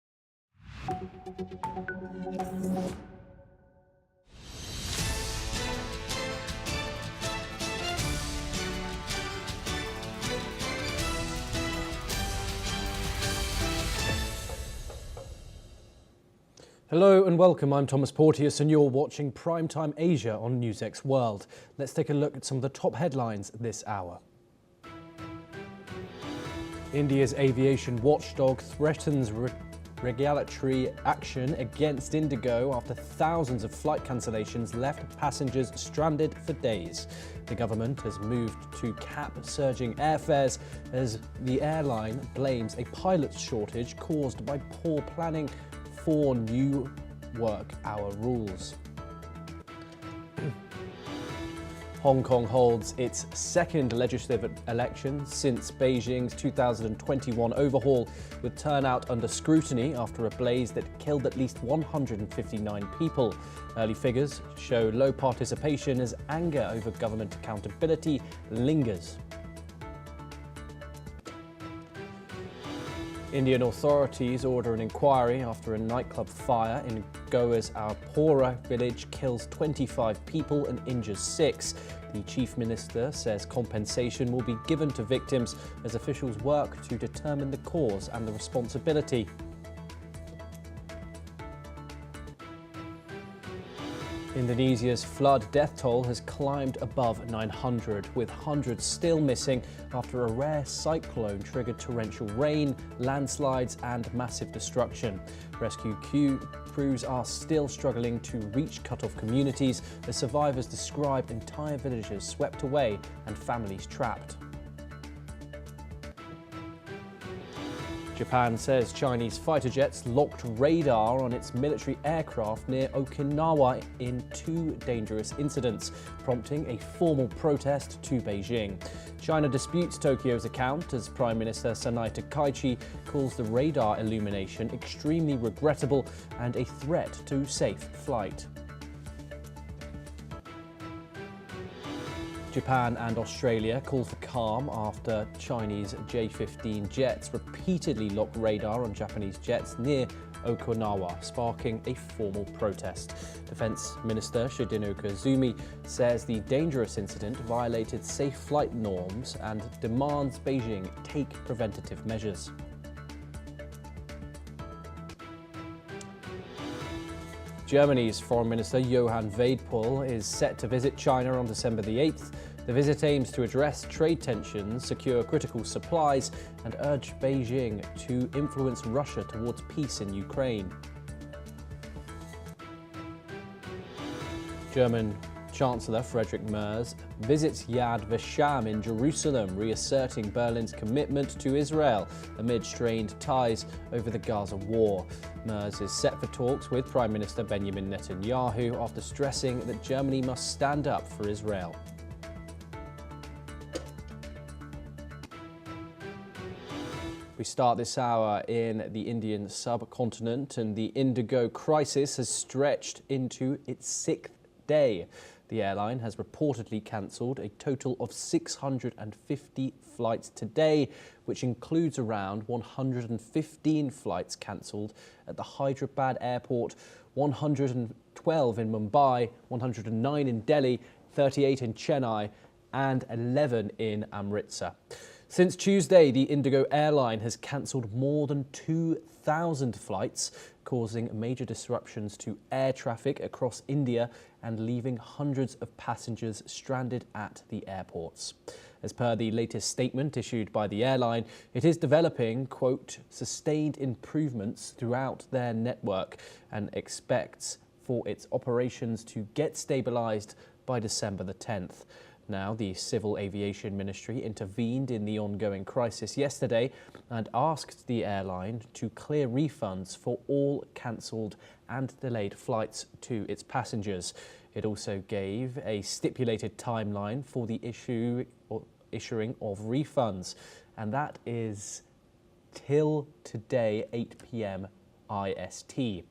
Hello and welcome, I'm Thomas Porteous and you're watching Primetime Asia on NewsX World. Let's take a look at some of the top headlines this hour. India's aviation watchdog threatens regulatory action against Indigo after thousands of flight cancellations left passengers stranded for days. The government has moved to cap surging airfares as the airline blames a pilot shortage caused by poor planning for new work hour rules. Hong Kong holds its second legislative election since Beijing's 2021 overhaul, with turnout under scrutiny after a blaze that killed at least 159 people. Early figures show low participation as anger over government accountability lingers. Indian authorities order an inquiry after a nightclub fire in Goa's Aurora village kills 25 people and injures 6. The chief minister says compensation will be given to victims as officials work to determine the cause and the responsibility. Indonesia's flood death toll has climbed above 900, with hundreds still missing after a rare cyclone triggered torrential rain, landslides and massive destruction. Rescue crews are still struggling to reach cut-off communities as survivors describe entire villages swept away and families trapped. Japan says Chinese fighter jets locked radar on its military aircraft near Okinawa in 2 dangerous incidents, prompting a formal protest to Beijing. China disputes Tokyo's account as Prime Minister Sanae Takaichi calls the radar illumination extremely regrettable and a threat to safe flight. Japan and Australia call for calm after Chinese J-15 jets repeatedly locked radar on Japanese jets near Okinawa, sparking a formal protest. Defense Minister Shigeno Koizumi says the dangerous incident violated safe flight norms and demands Beijing take preventative measures. Germany's Foreign Minister Johann Wadephul is set to visit China on December the 8th. The visit aims to address trade tensions, secure critical supplies, and urge Beijing to influence Russia towards peace in Ukraine. German Chancellor Friedrich Merz visits Yad Vashem in Jerusalem, reasserting Berlin's commitment to Israel amid strained ties over the Gaza war. Merz is set for talks with Prime Minister Benjamin Netanyahu after stressing that Germany must stand up for Israel. We start this hour in the Indian subcontinent, and the Indigo crisis has stretched into its 6th day. The airline has reportedly cancelled a total of 650 flights today, which includes around 115 flights cancelled at the Hyderabad airport, 112 in Mumbai, 109 in Delhi, 38 in Chennai, and 11 in Amritsar. Since Tuesday, the Indigo airline has cancelled more than 2,000 flights, causing major disruptions to air traffic across India and leaving hundreds of passengers stranded at the airports. As per the latest statement issued by the airline, it is developing, quote, sustained improvements throughout their network and expects for its operations to get stabilised by December the 10th. Now, the Civil Aviation Ministry intervened in the ongoing crisis yesterday and asked the airline to clear refunds for all cancelled and delayed flights to its passengers. It also gave a stipulated timeline for the issuing of refunds, and that is till today, 8 p.m. IST.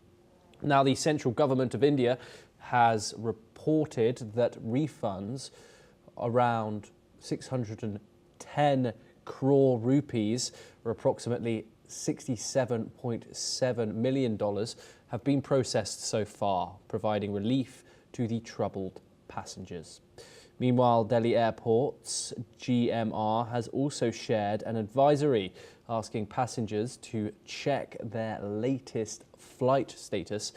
Now, the central government of India has reported that refunds around 610 crore rupees, or approximately $67.7 million, have been processed so far, providing relief to the troubled passengers. Meanwhile, Delhi Airport's GMR has also shared an advisory asking passengers to check their latest flight status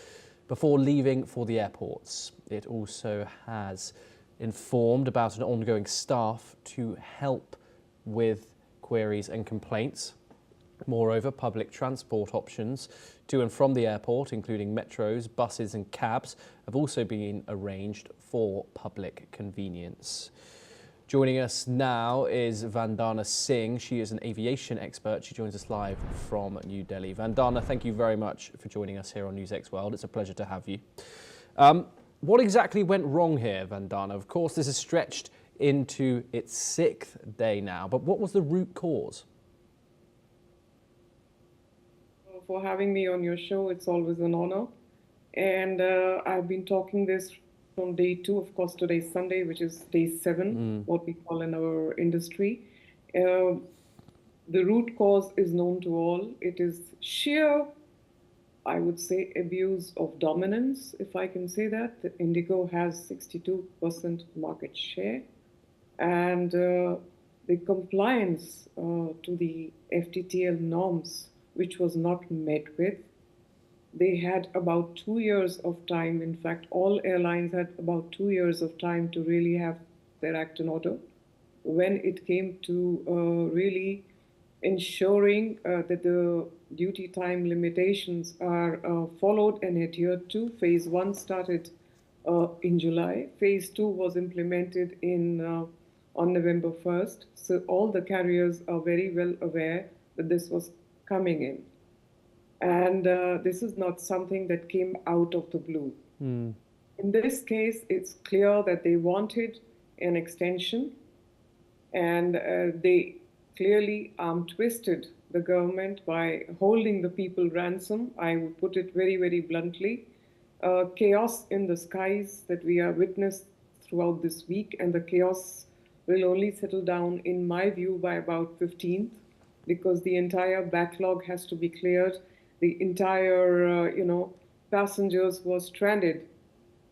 before leaving for the airports. It also has informed about an ongoing staff to help with queries and complaints. Moreover, public transport options to and from the airport, including metros, buses and cabs, have also been arranged for public convenience. Joining us now is Vandana Singh. She is an aviation expert. She joins us live from New Delhi. Vandana, thank you very much for joining us here on NewsX World. It's a pleasure to have you. What exactly went wrong here, Vandana? Of course, this has stretched into its 6th day now, but what was the root cause? For having me on your show, it's always an honor. And I've been talking this from day 2, of course, today's Sunday, which is day 7, what we call in our industry. The root cause is known to all. It is sheer, I would say, abuse of dominance, if I can say that. The Indigo has 62% market share, and the compliance to the FTTL norms, which was not met with. They had about 2 years of time. In fact, all airlines had about 2 years of time to really have their act in order. When it came to really ensuring that the duty time limitations are followed and adhered to. Phase 1 started in July. Phase 2 was implemented on November 1st. So all the carriers are very well aware that this was coming in. And this is not something that came out of the blue. In this case, it's clear that they wanted an extension, and they clearly twisted the government by holding the people ransom. I would put it very, very bluntly. Chaos in the skies that we are witnessed throughout this week, and the chaos will only settle down, in my view, by about 15th, because the entire backlog has to be cleared. The entire, passengers who are stranded,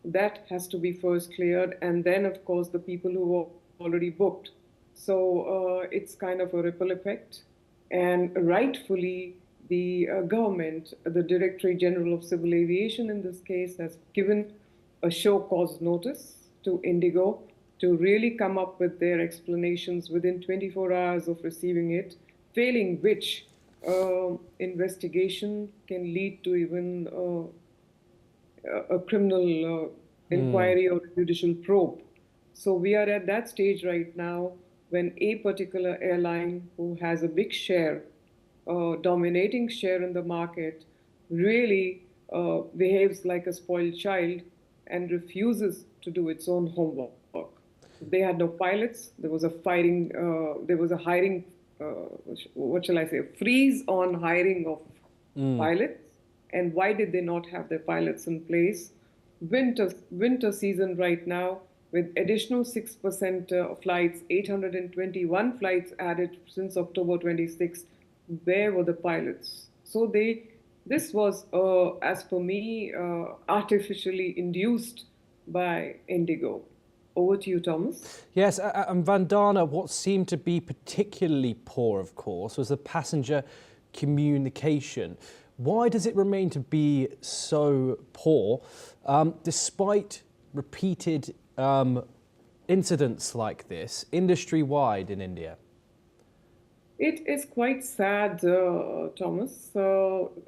that has to be first cleared, and then, of course, the people who were already booked. So it's kind of a ripple effect. And rightfully, the government, the Directorate General of Civil Aviation in this case, has given a show cause notice to Indigo to really come up with their explanations within 24 hours of receiving it, failing which investigation can lead to even a criminal inquiry or judicial probe. So we are at that stage right now when a particular airline who has a big share, dominating share in the market, really behaves like a spoiled child and refuses to do its own homework. They had no pilots. There was a hiring, what shall I say, a freeze on hiring of pilots. And why did they not have their pilots in place? Winter season right now, with additional 6% flights, 821 flights added since October 26th. Where were the pilots? So this was, as per me, artificially induced by Indigo. Over to you, Thomas. Yes, and Vandana, what seemed to be particularly poor, of course, was the passenger communication. Why does it remain to be so poor, despite repeated incidents like this, industry-wide in India? It is quite sad, Thomas.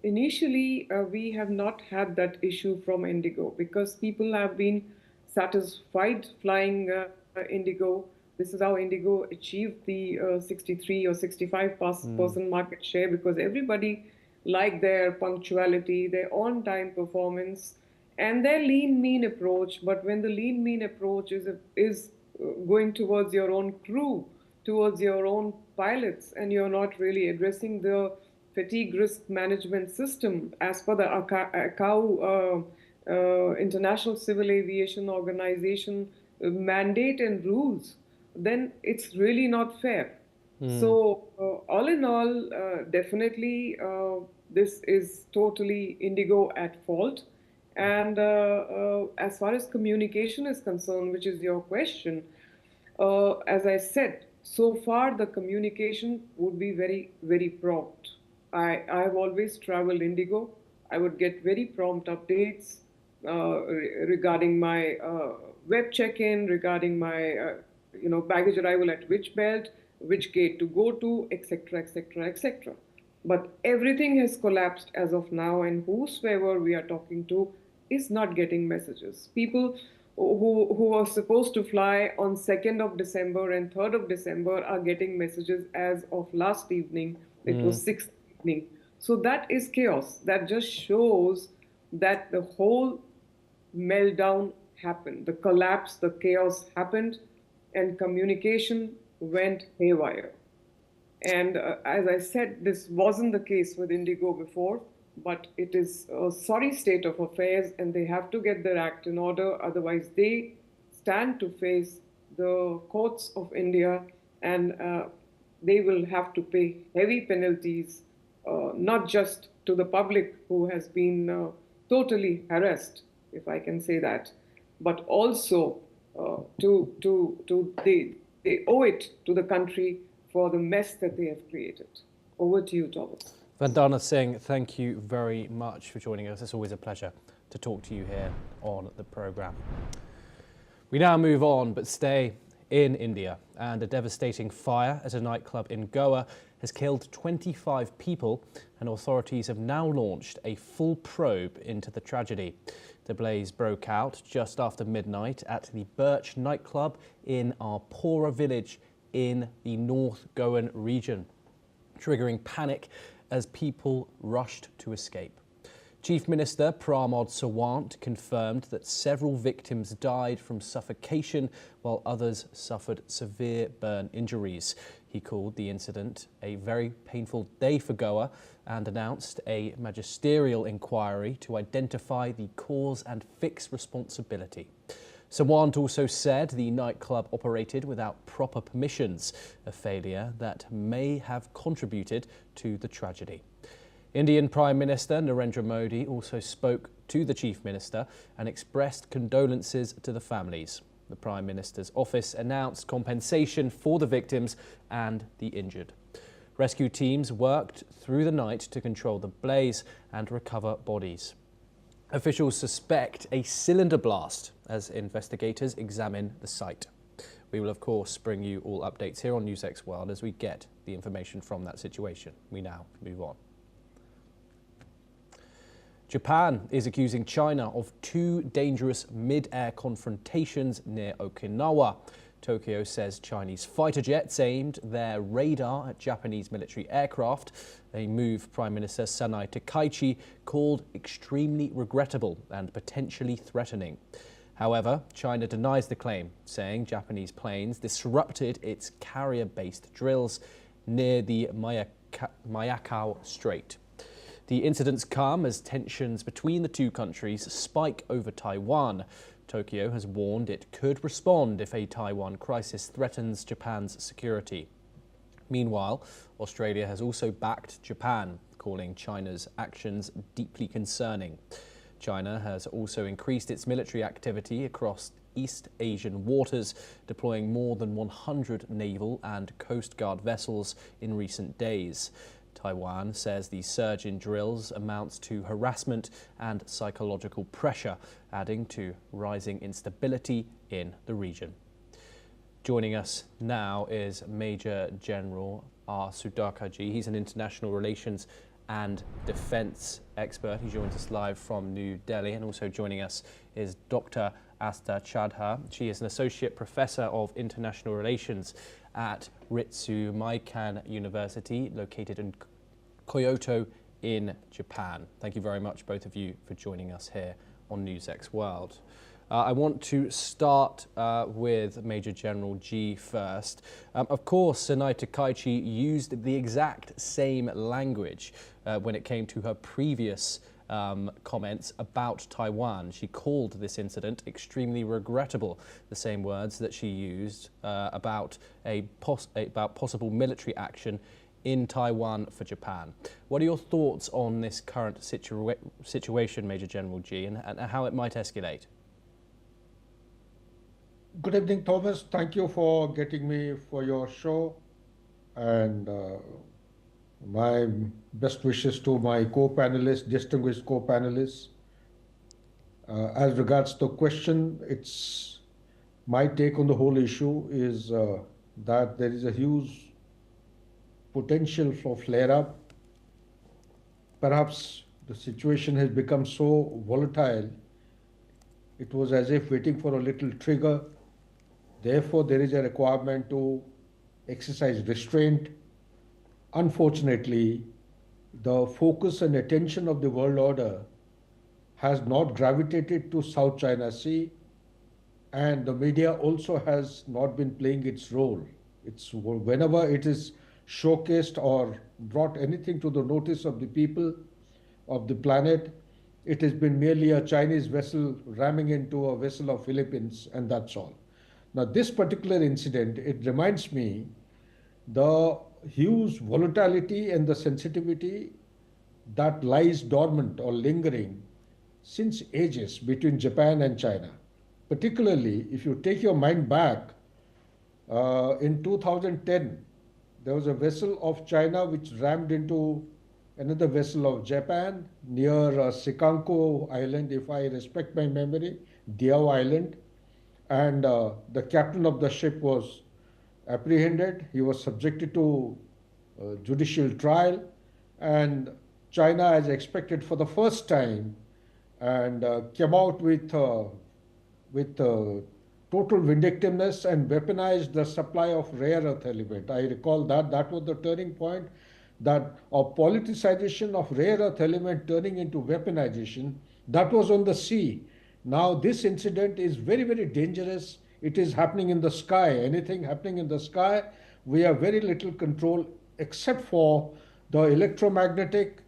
Initially, we have not had that issue from Indigo because people have been satisfied flying Indigo. This is how Indigo achieved the 63 or 65% market share, because everybody liked their punctuality, their on-time performance, and their lean mean approach. But when the lean mean approach is going towards your own crew, towards your own pilots, and you're not really addressing the fatigue risk management system as per the ICAO, International Civil Aviation Organization mandate and rules, then it's really not fair. So all in all, definitely this is totally Indigo at fault. And as far as communication is concerned, which is your question, as I said, so far the communication would be very, very prompt. I've always traveled Indigo. I would get very prompt updates regarding my web check-in, regarding my baggage arrival at which belt, which gate to go to, etc., etc., etc. But everything has collapsed as of now, and whosoever we are talking to is not getting messages. People who are supposed to fly on 2nd of December and 3rd of December are getting messages as of last evening. It was 6th evening. So that is chaos. That just shows that the whole meltdown happened. The collapse, the chaos happened, and communication went haywire. And as I said, this wasn't the case with Indigo before, but it is a sorry state of affairs, and they have to get their act in order. Otherwise, they stand to face the courts of India, and they will have to pay heavy penalties, not just to the public who has been totally harassed, if I can say that, but also they owe it to the country for the mess that they have created. Over to you, Thomas. Vandana Singh, thank you very much for joining us. It's always a pleasure to talk to you here on the programme. We now move on, but stay in India. And a devastating fire at a nightclub in Goa has killed 25 people, and authorities have now launched a full probe into the tragedy. The blaze broke out just after midnight at the Birch nightclub in Arpora village in the North Goan region, triggering panic as people rushed to escape. Chief Minister Pramod Sawant confirmed that several victims died from suffocation while others suffered severe burn injuries. He called the incident a very painful day for Goa and announced a magisterial inquiry to identify the cause and fix responsibility. Sawant also said the nightclub operated without proper permissions, a failure that may have contributed to the tragedy. Indian Prime Minister Narendra Modi also spoke to the Chief Minister and expressed condolences to the families. The Prime Minister's office announced compensation for the victims and the injured. Rescue teams worked through the night to control the blaze and recover bodies. Officials suspect a cylinder blast as investigators examine the site. We will, of course, bring you all updates here on NewsX World as we get the information from that situation. We now move on. Japan is accusing China of 2 dangerous mid-air confrontations near Okinawa. Tokyo says Chinese fighter jets aimed their radar at Japanese military aircraft, a move Prime Minister Sanai Takaichi called extremely regrettable and potentially threatening. However, China denies the claim, saying Japanese planes disrupted its carrier-based drills near the Miyako Strait. The incidents come as tensions between the two countries spike over Taiwan. Tokyo has warned it could respond if a Taiwan crisis threatens Japan's security. Meanwhile, Australia has also backed Japan, calling China's actions deeply concerning. China has also increased its military activity across East Asian waters, deploying more than 100 naval and coastguard vessels in recent days. Taiwan says the surge in drills amounts to harassment and psychological pressure, adding to rising instability in the region. Joining us now is Major General R. Sudhakar-ji. He's an international relations and defence expert. He joins us live from New Delhi, and also joining us is Dr. Asta Chadha. She is an associate professor of international relations at Ritsumeikan University, located in Kyoto in Japan. Thank you very much, both of you, for joining us here on NewsX World. I want to start with Major General G first. Of course, Sanai Takaichi used the exact same language when it came to her previous comments about Taiwan. She called this incident extremely regrettable, the same words that she used about possible military action in Taiwan for Japan. What are your thoughts on this current situation, Major General G, and how it might escalate? Good evening, Thomas. Thank you for getting me for your show, and my best wishes to my co-panelists, distinguished co-panelists. As regards the question, it's my take on the whole issue is that there is a huge potential for flare-up. Perhaps the situation has become so volatile, it was as if waiting for a little trigger. Therefore, there is a requirement to exercise restraint. Unfortunately, the focus and attention of the world order has not gravitated to South China Sea, and the media also has not been playing its role. It's whenever it is showcased or brought anything to the notice of the people of the planet, it has been merely a Chinese vessel ramming into a vessel of Philippines, and that's all. Now, this particular incident, it reminds me the huge volatility and the sensitivity that lies dormant or lingering since ages between Japan and China. Particularly, if you take your mind back, in 2010, there was a vessel of China which rammed into another vessel of Japan near Sikanko Island, if I respect my memory, Diao Island. And the captain of the ship was apprehended. He was subjected to judicial trial. And China, as expected for the first time, and came out with total vindictiveness and weaponized the supply of rare earth element. I recall that was the turning point, that a politicization of rare earth element turning into weaponization, that was on the sea. Now this incident is very, very dangerous. It is happening in the sky. Anything happening in the sky, we have very little control except for the electromagnetic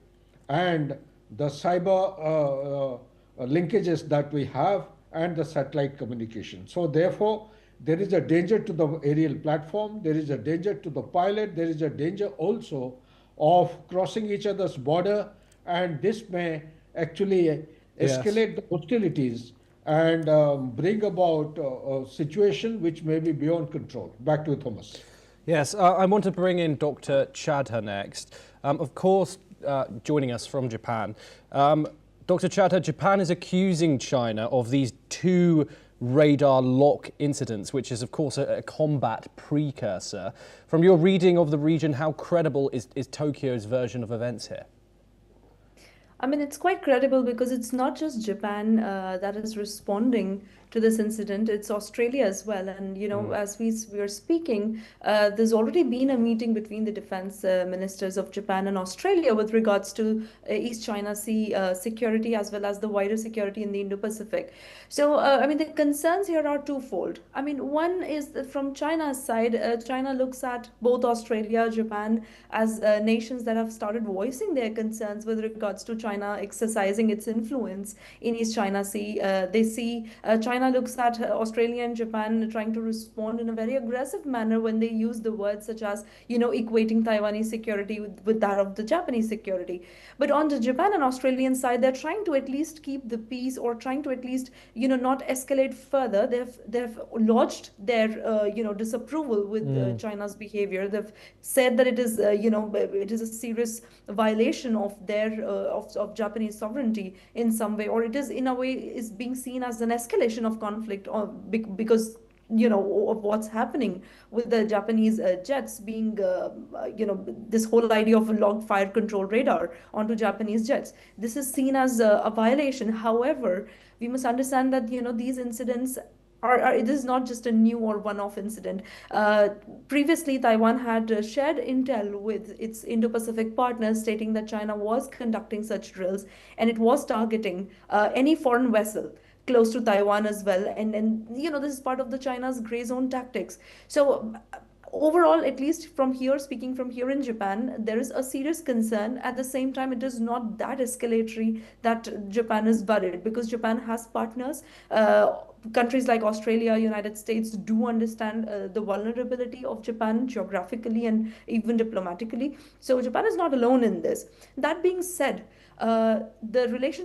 and the cyber linkages that we have and the satellite communication. So therefore, there is a danger to the aerial platform, there is a danger to the pilot, there is a danger also of crossing each other's border, and this may actually escalate the hostilities and bring about a situation which may be beyond control. Back to you, Thomas. Yes, I want to bring in Dr. Chadha next. Of course, joining us from Japan. Dr. Chadha, Japan is accusing China of these 2 radar lock incidents, which is, of course, a combat precursor. From your reading of the region, how credible is Tokyo's version of events here? I mean, it's quite credible because it's not just Japan that is responding to this incident, it's Australia as well. And, you know, as we are speaking, there's already been a meeting between the defense ministers of Japan and Australia with regards to East China Sea security as well as the wider security in the Indo-Pacific. So, I mean, the concerns here are twofold. I mean, one is that from China's side, China looks at both Australia, Japan as nations that have started voicing their concerns with regards to China exercising its influence in East China Sea. They see China looks at Australia and Japan trying to respond in a very aggressive manner when they use the words such as, you know, equating Taiwanese security with that of the Japanese security. But on the Japan and Australian side, they're trying to at least keep the peace or trying to at least, you know, not escalate further. They've lodged their, you know, disapproval with China's behavior. They've said that it is, you know, it is a serious violation of their of Japanese sovereignty in some way, or it is in a way is being seen as an escalation of conflict, or because, you know, of what's happening with the Japanese jets being, you know, this whole idea of a logged fire control radar onto Japanese jets. This is seen as a violation. However, we must understand that, you know, these incidents it is not just a new or one-off incident. Previously, Taiwan had shared intel with its Indo-Pacific partners stating that China was conducting such drills and it was targeting any foreign vessel close to Taiwan as well. And you know, this is part of the China's gray zone tactics. So overall, at least from here, speaking from here in Japan, there is a serious concern. At the same time, it is not that escalatory that Japan is worried, because Japan has partners. Countries like Australia, United States do understand the vulnerability of Japan geographically and even diplomatically. So Japan is not alone in this. That being said, the relationship